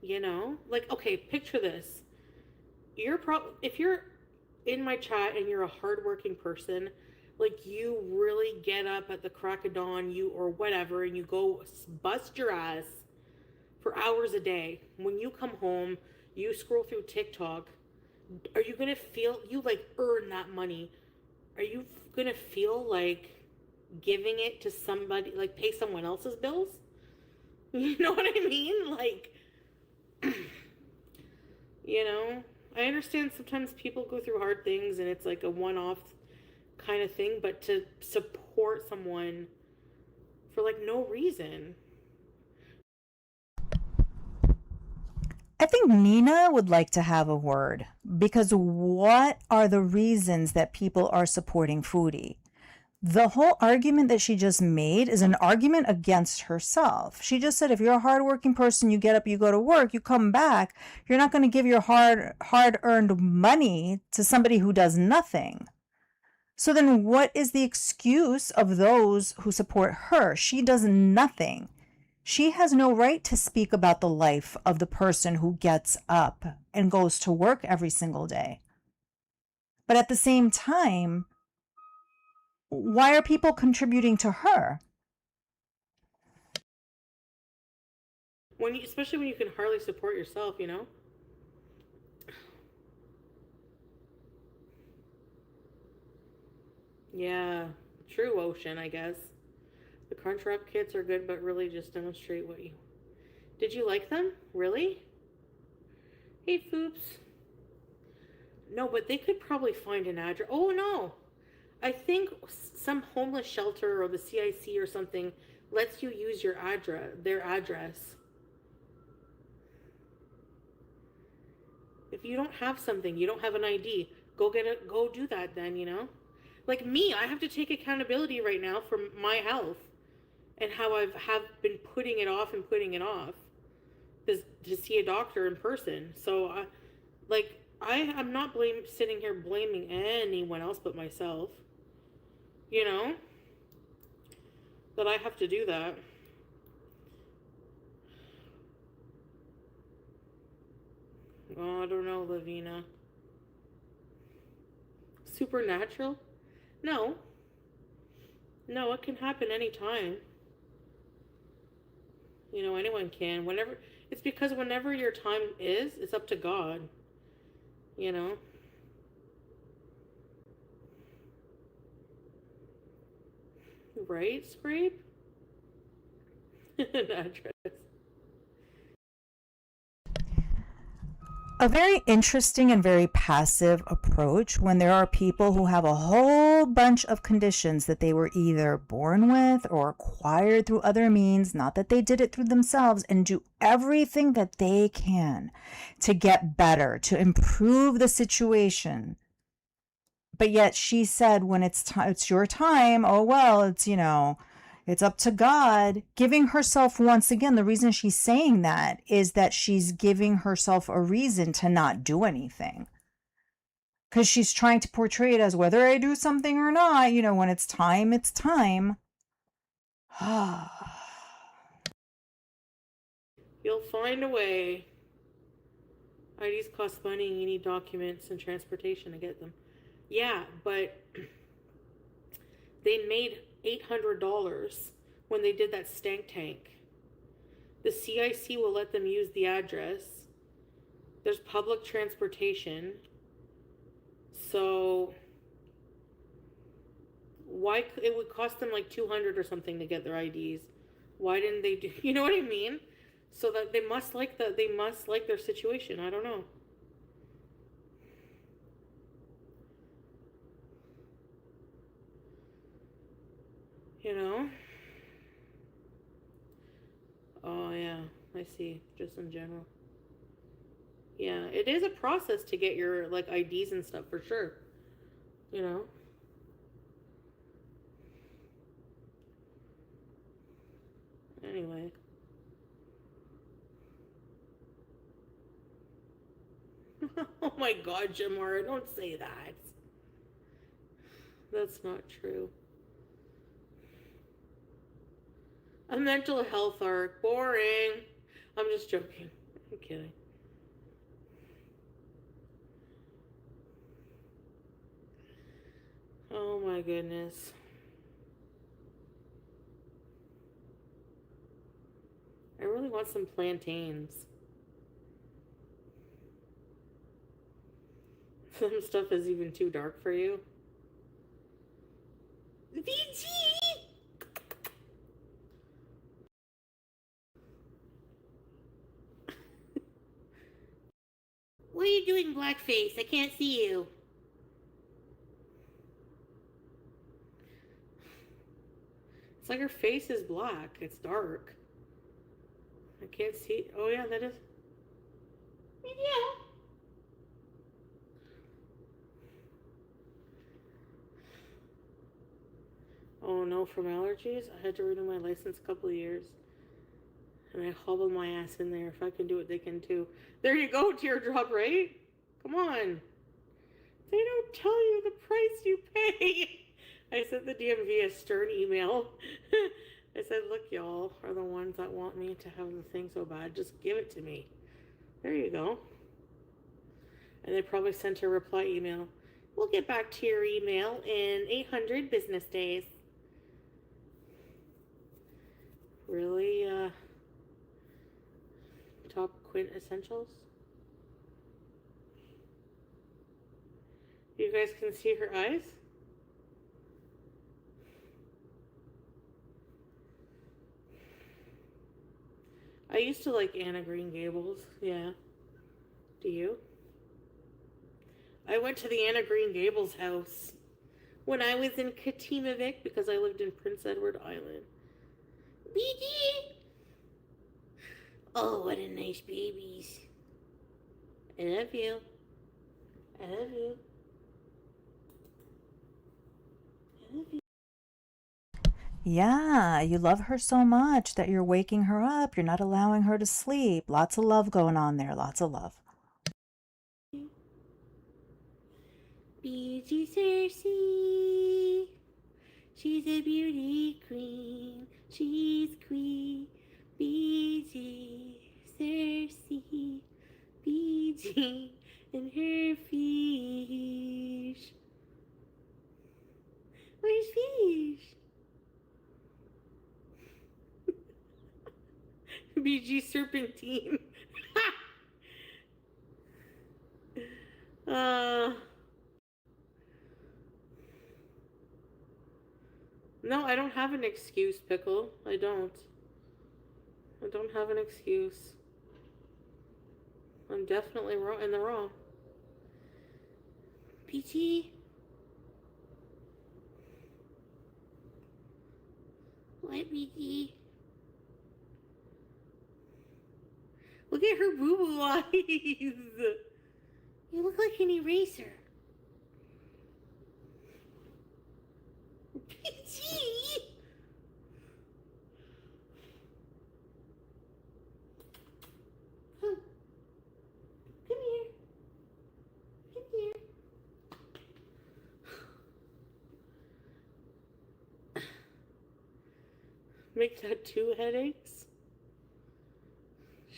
Speaker 2: You know? Like, okay, picture this. If you're in my chat and you're a hardworking person, like you really get up at the crack of dawn, you or whatever, and you go bust your ass for hours a day. When you come home, you scroll through TikTok. Are you gonna feel you like earn that money? Are you gonna feel like giving it to somebody, like pay someone else's bills? You know what I mean? Like, you know, I understand sometimes people go through hard things and it's like a one off kind of thing, but to support someone for like no reason.
Speaker 1: I think Nina would like to have a word because what are the reasons that people are supporting Foodie? The whole argument that she just made is an argument against herself. She just said if you're a hardworking person, you get up, you go to work, you come back, you're not going to give your hard-earned money to somebody who does nothing. So then what is the excuse of those who support her? She does nothing. She has no right to speak about the life of the person who gets up and goes to work every single day. But at the same time, why are people contributing to her?
Speaker 2: Especially when you can hardly support yourself, you know? Yeah, true ocean, I guess. The Crunchwrap kits are good, but really just demonstrate what you. Did you like them? Really? Hey, Foops. No, but they could probably find an address. Oh, no. I think some homeless shelter or the CIC or something lets you use their address. If you don't have something, you don't have an ID, go do that then, you know? Like me, I have to take accountability right now for my health and how have been putting it off and putting it off to see a doctor in person. So I am not sitting here blaming anyone else but myself. You know that I have to do that. Oh, I don't know, Lavina. Supernatural? No. No, it can happen anytime. You know, anyone can. It's because whenever your time is, it's up to God. You know? Right, Scrape? An address.
Speaker 1: A very interesting and very passive approach when there are people who have a whole bunch of conditions that they were either born with or acquired through other means, not that they did it through themselves, and do everything that they can to get better, to improve the situation. But yet she said when it's your time, oh well, it's up to God. Giving herself, once again, the reason she's saying that is that she's giving herself a reason to not do anything. Because she's trying to portray it as whether I do something or not, when it's time, it's time.
Speaker 2: You'll find a way. IDs cost money and you need documents and transportation to get them. Yeah, but they made $800 when they did that stank tank. The CIC will let them use the address. There's public transportation. So why it would cost them like $200 or something to get their IDs? Why didn't they do? You know what I mean? So that they must like their situation. I don't know. You know? Oh yeah, I see. Just in general. Yeah, it is a process to get your like IDs and stuff for sure. You know? Anyway. Oh my god, Jamara, don't say that. That's not true. A mental health arc. Boring. I'm just joking. I'm kidding. Oh my goodness. I really want some plantains. Some stuff is even too dark for you. VG! What are you doing, blackface? I can't see you. It's like her face is black. It's dark. I can't see. Oh, yeah, that is. Yeah. Oh, no, from allergies? I had to renew my license a couple of years. And I hobbled my ass in there. If I can do it, they can too. There you go, teardrop, right? Come on. They don't tell you the price you pay. I sent the DMV a stern email. I said, look, y'all are the ones that want me to have the thing so bad. Just give it to me. There you go. And they probably sent a reply email. We'll get back to your email in 800 business days. Really, top quintessentials? You guys can see her eyes? I used to like Anna Green Gables. Yeah. Do you? I went to the Anna Green Gables house when I was in Katimavik because I lived in Prince Edward Island. BG! Oh, what a nice babies. I love you. I love you. I love you.
Speaker 1: Yeah, you love her so much that you're waking her up. You're not allowing her to sleep. Lots of love going on there. Lots of love.
Speaker 2: BG Cersei. She's a beauty queen. She's queen. BG Cersei. BG and her fish. Where's fish? BG Serpentine. uh, no, I don't have an excuse, Pickle. I don't. I don't have an excuse. I'm definitely in the wrong. PT? What, PT? Look at her boo-boo eyes. You look like an eraser. PT? Come. Come here. Come here. Make that 2 headaches?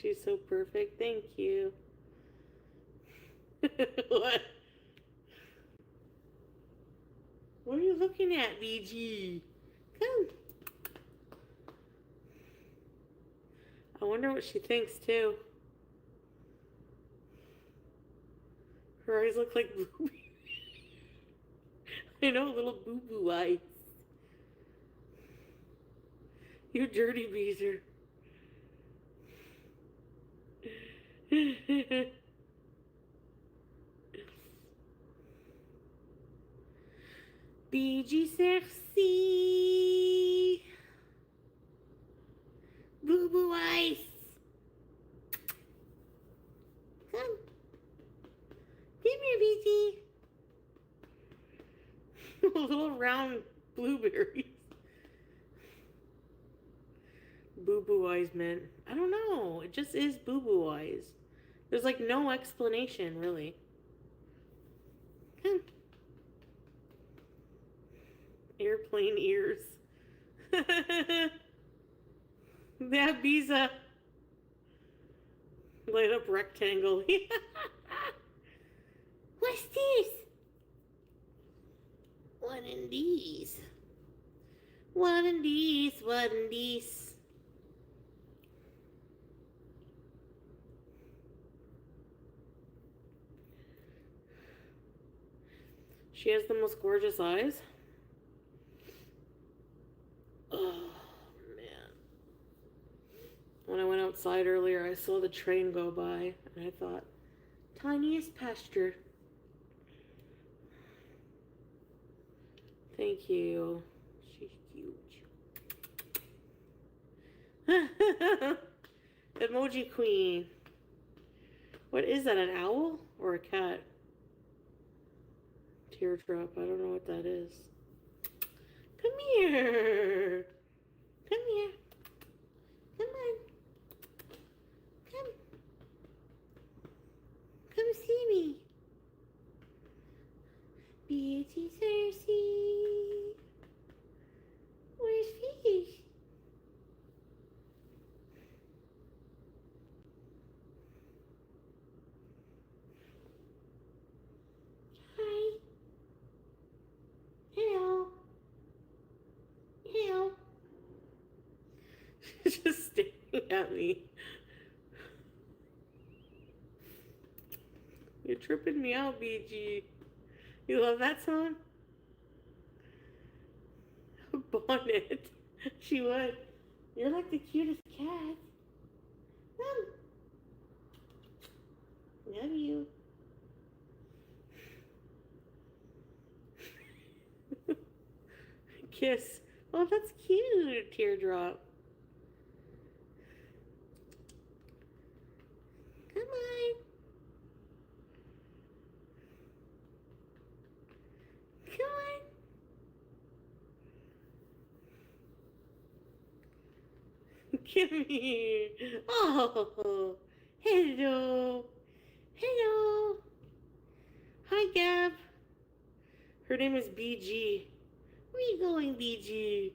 Speaker 2: She's so perfect. Thank you. What? What are you looking at, BG? Come. I wonder what she thinks, too. Her eyes look like boo-boo. I know, little boo-boo eyes. You dirty beezer. BG sexy. Boo-boo eyes. Come. Come here, BG. Little round blueberries. Boo-boo eyes, man. I don't know. It just is boo-boo eyes. There's like no explanation, really. Come. Airplane ears. That Biza. Light up rectangle. What's this? What in these? What in these? What in these? She has the most gorgeous eyes. Oh, man. When I went outside earlier, I saw the train go by, and I thought, tiniest pasture. Thank you. She's huge. Emoji queen. What is that, an owl or a cat? Teardrop. I don't know what that is. Come here. Come here. Come on. Come. Come see me. Beauty Cersei. Where's Fish? Hi. Hello. Hello. She's just staring at me. You're tripping me out, BG. You love that song? Bonnet. She would. You're like the cutest cat. Mom. Love you. Kiss. Oh, that's cute. Teardrop. Come on. Come on. Come here. Oh, hello. Hello. Hi, Gab. Her name is BG. Where are you going, BG?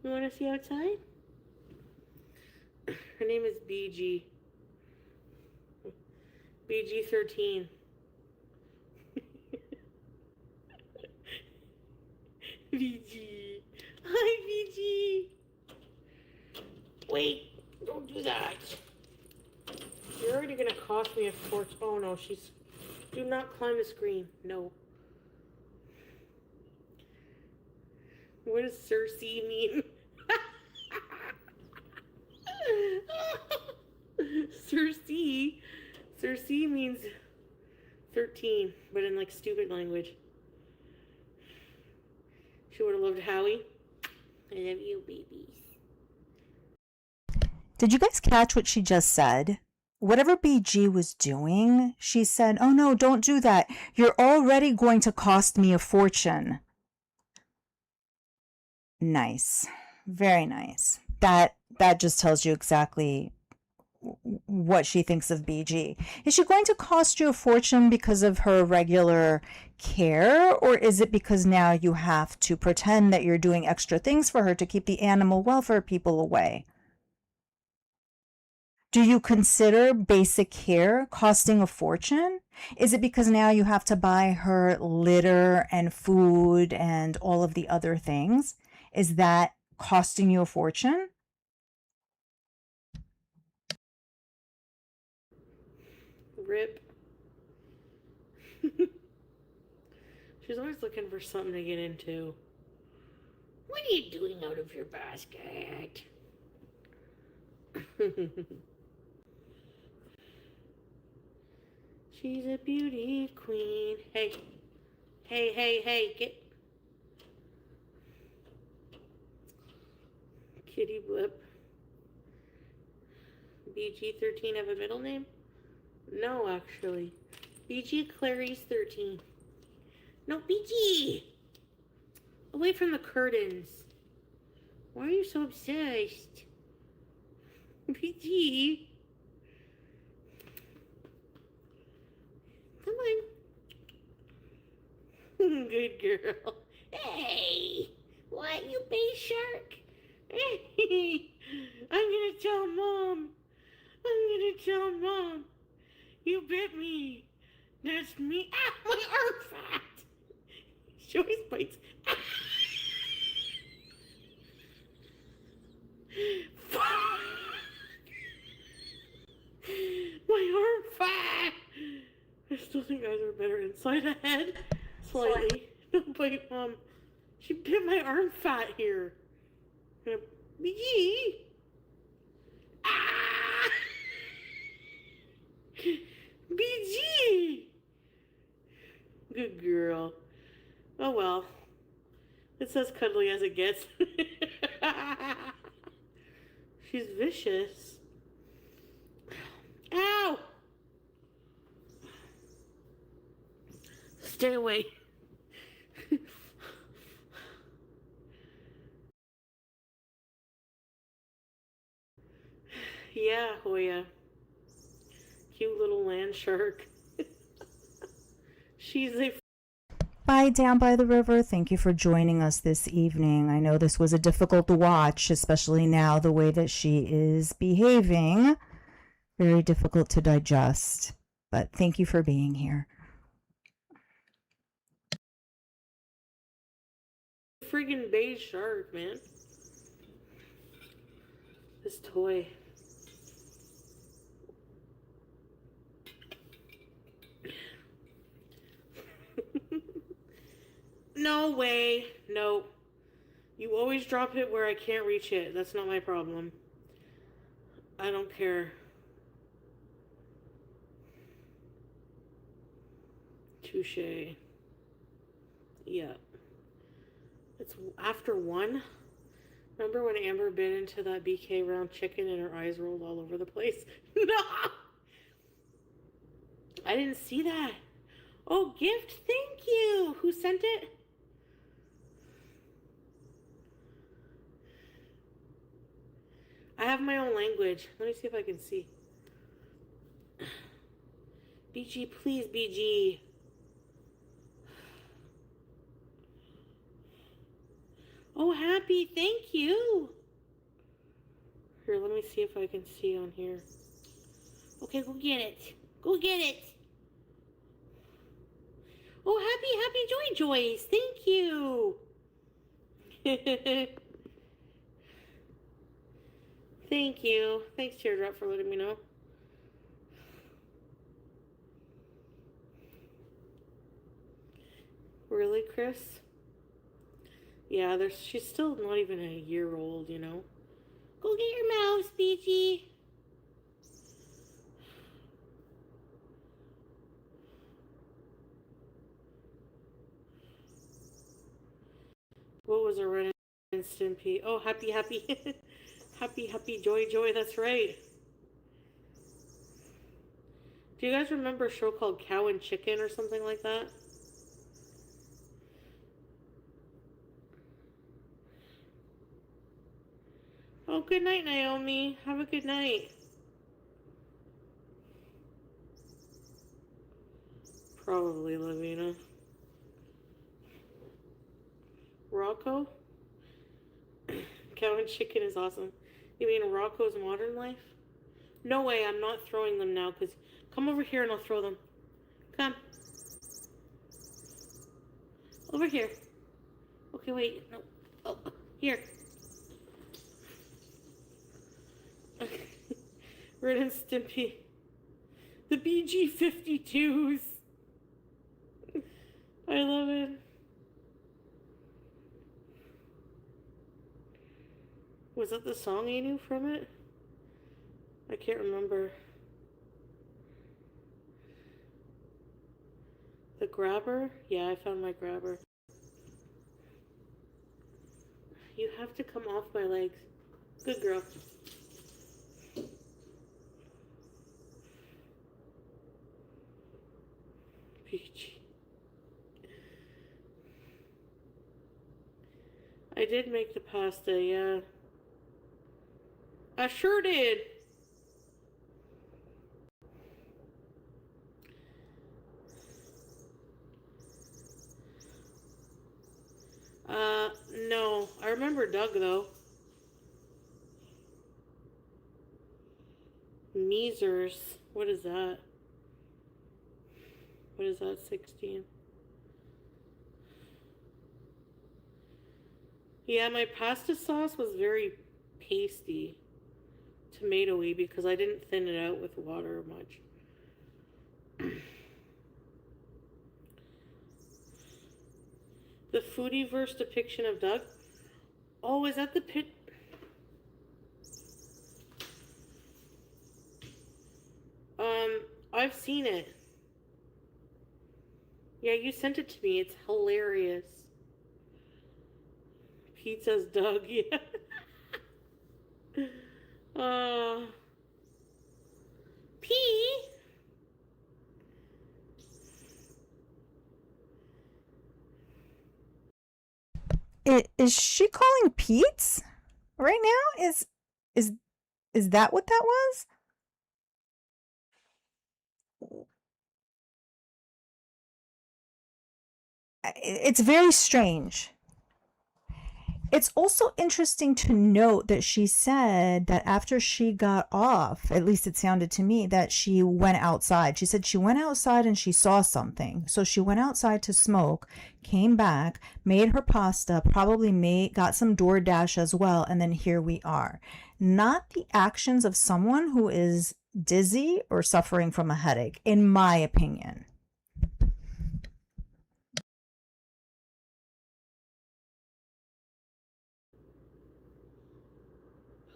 Speaker 2: You want to see outside? Her name is BG. BG13. BG. Hi, BG. Wait, don't do that. You're already going to cost me a fortune. Oh, no, she's... Do not climb the screen. No. What does Cersei mean? Cersei Cersei means 13, but in like stupid language. She would have loved Howie. I love you, babies.
Speaker 1: Did you guys catch what she just said? Whatever BG was doing, she said, "Oh no, don't do that. You're already going to cost me a fortune." Nice. Very nice. That just tells you exactly what she thinks of BG. Is she going to cost you a fortune because of her regular care, or is it because now you have to pretend that you're doing extra things for her to keep the animal welfare people away? Do you consider basic care costing a fortune? Is it because now you have to buy her litter and food and all of the other things? Is that costing you a fortune?
Speaker 2: Rip. She's always looking for something to get into. What are you doing out of your basket? She's a beauty queen. Hey. Hey, get... Kitty Blip. BG13 have a middle name? No, actually. BG Clarice 13. No, BG! Away from the curtains. Why are you so obsessed? BG! Come on. Good girl. Hey! What, you base shark? Hey! I'm gonna tell Mom. You bit me. That's me. Ah, my arm fat. She always bites. My arm fat. I still think guys are better inside the head. Slightly. Don't bite, Mom. She bit my arm fat here. BG. Ah! BG. Good girl. Oh well. It's as cuddly as it gets. She's vicious. Ow! Stay away. Yeah, Hoya. Cute little land shark. She's a...
Speaker 1: Bye, down by the river. Thank you for joining us this evening. I know this was a difficult watch, especially now the way that she is behaving. Very difficult to digest, but thank you for being here.
Speaker 2: Friggin' beige shark, man. This toy. No way. No. You always drop it where I can't reach it. That's not my problem. I don't care. Touche. Yeah. It's after 1. Remember when Amber bit into that BK round chicken and her eyes rolled all over the place? No! I didn't see that. Oh, gift, thank you. Who sent it? I have my own language. Let me see if I can see. BG, please, BG. Oh, happy, thank you. Here, let me see if I can see on here. Okay, go get it. Go get it. Oh, happy joys. Thank you. Thank you. Thanks, Teardrop, for letting me know. Really, Chris? Yeah, she's still not even a year old, you know. Go get your mouse, BG. What was a Ren and Stimpy? Oh, happy, happy. Happy, happy, joy, joy. That's right. Do you guys remember a show called Cow and Chicken or something like that? Oh, good night, Naomi. Have a good night. Probably, Lavina. Rocco? Cow and Chicken is awesome. You mean Rocco's Modern Life? No way, I'm not throwing them now, because... Come over here and I'll throw them. Come. Over here. Okay, wait. No. Oh, here. Ren and Stimpy. The BG-52s. I love it. Was that the song you knew from it? I can't remember. The grabber? Yeah, I found my grabber. You have to come off my legs. Good girl. Peachy. I did make the pasta, yeah. I sure did. No. I remember Doug, though. Measers. What is that? What is that, 16? Yeah, my pasta sauce was very pasty, tomatoey, because I didn't thin it out with water much. The Foodie verse depiction of Doug? Oh, is that the pit? I've seen it. Yeah, you sent it to me. It's hilarious. Pizza's Doug, yeah. Uh, P.
Speaker 1: Is she calling Pete's right now? Is is that what that was? It's very strange. It's also interesting to note that she said that after she got off, at least it sounded to me, that she went outside. She said she went outside and she saw something. So she went outside to smoke, came back, made her pasta, probably got some DoorDash as well, and then here we are. Not the actions of someone who is dizzy or suffering from a headache, in my opinion.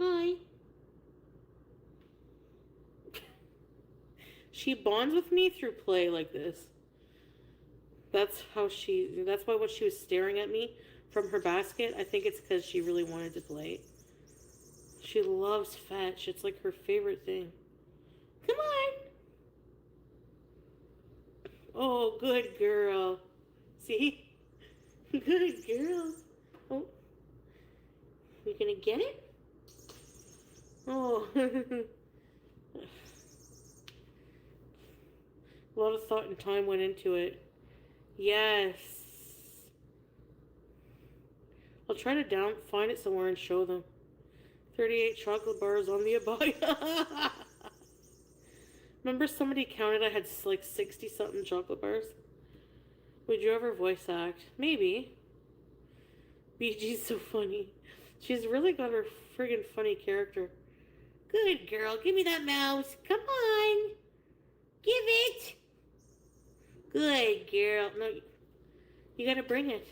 Speaker 2: Hi. She bonds with me through play like this. That's why when she was staring at me from her basket, I think it's because she really wanted to play. She loves fetch. It's like her favorite thing. Come on. Oh, good girl. See? Good girl. Oh, you gonna get it? Oh. A lot of thought and time went into it. Yes. I'll try to find it somewhere and show them. 38 chocolate bars on the abaya. Remember somebody counted I had like 60 something chocolate bars? Would you ever voice act? Maybe. BG's so funny. She's really got her friggin' funny character. Good girl, give me that mouse. Come on. Give it. Good girl. No, you gotta bring it.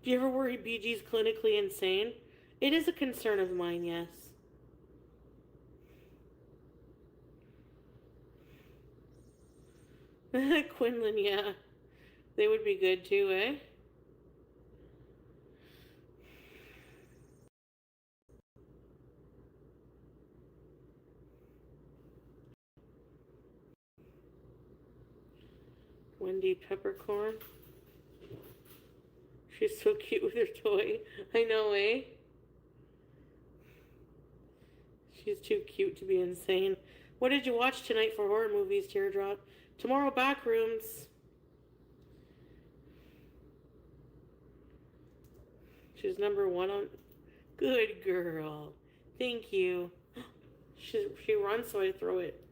Speaker 2: Do you ever worry BG's clinically insane? It is a concern of mine, yes. Quinlan, yeah. They would be good too, eh? Wendy Peppercorn. She's so cute with her toy. I know, eh? She's too cute to be insane. What did you watch tonight for horror movies, Teardrop? Tomorrow, Backrooms. She's number one on. Good girl. Thank you. She runs, so I throw it.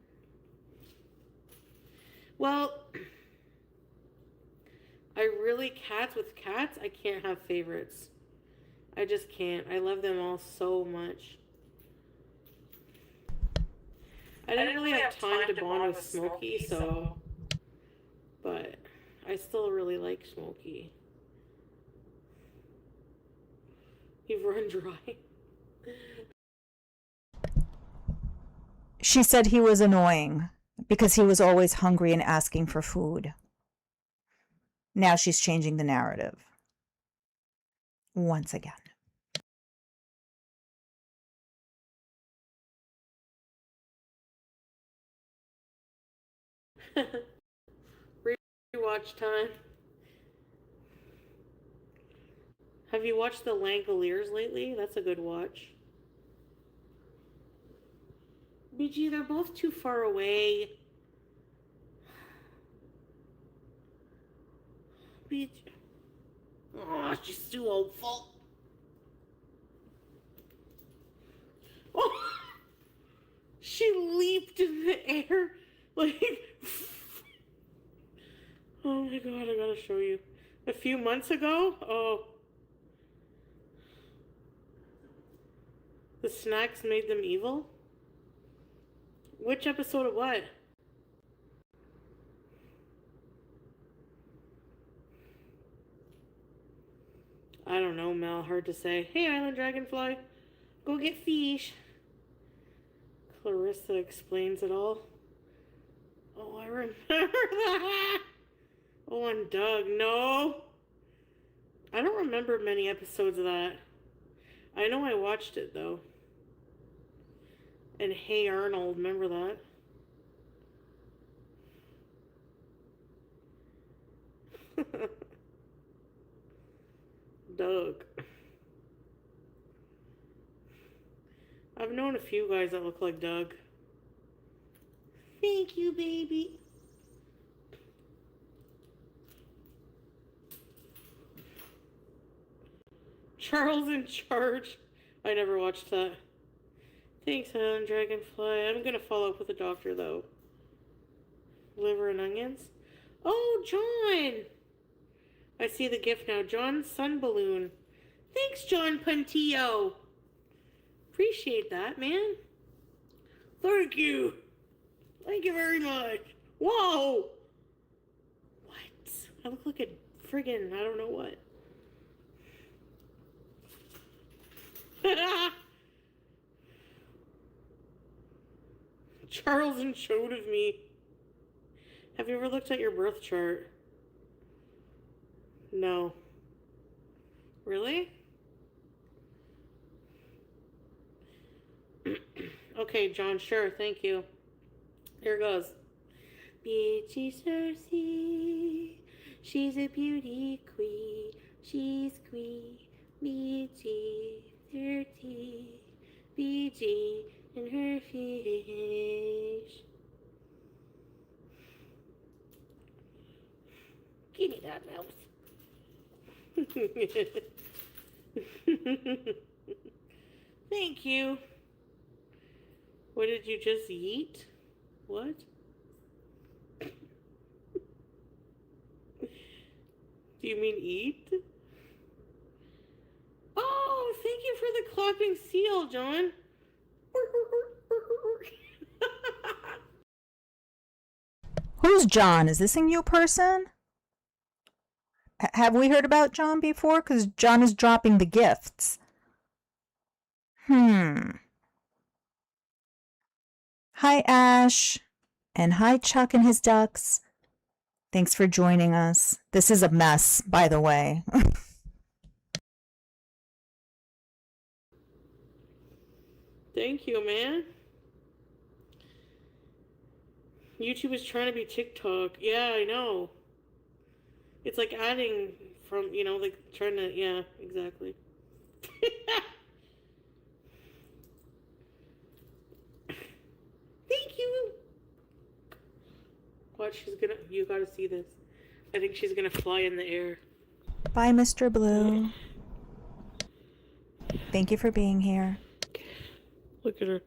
Speaker 2: Well, cats with cats, I can't have favorites. I just can't. I love them all so much. I didn't really have time to bond with Smokey, so. But I still really like Smokey. You've run dry.
Speaker 1: She said he was annoying because he was always hungry and asking for food. Now she's changing the narrative. Once again.
Speaker 2: Rewatch time. Have you watched The Langoliers lately? That's a good watch. BG, they're both too far away. BG. Oh, she's too hopeful. Oh, she leaped in the air like. Oh my god, I gotta show you. A few months ago? Oh. The snacks made them evil? Which episode of what? I don't know, Mel. Hard to say. Hey, Island Dragonfly. Go get fish. Clarissa explains it all. Oh, I remember that. Oh, and Doug. No. I don't remember many episodes of that. I know I watched it, though. And Hey Arnold. Remember that? Doug. I've known a few guys that look like Doug. Thank you, baby. Charles in Charge. I never watched that. Thanks, Helen Dragonfly. I'm gonna follow up with the doctor, though. Liver and onions? Oh, John! I see the gift now. John's sun balloon. Thanks, John Puntillo. Appreciate that, man. Thank you. Thank you very much. Whoa! What? I look like a friggin' I don't know what. Charles and showed of me. Have you ever looked at your birth chart? No. Really? Okay, John, sure, thank you. Here goes. Beachy Cersei, she's a beauty queen, she's queen, BG 30, BG in her fish. Give me that mouse. Thank you. What did you just eat? What? Do you mean eat? Oh, thank you for the clapping seal, John.
Speaker 1: Who's John? Is this a new person? Have we heard about John before? Because John is dropping the gifts. Hi, Ash. And hi, Chuck and his ducks. Thanks for joining us. This is a mess, by the way.
Speaker 2: Thank you, man. YouTube is trying to be TikTok. Yeah, I know. It's like adding from, like trying to, yeah, exactly. Thank you. Watch, you gotta see this. I think she's gonna fly in the air.
Speaker 1: Bye, Mr. Blue. Thank you for being here.
Speaker 2: Look at her.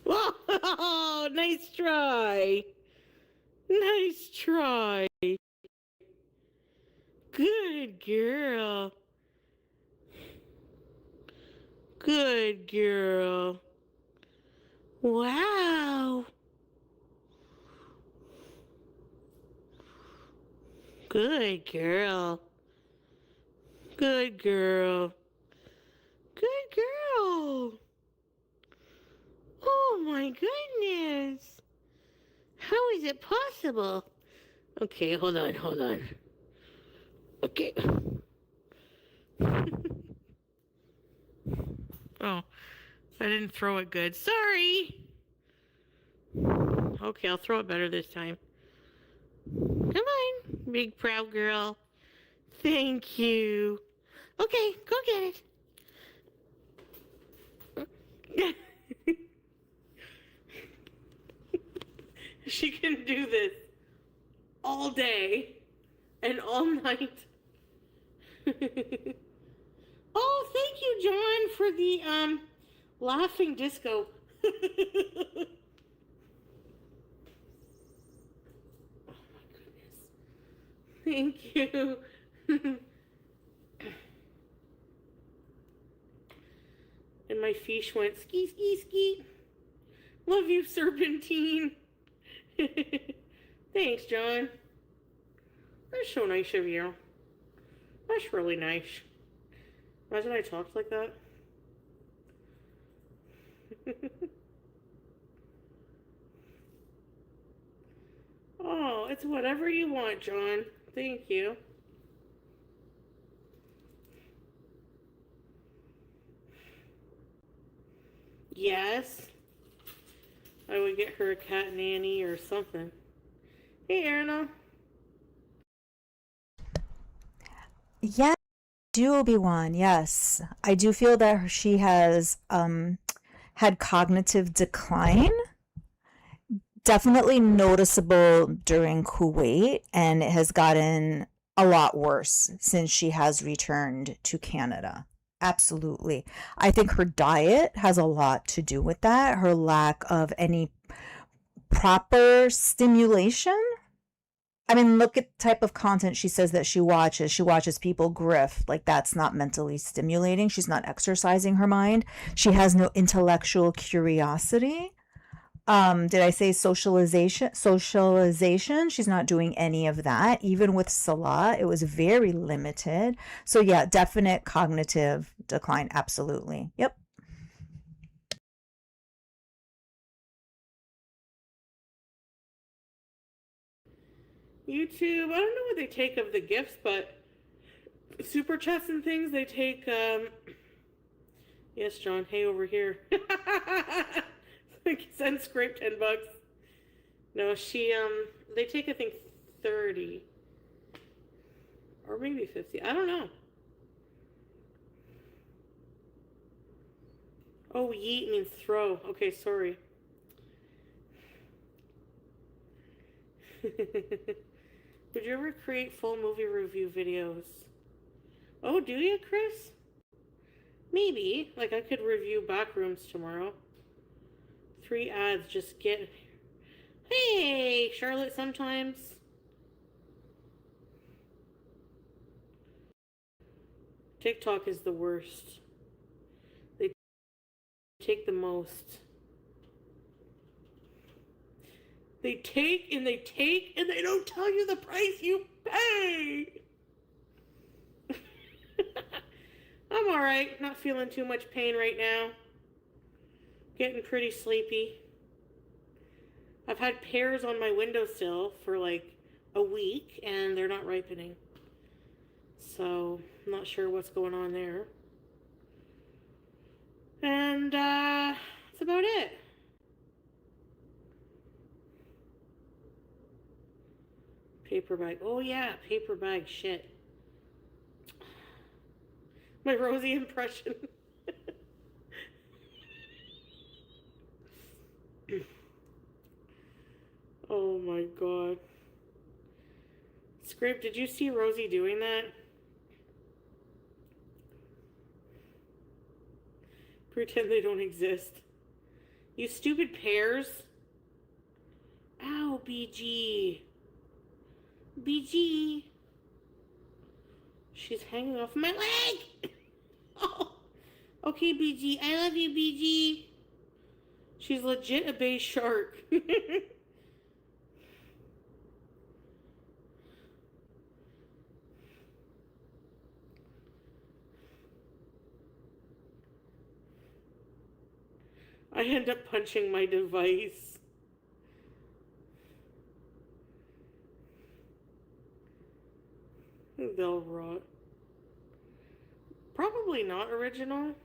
Speaker 2: Whoa, nice try. Nice try. Good girl. Good girl. Wow. Good girl. Good girl. Good girl. Oh my goodness. How is it possible? Okay, hold on. Okay. Oh, I didn't throw it good. Sorry. Okay, I'll throw it better this time. Come on, big proud girl. Thank you. Okay, go get it. She can do this all day and all night. Oh, thank you, John, for the laughing disco. Oh my goodness. Thank you. And my fish went ski, ski, ski. Love you, Serpentine. Thanks, John. That's so nice of you. That's really nice. Imagine I talked like that. Oh, it's whatever you want, John. Thank you. Yes. I would get her a cat nanny or something. Hey, Anna.
Speaker 1: Yeah, I do, Obi-Wan. Yes. I do feel that she has had cognitive decline. Definitely noticeable during Kuwait, and it has gotten a lot worse since she has returned to Canada. Absolutely. I think her diet has a lot to do with that, her lack of any proper stimulation. I mean, look at the type of content she says that she watches. She watches people grift. Like, that's not mentally stimulating. She's not exercising her mind. She has no intellectual curiosity. Did I say socialization? Socialization. She's not doing any of that. Even with Salah, it was very limited. So yeah, definite cognitive decline. Absolutely. Yep.
Speaker 2: YouTube, I don't know what they take of the gifts, but super chats and things, they take, yes, John, hey, over here. Send scrape $10. No, they take, I think, 30. Or maybe 50. I don't know. Oh, yeet means throw. Okay, sorry. Would you ever create full movie review videos? Oh, do you, Chris? Maybe. Like, I could review Backrooms tomorrow. 3 ads, just get... Hey, Charlotte sometimes. TikTok is the worst. They take the most. They take and they take and they don't tell you the price you pay. I'm alright. Not feeling too much pain right now. Getting pretty sleepy. I've had pears on my windowsill for like a week and they're not ripening. So, I'm not sure what's going on there. And that's about it. Paper bag. Oh, yeah, paper bag. Shit. My Rosie impression. Oh my god. Scrape, did you see Rosie doing that? Pretend they don't exist. You stupid pears. Ow, BG. BG. She's hanging off my leg. Oh. Okay, BG. I love you, BG. She's legit a bay shark. I end up punching my device. They'll rot. Probably not original.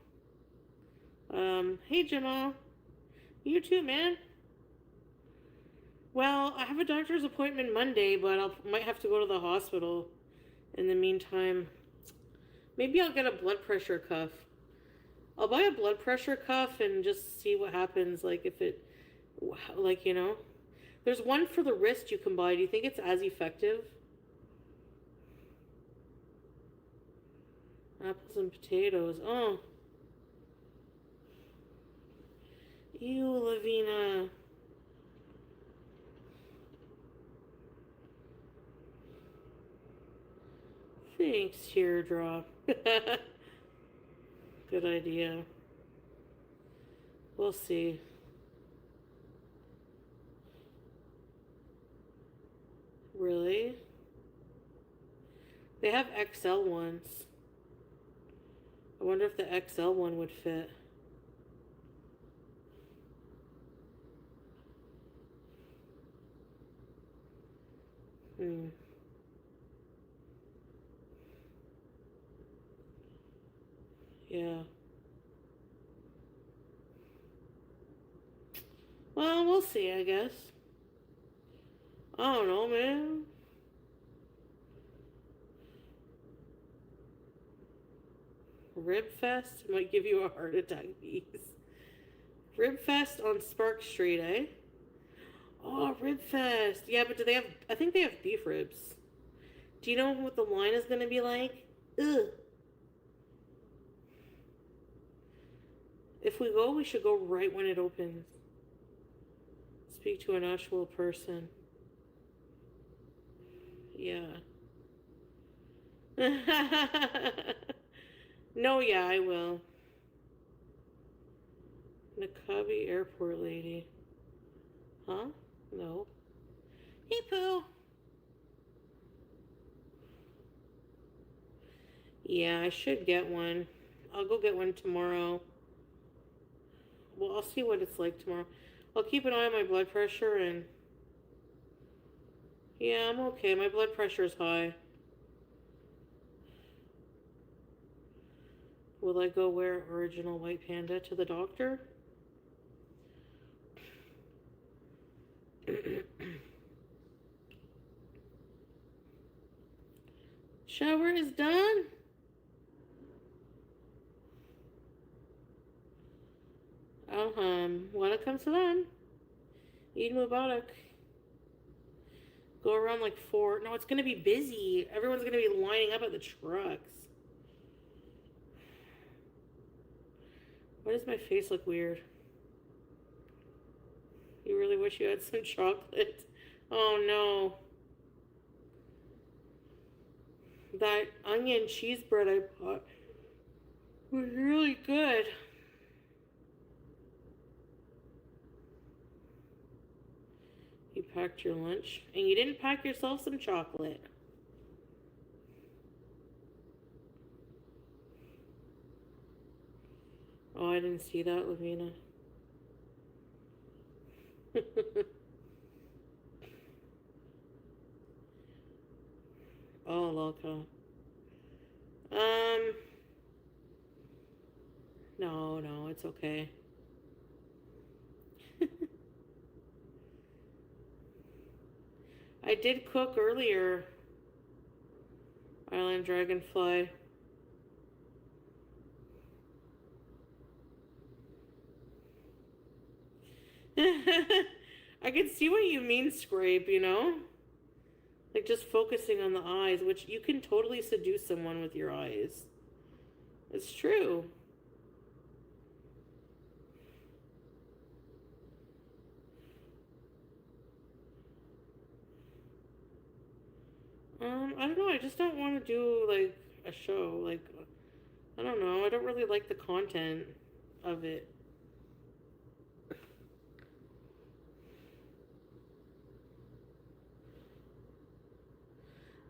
Speaker 2: Hey Jamal. You too, man. Well, I have a doctor's appointment Monday, but might have to go to the hospital in the meantime. Maybe I'll get a blood pressure cuff. I'll buy a blood pressure cuff and just see what happens. Like if it, like, you know. There's one for the wrist you can buy. Do you think it's as effective? Apples and potatoes. Oh. Ew, Lavina. Thanks, Teardrop. Good idea. We'll see. Really? They have XL ones. I wonder if the XL one would fit. Yeah. Well, we'll see, I guess. I don't know, man. Rib Fest might give you a heart attack, bees. Rib Fest on Spark Street, eh? Oh, Rib Fest. Yeah, but do they have... I think they have beef ribs. Do you know what the line is going to be like? Ugh. If we go, we should go right when it opens. Speak to an actual person. Yeah. No, yeah, I will. Nakabi Airport lady. Huh? No. Hey, Pooh. Yeah, I should get one. I'll go get one tomorrow. Well, I'll see what it's like tomorrow. I'll keep an eye on my blood pressure and... Yeah, I'm okay. My blood pressure is high. Will I go wear original white panda to the doctor? Shower is done? When it comes to them, Eid Mubarak. Go around like 4. No, it's going to be busy. Everyone's going to be lining up at the trucks. Why does my face look weird? You really wish you had some chocolate? Oh no. That onion cheese bread I bought was really good. You packed your lunch and you didn't pack yourself some chocolate. Oh, I didn't see that, Lavina. Oh, loco. Um, no, no, it's okay. I did cook earlier. Island dragonfly. I can see what you mean, Scrape, you know? Like just focusing on the eyes, which you can totally seduce someone with your eyes. It's true. I don't know. I just don't want to do like a show. Like, I don't know. I don't really like the content of it.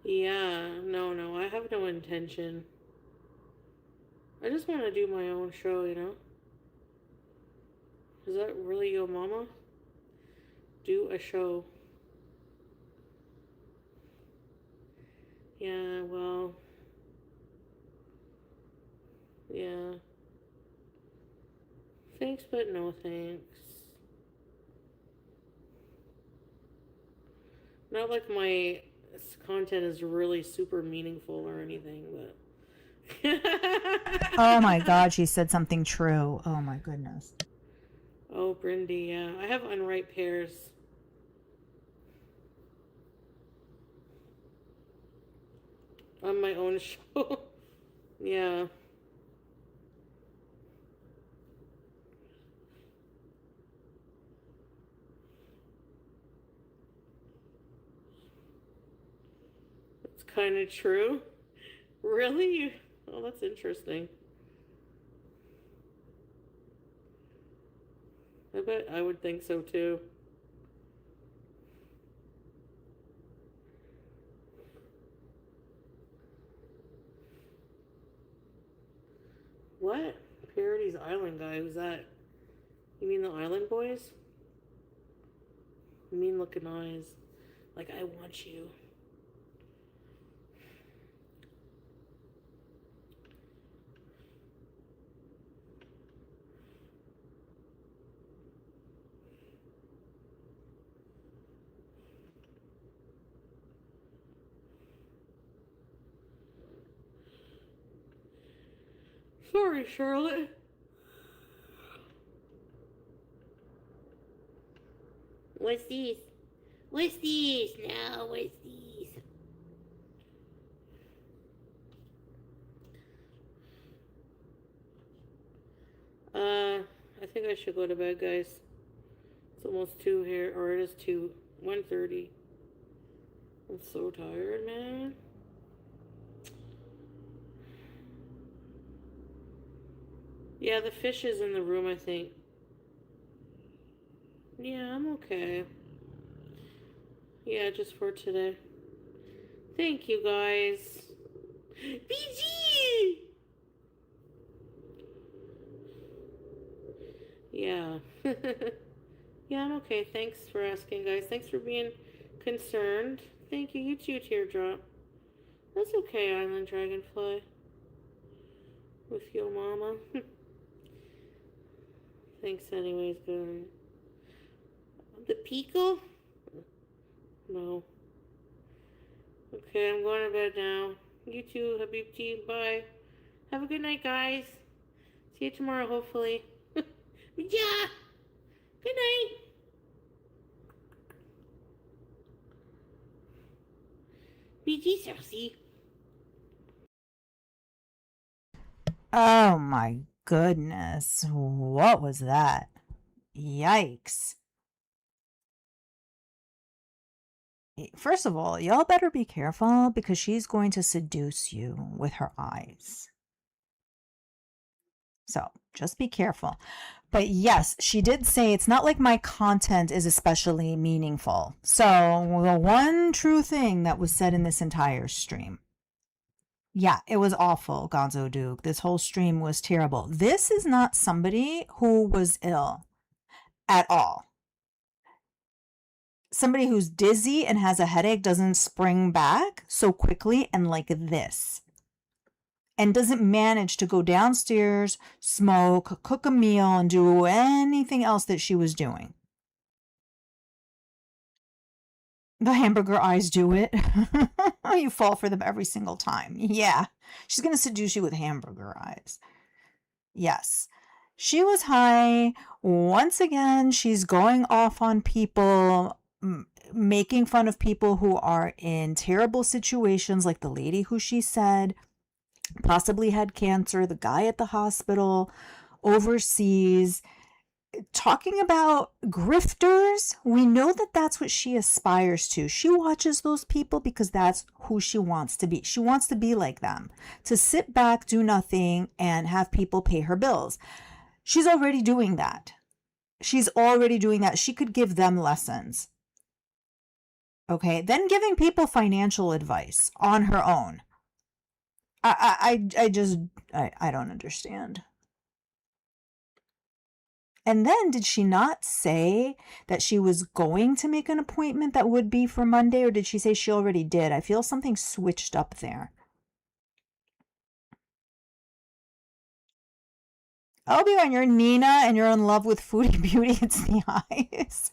Speaker 2: Yeah, no, no. I have no intention. I just want to do my own show, you know? Is that really your mama? Do a show. Yeah, well, yeah. Thanks, but no thanks. Not like my content is really super meaningful or anything, but.
Speaker 1: Oh my God, she said something true. Oh my goodness.
Speaker 2: Oh, Brindy, yeah. I have unripe pears on my own show. Yeah. It's kind of true. Really? Oh, that's interesting. I bet I would think so too. What? Parody's Island guy? Who's that? You mean the Island Boys? Mean looking eyes. Like, I want you. Sorry, Charlotte. What's these? What's these? No, what's these? I think I should go to bed, guys. It's almost 2 here, or it is 2. 1:30. I'm so tired, man. Yeah, the fish is in the room, I think. Yeah, I'm okay. Yeah, just for today. Thank you, guys. BG! Yeah. Yeah, I'm okay. Thanks for asking, guys. Thanks for being concerned. Thank you. You too, Teardrop. That's okay, Island Dragonfly. With your mama. Thanks anyways, guys. The Pico? No. Okay, I'm going to bed now. You too, Habibti. Bye. Have a good night, guys. See you tomorrow, hopefully. Yeah. Good night. BG Cersei.
Speaker 1: Oh my goodness. What was that? Yikes. First of all, y'all better be careful because she's going to seduce you with her eyes. So just be careful. But yes, she did say it's not like my content is especially meaningful. So the one true thing that was said in this entire stream. Yeah, it was awful, Gonzo Duke. This whole stream was terrible. This is not somebody who was ill at all. somebody who's dizzy and has a headache doesn't spring back so quickly and like this, and doesn't manage to go downstairs, smoke, cook a meal, and do anything else that she was doing. The hamburger eyes do it. You fall for them every single time. Yeah. She's going to seduce you with hamburger eyes. Yes. She was high. Once again, she's going off on people, making fun of people who are in terrible situations, like the lady who she said possibly had cancer, the guy at the hospital overseas, talking about grifters. We know that that's what she aspires to. She watches those people because that's who she wants to be. She wants to be like them, to sit back, do nothing, and have people pay her bills. She's already doing that. She's already doing that. She could give them lessons. Okay, then giving people financial advice on her own. I don't understand. And then did she not say that she was going to make an appointment that would be for Monday, or did she say she already did? I feel something switched up there. I'll be on, you're Nina and you're in love with Foodie Beauty. It's the eyes.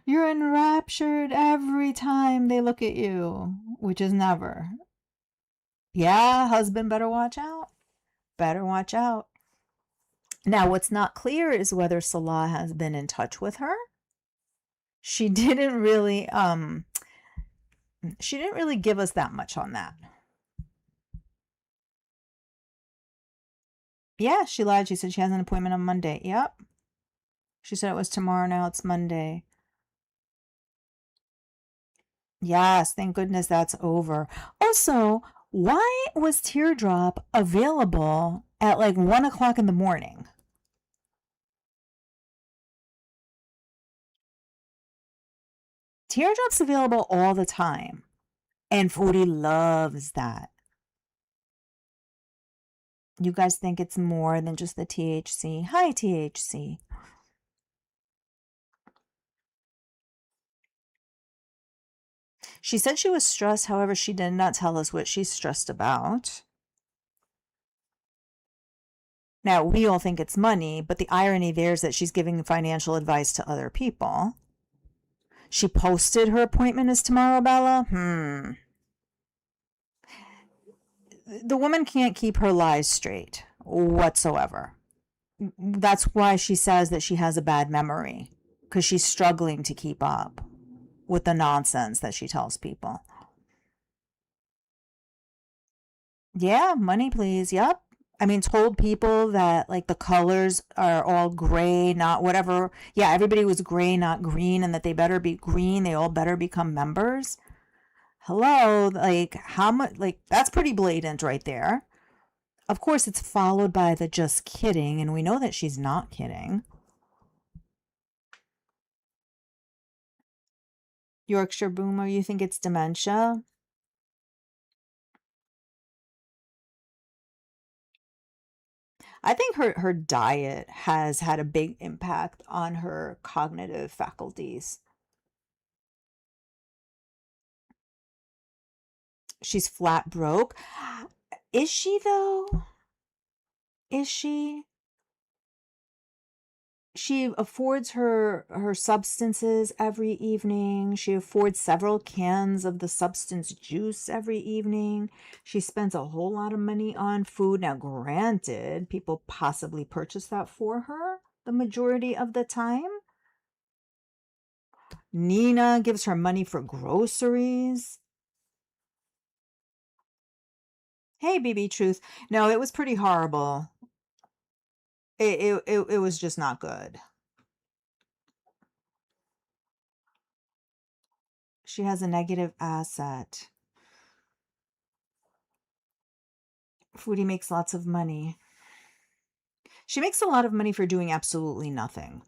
Speaker 1: You're enraptured every time they look at you, which is never. Yeah, husband, better watch out. Better watch out. Now, what's not clear is whether Salah has been in touch with her. She didn't really give us that much on that. Yeah, she lied. She said she has an appointment on Monday. Yep. She said it was tomorrow. Now it's Monday. Yes, thank goodness that's over. Also, why was Teardrop available at like 1 o'clock in the morning? Teardrop's available all the time. And Foodie loves that. You guys think it's more than just the THC. Hi, THC. She said she was stressed. However, she did not tell us what she's stressed about. Now, we all think it's money, but the irony there is that she's giving financial advice to other people. She posted her appointment is tomorrow, Bella. The woman can't keep her lies straight whatsoever. That's why she says that she has a bad memory, because she's struggling to keep up with the nonsense that she tells people. Yeah, money, please. Yep. I mean, told people that like the colors are all gray, not whatever. Yeah, everybody was gray, not green, and that they better be green. They all better become members. Hello, like how much? Like that's pretty blatant right there. Of course, it's followed by the just kidding, and we know that she's not kidding. Yorkshire Boomer, you think it's dementia? I think her diet has had a big impact on her cognitive faculties. She's flat broke. Is she though? Is she? She affords her substances every evening. She affords several cans of the substance juice every evening. She spends a whole lot of money on food. Now, granted, people possibly purchase that for her the majority of the time. Nina gives her money for groceries. Hey, BB Truth. No, it was pretty horrible. It was just not good. She has a negative asset. Foodie makes lots of money. She makes a lot of money for doing absolutely nothing.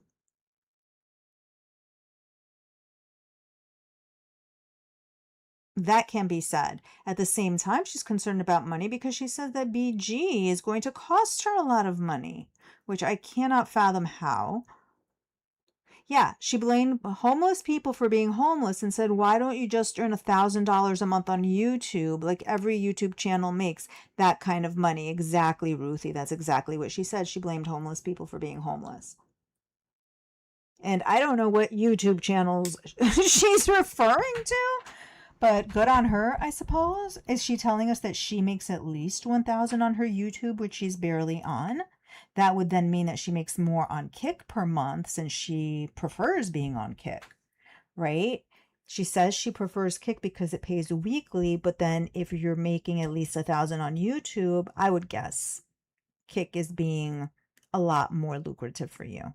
Speaker 1: That can be said. At the same time, she's concerned about money because she says that BG is going to cost her a lot of money, which I cannot fathom how. Yeah, she blamed homeless people for being homeless and said, why don't you just earn $1,000 a month on YouTube? Like every YouTube channel makes that kind of money. Exactly, Ruthie. That's exactly what she said. She blamed homeless people for being homeless. And I don't know what YouTube channels she's referring to, but good on her, I suppose. Is she telling us that she makes at least 1,000 on her YouTube, which she's barely on? That would then mean that she makes more on Kick per month since she prefers being on Kick, right? She says she prefers Kick because it pays weekly, but then if you're making at least 1,000 on YouTube, I would guess Kick is being a lot more lucrative for you.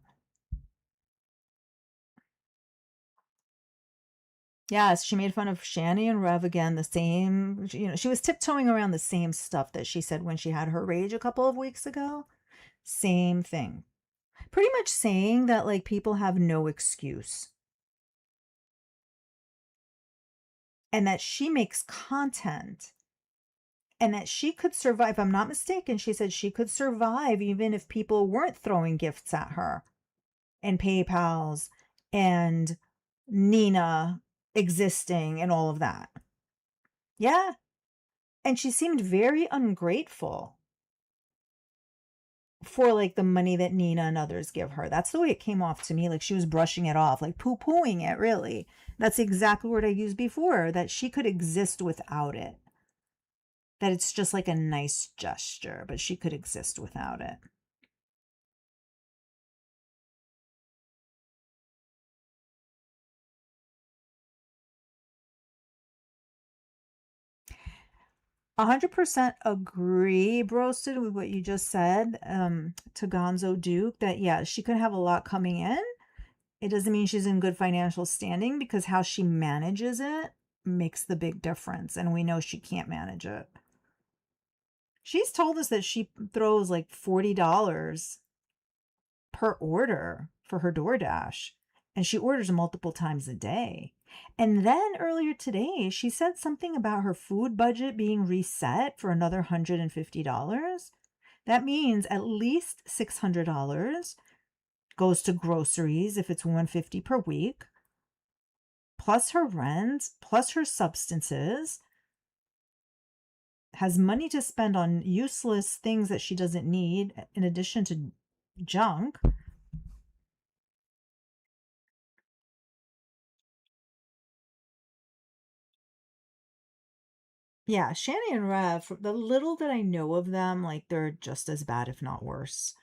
Speaker 1: Yes, she made fun of Shani and Rev again, the same, she was tiptoeing around the same stuff that she said when she had her rage a couple of weeks ago. Same thing. Pretty much saying that like people have no excuse and that she makes content and that she could survive. If I'm not mistaken, she said she could survive even if people weren't throwing gifts at her and PayPal's and Nina existing and all of that. Yeah. And she seemed very ungrateful for like the money that Nina and others give her. That's the way it came off to me. Like she was brushing it off, like poo-pooing it, really. That's the exact word I used before, that she could exist without it. That it's just like a nice gesture, but she could exist without it. A 100% agree, Broasted, with what you just said, to Gonzo Duke, that yeah, she could have a lot coming in. It doesn't mean she's in good financial standing because how she manages it makes the big difference. And we know she can't manage it. She's told us that she throws like $40 per order for her DoorDash. And she orders multiple times a day. And then earlier today, she said something about her food budget being reset for another $150. That means at least $600 goes to groceries if it's $150 per week, plus her rent, plus her substances, has money to spend on useless things that she doesn't need in addition to junk. Yeah, Shanny and Rev, the little that I know of them, like they're just as bad, if not worse.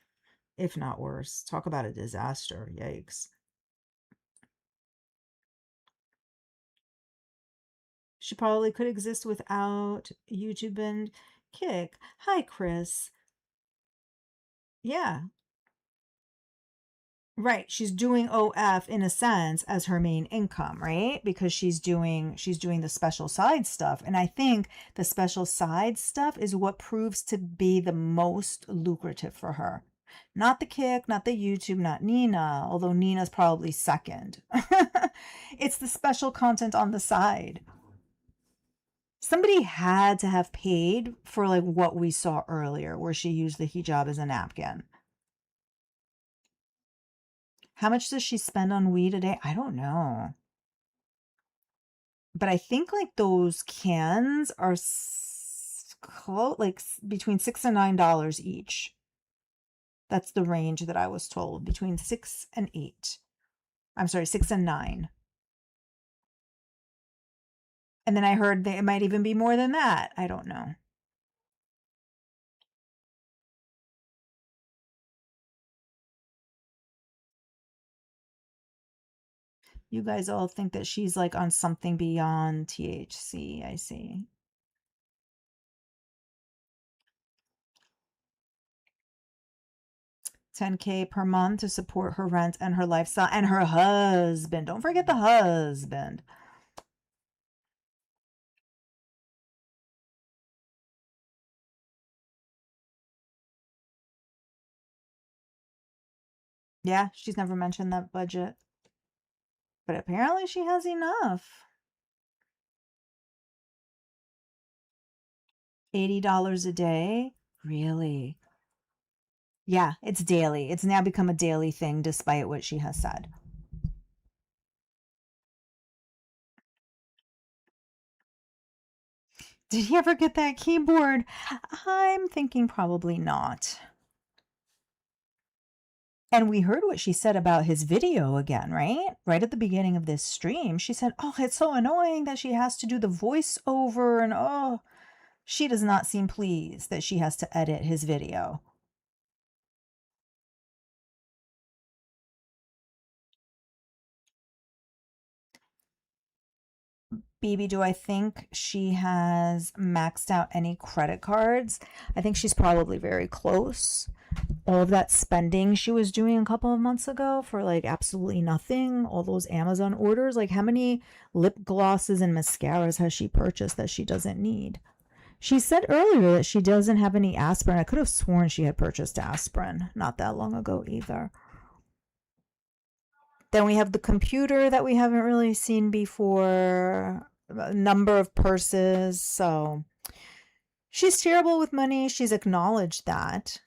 Speaker 1: If not worse. Talk about a disaster. Yikes. She probably could exist without YouTube and Kick. Hi, Chris. Yeah, right. She's doing OF in a sense as her main income, right? Because she's doing the special side stuff. And I think the special side stuff is what proves to be the most lucrative for her. Not the Kick, not the YouTube, not Nina, although Nina's probably second. It's the special content on the side. Somebody had to have paid for like what we saw earlier, where she used the hijab as a napkin. How much does she spend on weed a day? I don't know. But I think like those cans are like between $6 and $9 each. That's the range that I was told, between 6 and 8. I'm sorry, 6 and 9. And then I heard that it might even be more than that. I don't know. You guys all think that she's like on something beyond THC. I see. 10K per month to support her rent and her lifestyle and her husband. Don't forget the husband. Yeah, she's never mentioned that budget, but apparently she has enough. $80 a day? Really? Yeah, it's daily. It's now become a daily thing despite what she has said. Did he ever get that keyboard? I'm thinking probably not. And we heard what she said about his video again, right? Right at the beginning of this stream, she said, "Oh, it's so annoying that she has to do the voiceover, and oh, she does not seem pleased that she has to edit his video." BB, do I think she has maxed out any credit cards? I think she's probably very close. All of that spending she was doing a couple of months ago for like absolutely nothing, all those Amazon orders, like how many lip glosses and mascaras has she purchased that she doesn't need? She said earlier that she doesn't have any aspirin. I could have sworn she had purchased aspirin not that long ago either. Then we have the computer that we haven't really seen before, a number of purses. So she's terrible with money. She's acknowledged that.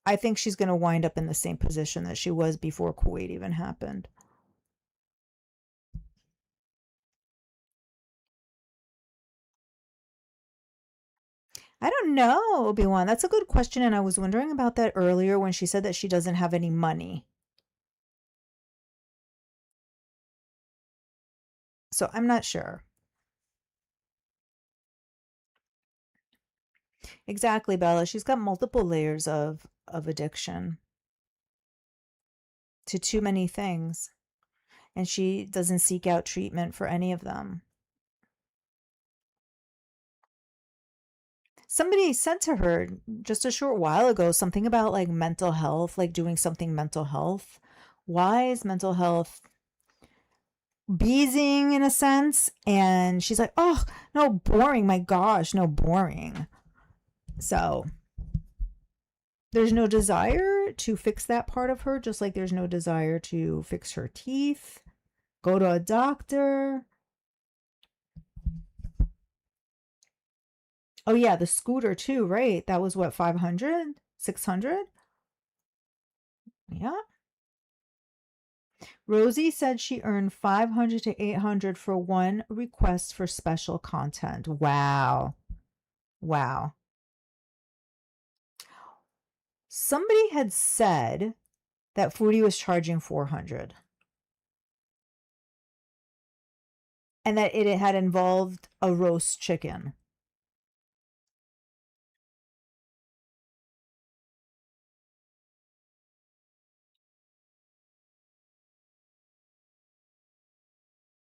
Speaker 1: I think she's going to wind up in the same position that she was before Kuwait even happened. I don't know, Obi-Wan. That's a good question. And I was wondering about that earlier when she said that she doesn't have any money. So I'm not sure. Exactly, Bella. She's got multiple layers of addiction to too many things, and she doesn't seek out treatment for any of them. Somebody said to her just a short while ago something about like mental health, like doing something mental health. Why is mental health beezing in a sense? And she's like, "Oh, no, boring. My gosh, no, boring." So there's no desire to fix that part of her, just like there's no desire to fix her teeth, go to a doctor. Oh, yeah, the scooter too, right? That was what, 500, 600? Yeah. Rosie said she earned 500 to 800 for one request for special content. Wow. Wow. Somebody had said that Foodie was charging 400 and that it had involved a roast chicken.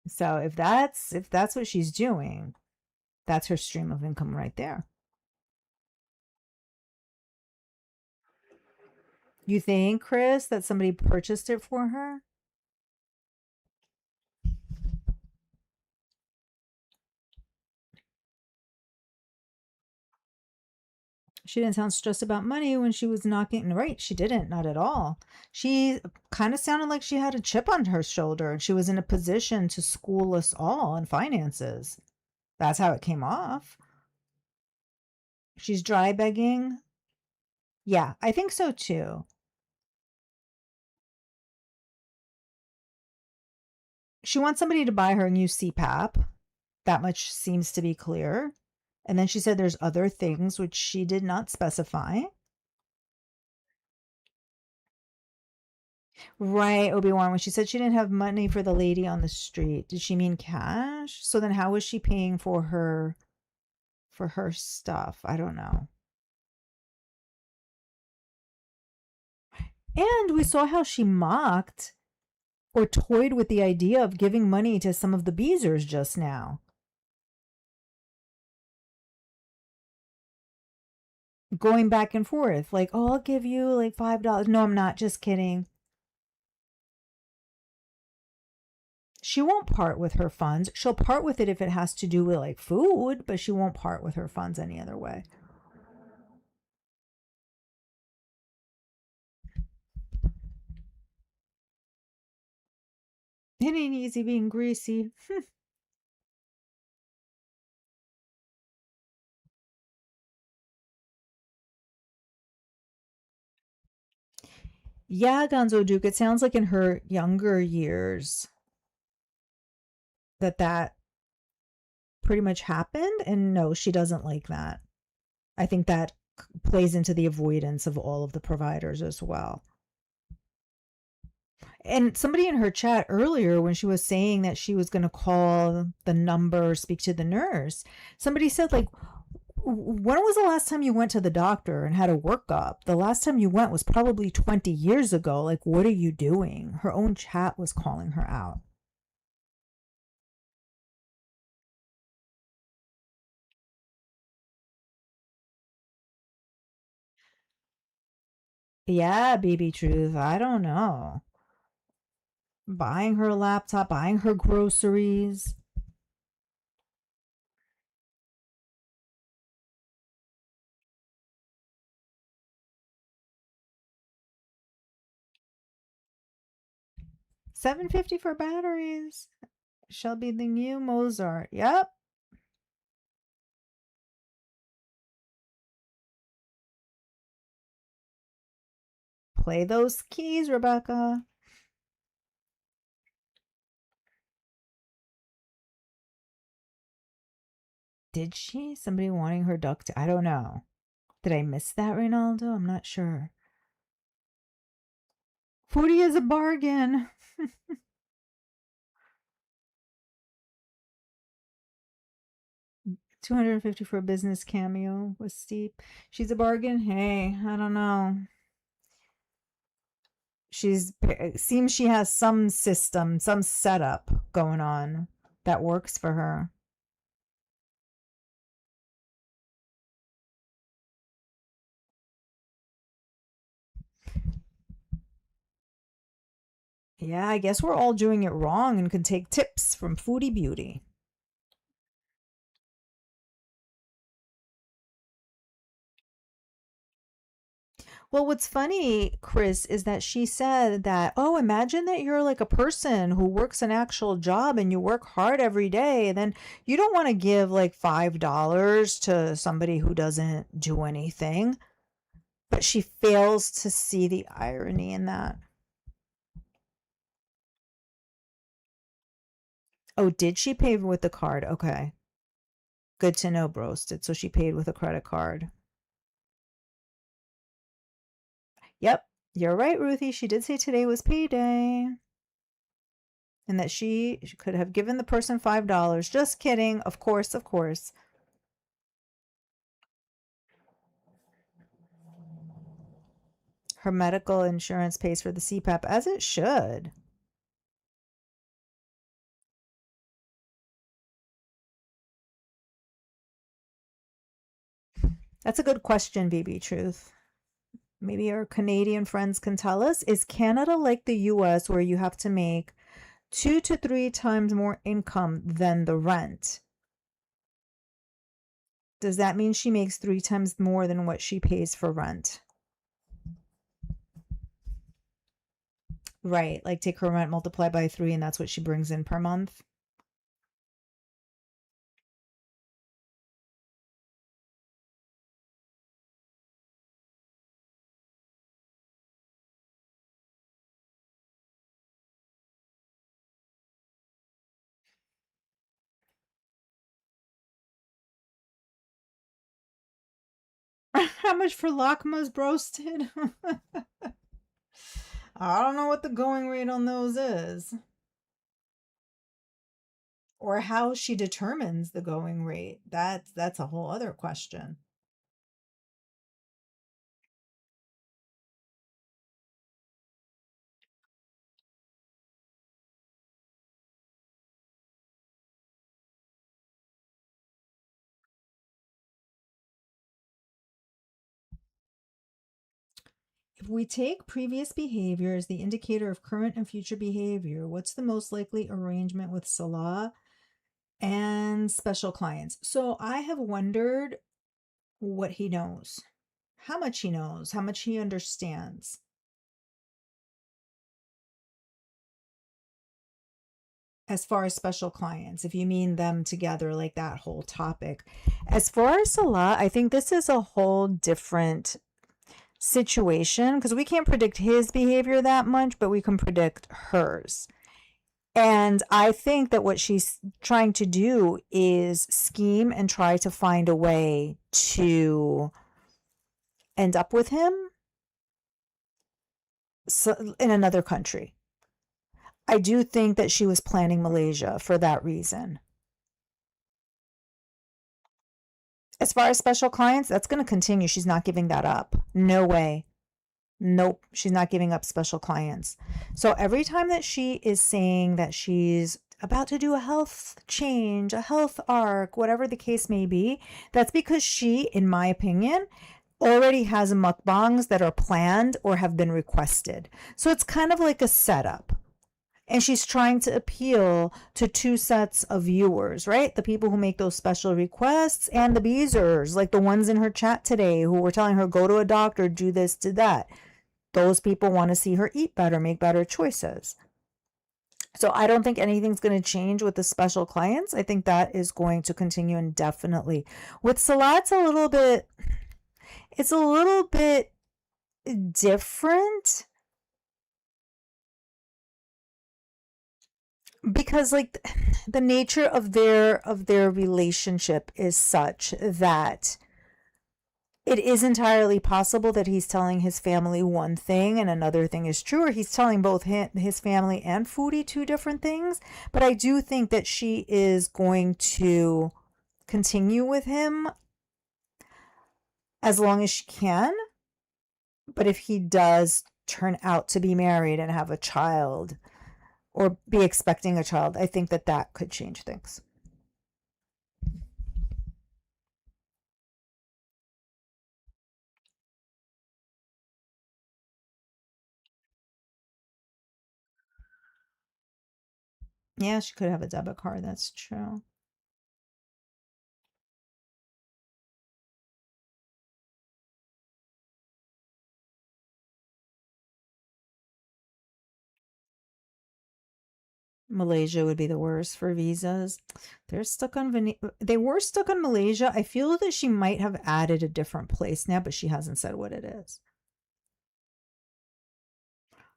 Speaker 1: So if that's what she's doing, that's her stream of income right there. You think, Chris, that somebody purchased it for her? She didn't sound stressed about money when she was knocking. Right, she didn't, not at all. She kind of sounded like she had a chip on her shoulder and she was in a position to school us all in finances. That's how it came off. She's dry begging. Yeah, I think so too. She wants somebody to buy her a new CPAP. That much seems to be clear. And then she said there's other things which she did not specify. Right, Obi-Wan, when she said she didn't have money for the lady on the street, did she mean cash? So then how was she paying for her stuff? I don't know. And we saw how she mocked or toyed with the idea of giving money to some of the Beezers just now. Going back and forth, like, "Oh, I'll give you like $5." No, I'm not, just kidding. She won't part with her funds. She'll part with it if it has to do with like food, but she won't part with her funds any other way. It ain't easy being greasy. Yeah, Gonzo Duke, it sounds like in her younger years that pretty much happened. And no, she doesn't like that. I think that plays into the avoidance of all of the providers as well. And somebody in her chat earlier, when she was saying that she was going to call the number, speak to the nurse, somebody said, like, when was the last time you went to the doctor and had a workup? The last time you went was probably 20 years ago. Like, what are you doing? Her own chat was calling her out. Yeah, baby truth. I don't know. Buying her a laptop, buying her groceries. $750 for batteries. Shall be the new Mozart. Yep. Play those keys, Rebecca. Did she? Somebody wanting her duct? I don't know. Did I miss that, Reynaldo? I'm not sure. Foodie is a bargain. 250 for a business cameo was steep. She's a bargain. Hey, I don't know. She's seems she has some system, some setup going on that works for her. Yeah, I guess we're all doing it wrong and can take tips from Foodie Beauty. Well, what's funny, Chris, is that she said that, oh, imagine that you're like a person who works an actual job and you work hard every day, and then you don't want to give like $5 to somebody who doesn't do anything. But she fails to see the irony in that. Oh, did she pay with the card? Okay. Good to know, Broasted. So she paid with a credit card. Yep, you're right, Ruthie. She did say today was payday. And that she could have given the person $5. Just kidding. Of course, of course. Her medical insurance pays for the CPAP, as it should. That's a good question, BB Truth. Maybe our Canadian friends can tell us. Is Canada like the US where you have to make 2 to 3 times more income than the rent? Does that mean she makes 3 times more than what she pays for rent? Right, like take her rent, multiply by 3, and that's what she brings in per month. How much for Lakma's broasted? I don't know what the going rate on those is. Or how she determines the going rate. That's a whole other question. If we take previous behavior as the indicator of current and future behavior, what's the most likely arrangement with Salah and special clients? So I have wondered what he knows, how much he understands. As far as special clients, if you mean them together, like that whole topic. As far as Salah, I think this is a whole different situation because we can't predict his behavior that much, but we can predict hers. And I think that what she's trying to do is scheme and try to find a way to end up with him in another country. I do think that she was planning Malaysia for that reason. As far as special clients, that's going to continue. She's not giving that up. No way. Nope, she's not giving up special clients. So every time that she is saying that she's about to do a health change, a health arc, whatever the case may be, that's because she, in my opinion, already has mukbangs that are planned or have been requested. So it's kind of like a setup. And she's trying to appeal to two sets of viewers, right? The people who make those special requests and the beezers, like the ones in her chat today who were telling her, go to a doctor, do this, do that. Those people want to see her eat better, make better choices. So I don't think anything's going to change with the special clients. I think that is going to continue indefinitely. With Salad's it's a little bit different because like the nature of their relationship is such that it is entirely possible that he's telling his family one thing and another thing is true, or he's telling both his family and Foodie two different things. But I do think that she is going to continue with him as long as she can. But if he does turn out to be married and have a child or be expecting a child, I think that that could change things. Yeah, she could have a debit card. That's true. Malaysia would be the worst for visas. They were stuck on Malaysia. I feel that she might have added a different place now, but she hasn't said what it is.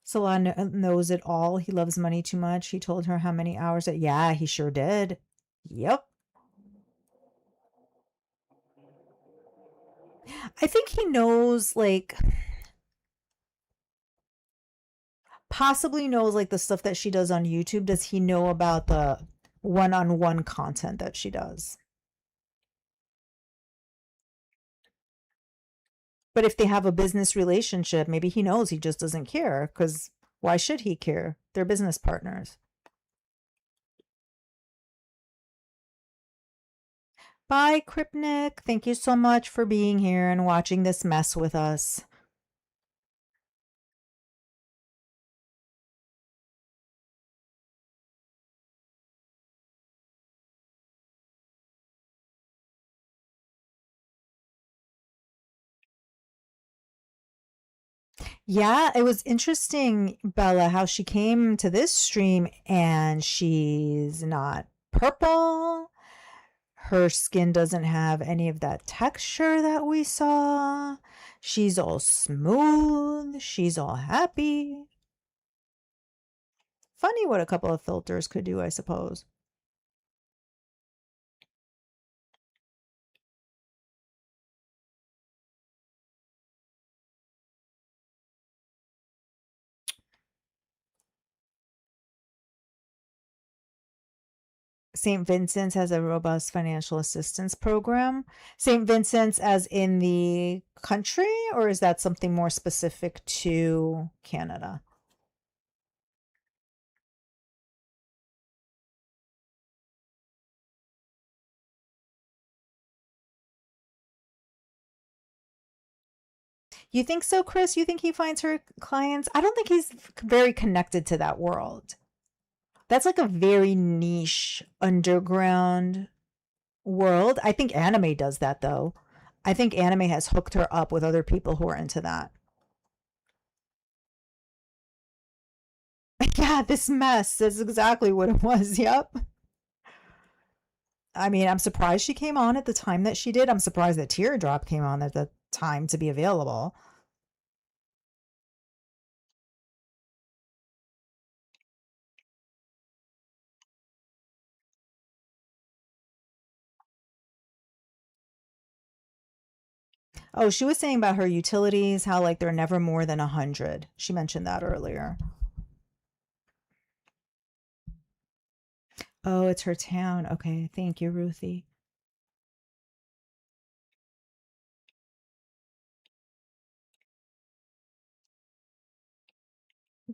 Speaker 1: Salah knows it all. He loves money too much. He told her how many hours that, yeah, he sure did. Yep. I think he knows, like, possibly knows, like, the stuff that she does on YouTube. Does he know about the one on one content that she does? But if they have a business relationship, maybe he knows, he just doesn't care because why should he care? They're business partners. Bye, Kripnik. Thank you so much for being here and watching this mess with us. Yeah, it was interesting, Bella, how she came to this stream and she's not purple. Her skin doesn't have any of that texture that we saw. She's all smooth. She's all happy. Funny what a couple of filters could do, I suppose. St. Vincent's has a robust financial assistance program. St. Vincent's as in the country, or is that something more specific to Canada? You think so, Chris? You think he finds her clients? I don't think he's very connected to that world. That's like a very niche underground world. I think anime does that though. I think anime has hooked her up with other people who are into that. Yeah, this mess is exactly what it was. Yep. I mean, I'm surprised she came on at the time that she did. I'm surprised that Teardrop came on at the time to be available. Oh, she was saying about her utilities, how like they're never more than 100. She mentioned that earlier. Oh, it's her town. Okay, thank you, Ruthie.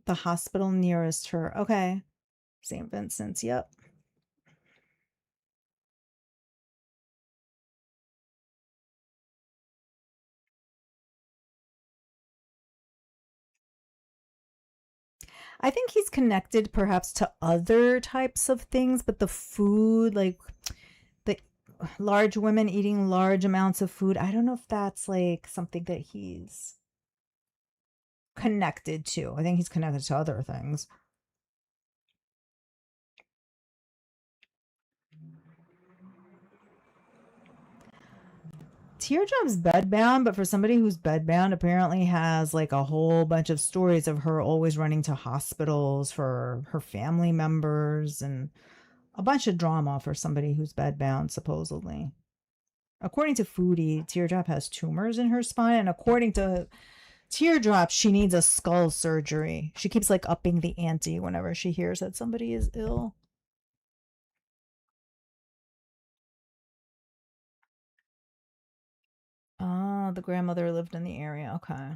Speaker 1: The hospital nearest her. Okay. St. Vincent's. Yep. I think he's connected perhaps to other types of things, but the food, like the large women eating large amounts of food, I don't know if that's like something that he's connected to. I think he's connected to other things. Teardrop's bedbound, but for somebody who's bedbound, apparently has like a whole bunch of stories of her always running to hospitals for her family members and a bunch of drama for somebody who's bedbound, supposedly. According to Foodie, Teardrop has tumors in her spine, and according to Teardrop, she needs a skull surgery. She keeps like upping the ante whenever she hears that somebody is ill. Oh, the grandmother lived in the area. Okay.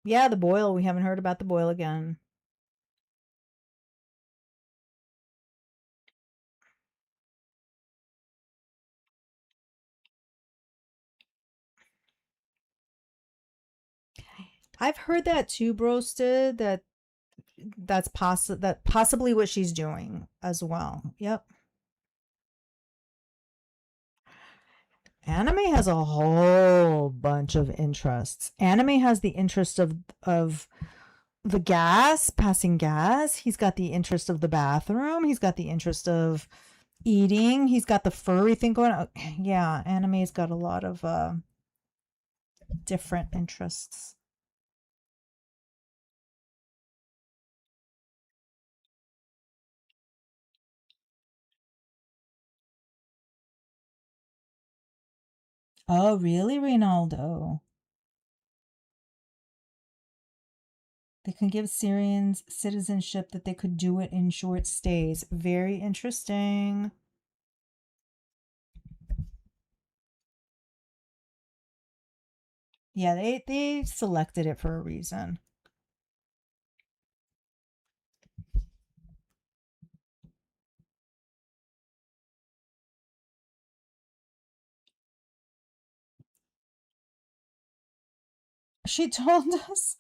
Speaker 1: Yeah, the boil. We haven't heard about the boil again. I've heard that too, broasted. That possibly what she's doing as well. Yep. Anime has a whole bunch of interests. Anime has the interest of the gas, passing gas. He's got the interest of the bathroom. He's got the interest of eating. He's got the furry thing going on. Yeah, anime's got a lot of different interests. Oh, really, Reynaldo? They can give Syrians citizenship that they could do it in short stays. Very interesting. Yeah, they selected it for a reason. She told us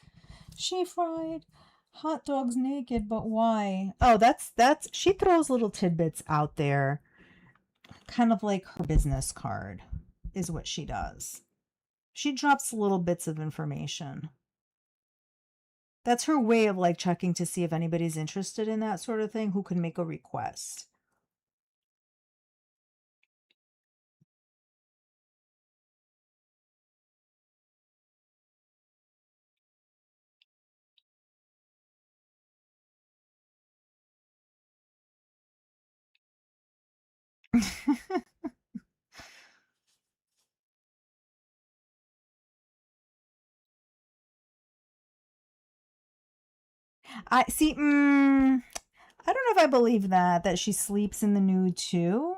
Speaker 1: she fried hot dogs naked, but why? Oh, that's she throws little tidbits out there, kind of like her business card is what she does. She drops little bits of information. That's her way of like checking to see if anybody's interested in that sort of thing who can make a request. I see. I don't know if I believe that she sleeps in the nude too.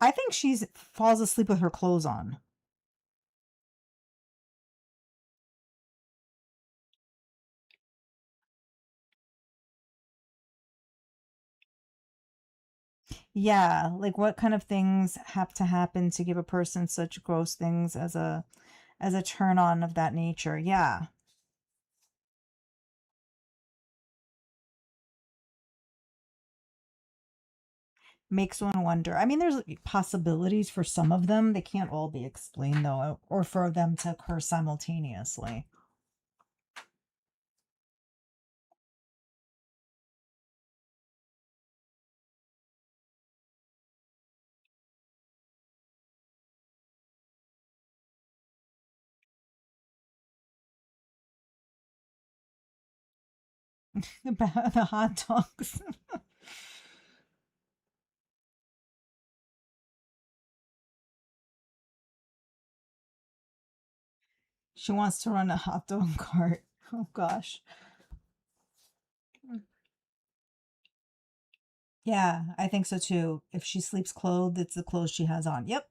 Speaker 1: I think she's falls asleep with her clothes on. Yeah, like what kind of things have to happen to give a person such gross things as a turn on of that nature? Yeah, makes one wonder. I mean, there's possibilities for some of them. They can't all be explained though, or for them to occur simultaneously. About the hot dogs. She wants to run a hot dog cart. Oh gosh. Yeah, I think so too. If she sleeps clothed, it's the clothes she has on. Yep.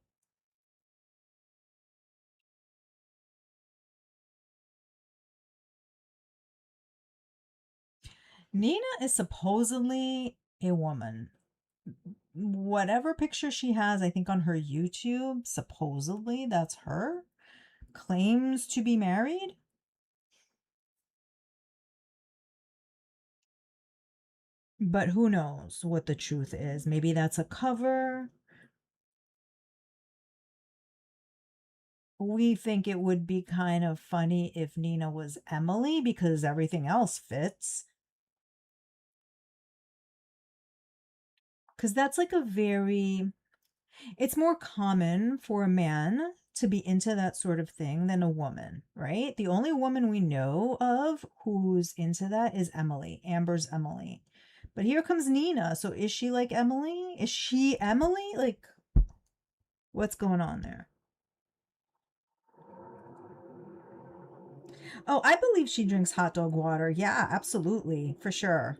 Speaker 1: Nina is supposedly a woman. Whatever picture she has, I think on her YouTube, supposedly that's her, claims to be married. But who knows what the truth is? Maybe that's a cover. We think it would be kind of funny if Nina was Emily because everything else fits. Because that's like a very, it's more common for a man to be into that sort of thing than a woman, right? The only woman we know of who's into that is Emily, Amber's Emily. But here comes Nina. So is she like Emily? Is she Emily? Like, what's going on there? Oh, I believe she drinks hot dog water. Yeah, absolutely. For sure.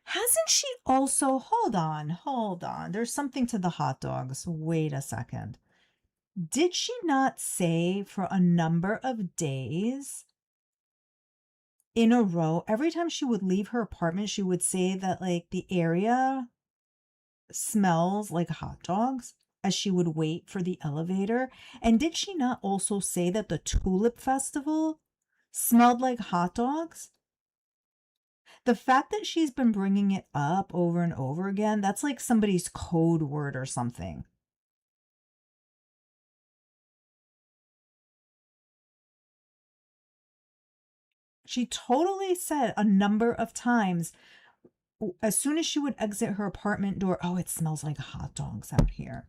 Speaker 1: Hasn't she also, hold on. There's something to the hot dogs. Wait a second. Did she not say for a number of days in a row, every time she would leave her apartment, she would say that like the area smells like hot dogs as she would wait for the elevator? And did she not also say that the Tulip Festival smelled like hot dogs? The fact that she's been bringing it up over and over again, that's like somebody's code word or something. She totally said a number of times as soon as she would exit her apartment door, oh, it smells like hot dogs out here.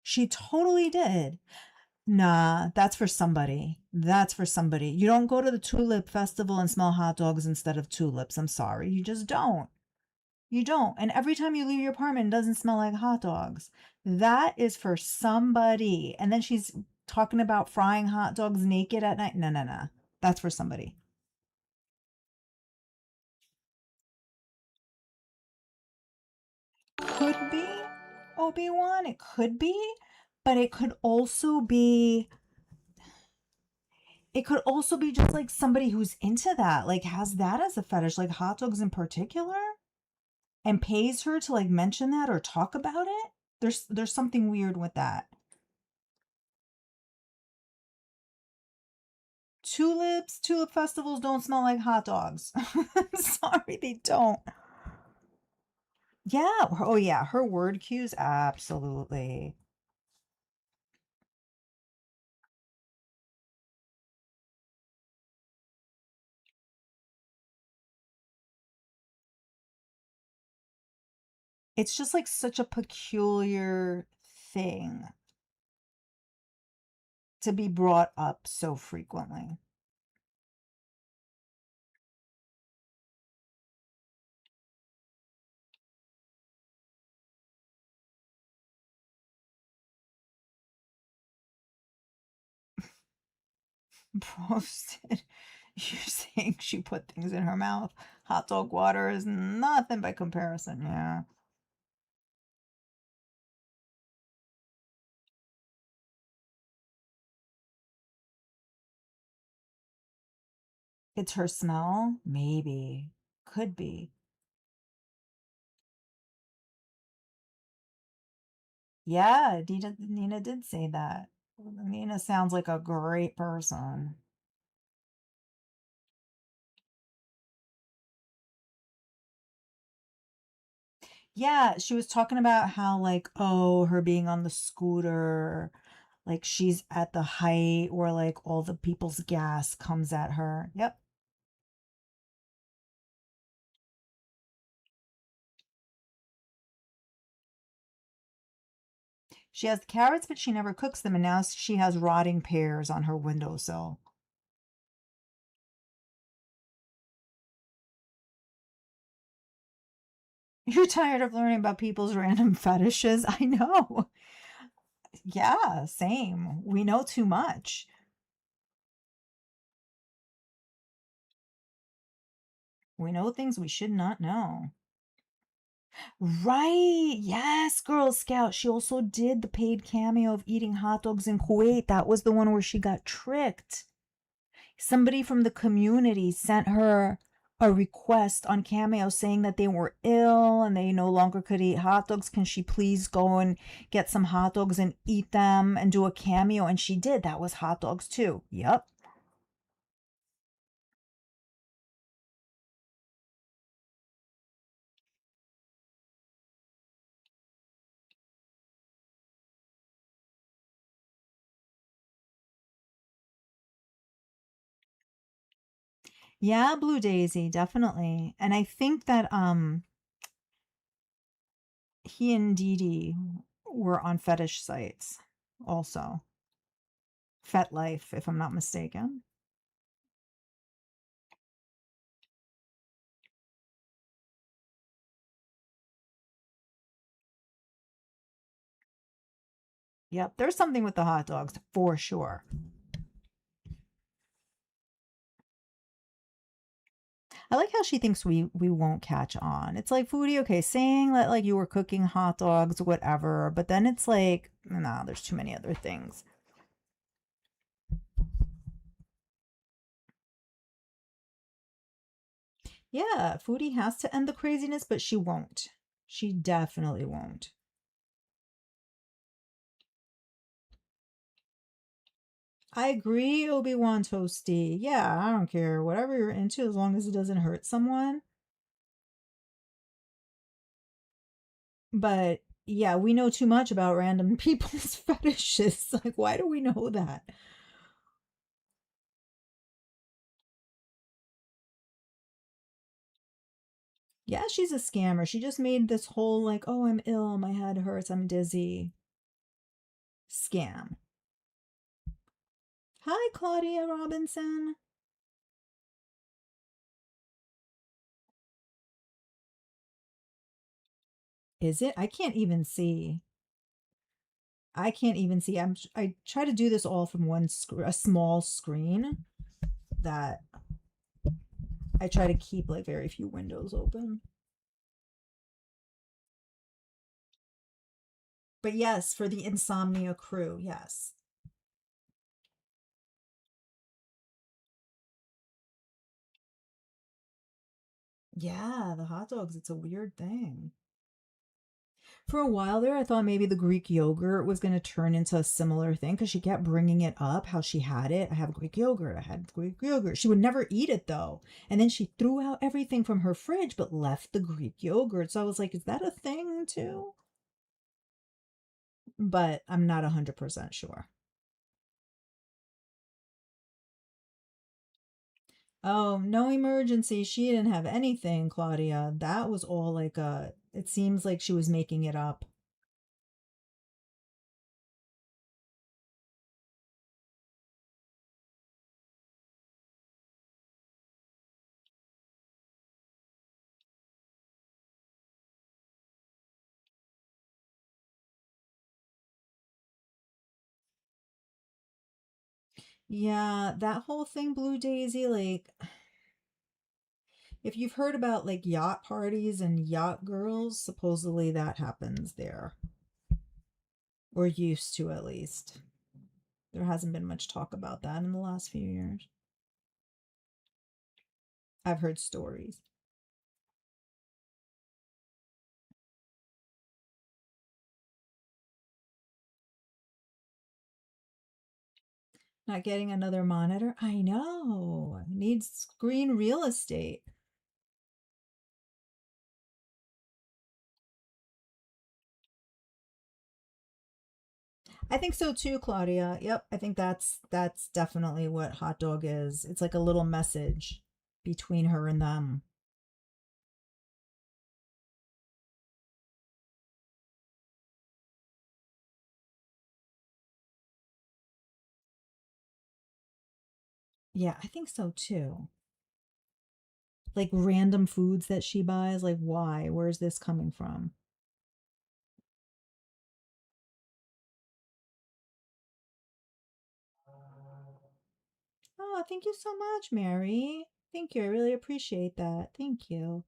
Speaker 1: She totally did. Nah, that's for somebody. That's for somebody. You don't go to the Tulip Festival and smell hot dogs instead of tulips. I'm sorry. You just don't. You don't. And every time you leave your apartment, it doesn't smell like hot dogs. That is for somebody. And then she's talking about frying hot dogs naked at night. No, no, no. That's for somebody. Could be Obi-Wan. It could be. But it could also be just like somebody who's into that, like has that as a fetish, like hot dogs in particular, and pays her to like mention that or talk about it. There's something weird with that. Tulip festivals don't smell like hot dogs. I'm sorry, they don't. Yeah. Oh, yeah. Her word cues, absolutely. It's just like such a peculiar thing to be brought up so frequently. Roasted. You're saying she put things in her mouth. Hot dog water is nothing by comparison. Yeah. It's her smell? Maybe. Could be. Yeah, Nina did say that. Nina sounds like a great person. Yeah, she was talking about how, like, oh, her being on the scooter, like she's at the height where like all the people's gas comes at her. Yep. She has carrots, but she never cooks them, and now she has rotting pears on her windowsill. You're tired of learning about people's random fetishes? I know. Yeah, same. We know too much. We know things we should not know. Right. Yes, Girl Scout. She also did the paid cameo of eating hot dogs in Kuwait. That was the one where she got tricked. Somebody from the community sent her a request on Cameo saying that they were ill and they no longer could eat hot dogs. Can she please go and get some hot dogs and eat them and do a cameo? And she did. That was hot dogs too. Yep. Yeah, Blue Daisy, definitely. And I think that he and Dee Dee were on fetish sites also. Fet Life, if I'm not mistaken. Yep, there's something with the hot dogs for sure. I like how she thinks we won't catch on. It's like Foodie, okay, saying that like you were cooking hot dogs, whatever, but then it's like, nah, there's too many other things. Yeah, Foodie has to end the craziness, but she won't. She definitely won't. I agree, Obi-Wan Toasty. Yeah, I don't care. Whatever you're into, as long as it doesn't hurt someone. But yeah, we know too much about random people's fetishes. Like, why do we know that? Yeah, she's a scammer. She just made this whole, like, oh, I'm ill, my head hurts, I'm dizzy scam. Hi, Claudia Robinson. Is it? I can't even see. I can't even see. I try to do this all from a small screen that I try to keep like very few windows open. But yes, for the insomnia crew, yes. Yeah, the hot dogs, it's a weird thing. For a while there, I thought maybe the Greek yogurt was going to turn into a similar thing because she kept bringing it up how she had it. I have Greek yogurt. I had Greek yogurt. She would never eat it though. And then she threw out everything from her fridge but left the Greek yogurt. So I was like, is that a thing too? But I'm not 100% sure. Oh, no emergency. She didn't have anything, Claudia. That was all like it seems like she was making it up. Yeah, that whole thing, Blue Daisy, like if you've heard about like yacht parties and yacht girls, supposedly that happens there, or used to at least. There hasn't been much talk about that in the last few years. I've heard stories. Not getting another monitor? I know. Needs screen real estate. I think so too, Claudia. Yep, I think that's definitely what hot dog is. It's like a little message between her and them. Yeah, I think so too. Like random foods that she buys. Like, why? Where's this coming from? Oh, thank you so much, Mary. Thank you. I really appreciate that. Thank you.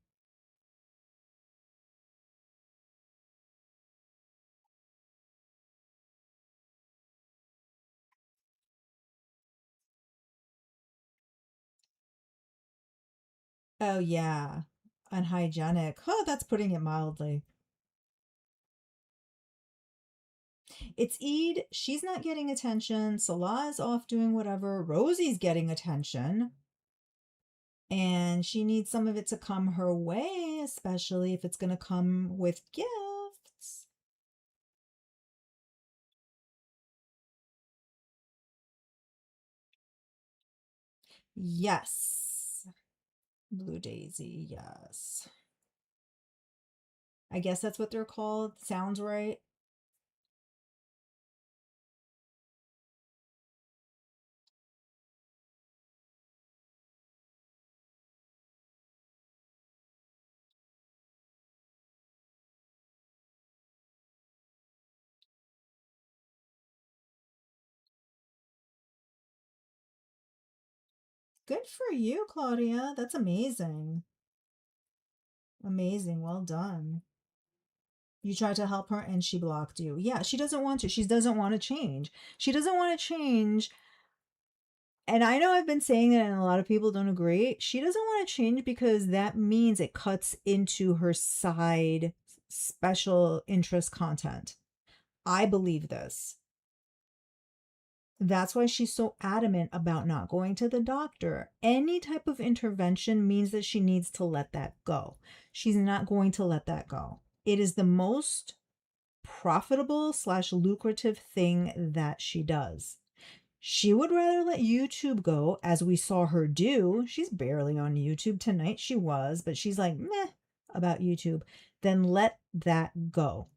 Speaker 1: Oh, yeah. Unhygienic. Oh, that's putting it mildly. It's Eid. She's not getting attention. Salah's off doing whatever. Rosie's getting attention. And she needs some of it to come her way, especially if it's going to come with gifts. Yes. Blue Daisy, yes. I guess that's what they're called. Sounds right. Good for you, Claudia. That's amazing. Amazing. Well done. You tried to help her and she blocked you. Yeah, she doesn't want to. She doesn't want to change. She doesn't want to change. And I know I've been saying that and a lot of people don't agree. She doesn't want to change because that means it cuts into her side special interest content. I believe this. That's why she's so adamant about not going to the doctor. Any type of intervention means that she needs to let that go. She's not going to let that go. It is the most profitable slash lucrative thing that she does. She would rather let YouTube go, as we saw her do. She's barely on YouTube. Tonight she was, but she's like, meh about YouTube, than let that go.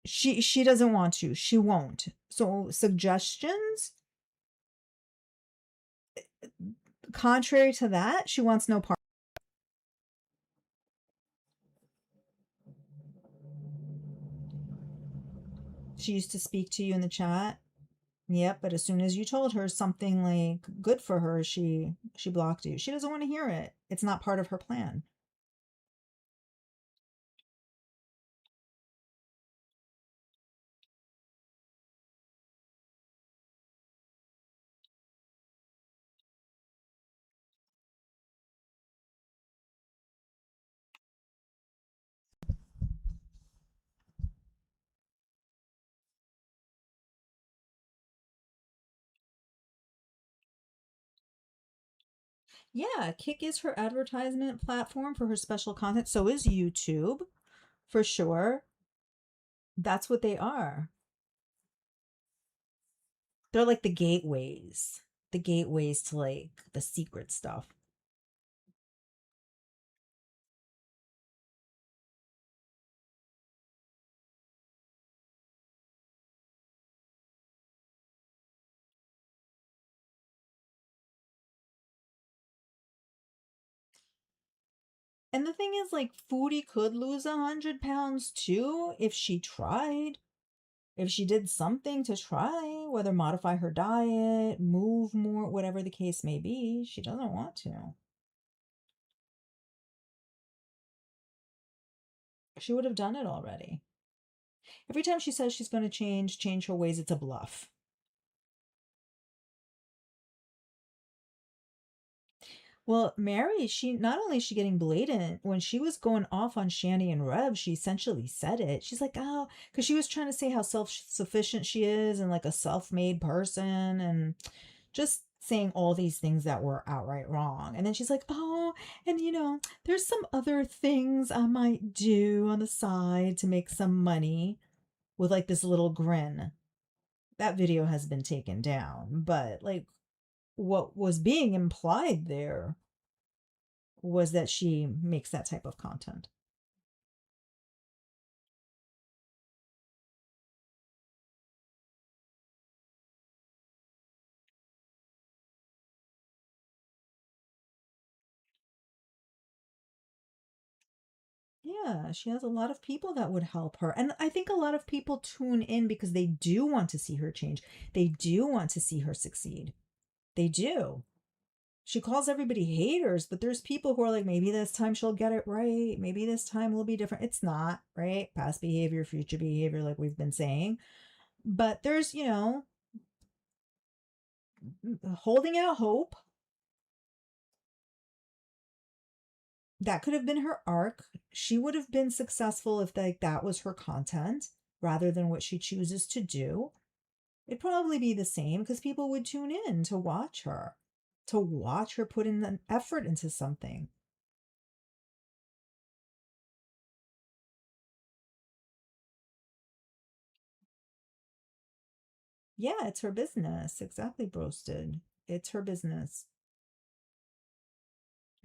Speaker 1: She doesn't want to. She won't. So suggestions, contrary to that, she wants no part. She used to speak to you in the chat. Yep, but as soon as you told her something like good for her, she blocked you. She doesn't want to hear it. It's not part of her plan. Yeah, Kick is her advertisement platform for her special content. So is YouTube, for sure. That's what they are. They're like the gateways to like the secret stuff. And the thing is, like, Foodie could lose 100 pounds too if she tried. If she did something to try, whether modify her diet, move more, whatever the case may be, she doesn't want to. She would have done it already. Every time she says she's going to change her ways, it's a bluff. Well, Mary, she not only is she getting blatant, when she was going off on Shani and Rev, she essentially said it. She's like, oh, because she was trying to say how self-sufficient she is and like a self-made person and just saying all these things that were outright wrong. And then she's like, oh, and there's some other things I might do on the side to make some money with like this little grin. That video has been taken down, but like what was being implied there was that she makes that type of content. Yeah, she has a lot of people that would help her. And I think a lot of people tune in because they do want to see her change. They do want to see her succeed. They do. She calls everybody haters, but there's people who are like, maybe this time she'll get it right. Maybe this time will be different. It's not, right? Past behavior, future behavior, like we've been saying. But there's, holding out hope. That could have been her arc. She would have been successful if like that was her content rather than what she chooses to do. It'd probably be the same because people would tune in to watch her put in an effort into something. Yeah, it's her business. Exactly, Broasted. It's her business.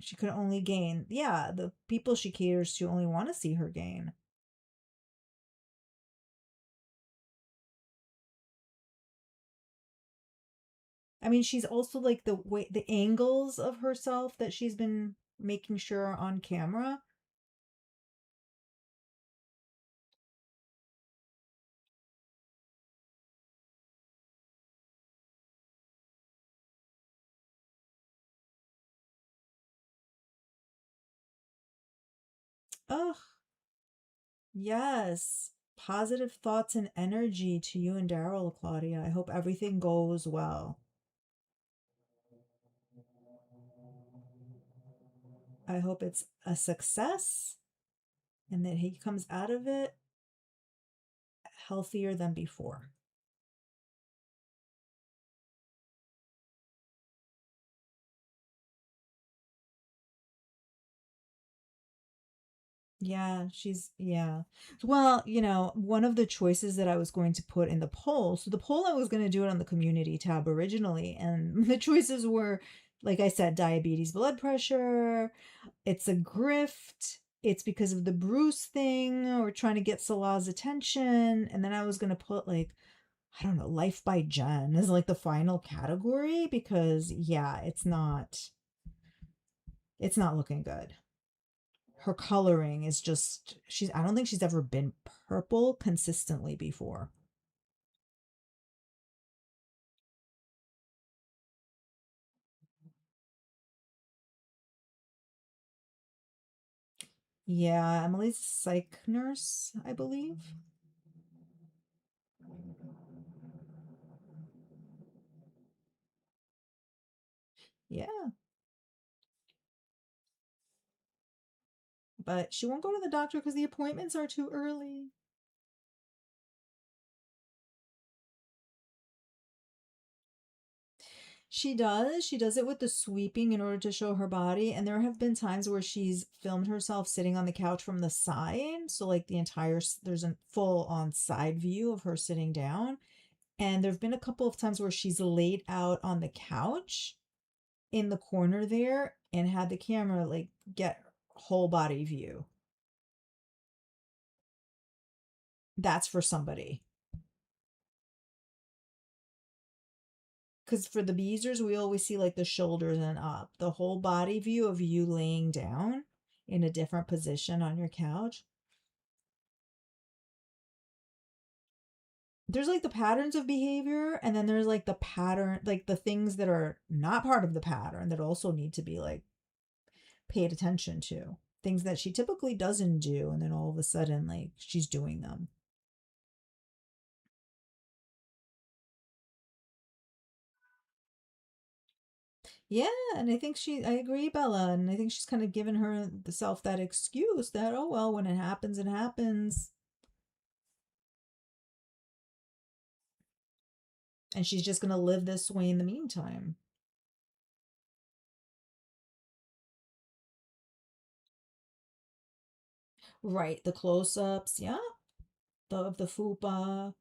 Speaker 1: She could only gain. Yeah, the people she caters to only want to see her gain. I mean, she's also like the angles of herself that she's been making sure on camera. Ugh, yes. Positive thoughts and energy to you and Daryl, Claudia. I hope everything goes well. I hope it's a success and that he comes out of it healthier than before. Yeah, yeah. Well, one of the choices that I was going to put in the poll, so the poll I was going to do it on the community tab originally, and the choices were, like I said, diabetes, blood pressure, it's a grift, it's because of the Bruce thing, or trying to get Salah's attention, and then I was going to put like, I don't know, life by Jen as like the final category because yeah, it's not looking good. Her coloring is just I don't think she's ever been purple consistently before. Yeah, Emily's a psych nurse, I believe. Yeah, but she won't go to the doctor because the appointments are too early. She does. She does it with the sweeping in order to show her body. And there have been times where she's filmed herself sitting on the couch from the side. So, like, there's a full on side view of her sitting down. And there have been a couple of times where she's laid out on the couch in the corner there and had the camera like get whole body view. That's for somebody. Because for the beezers, we always see like the shoulders and up. The whole body view of you laying down in a different position on your couch. There's like the patterns of behavior, and then there's like the pattern, like the things that are not part of the pattern that also need to be like paid attention to. Things that she typically doesn't do, and then all of a sudden, like she's doing them. Yeah, and I agree, Bella, and I think she's kind of given herself that excuse that, oh, well, when it happens, it happens. And she's just going to live this way in the meantime. Right, the close ups, yeah, of the fupa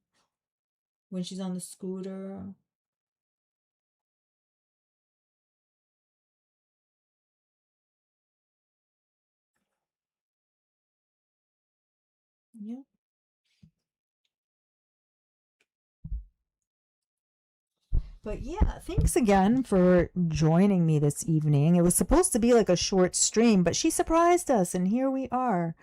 Speaker 1: when she's on the scooter. Yeah. But yeah, thanks again for joining me this evening. It was supposed to be like a short stream, but she surprised us, and here we are.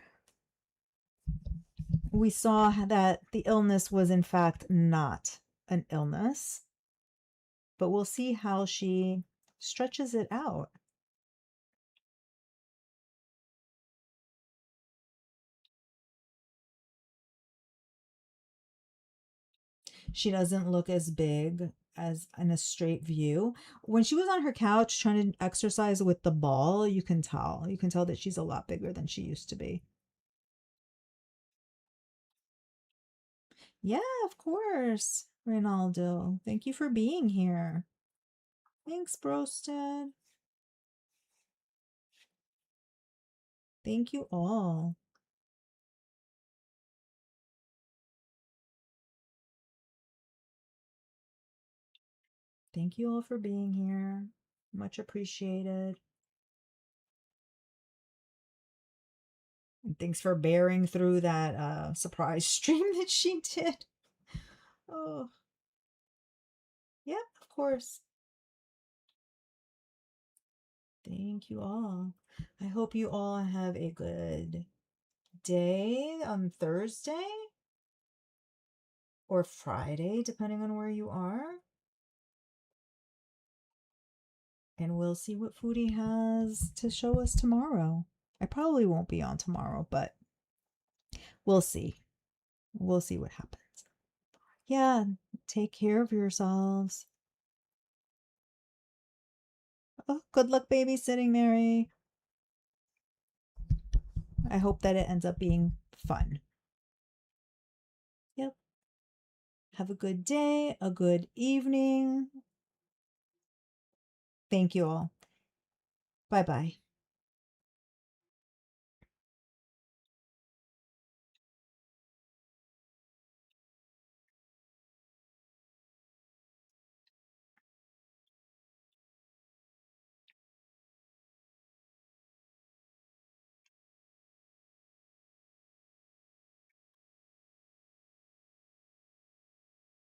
Speaker 1: we saw that the illness was in fact not an illness, but we'll see how she stretches it out. She doesn't look as big as in a straight view. When she was on her couch trying to exercise with the ball, you can tell. You can tell that she's a lot bigger than she used to be. Yeah, of course, Reynaldo. Thank you for being here. Thanks, Brosted. Thank you all. Thank you all for being here. Much appreciated. And thanks for bearing through that surprise stream that she did. Oh, yep, of course. Thank you all. I hope you all have a good day on Thursday or Friday, depending on where you are. And we'll see what Foodie has to show us tomorrow. I probably won't be on tomorrow, but we'll see. We'll see what happens. Yeah, take care of yourselves. Oh, good luck babysitting, Mary. I hope that it ends up being fun. Yep. Have a good day, a good evening. Thank you all. Bye bye.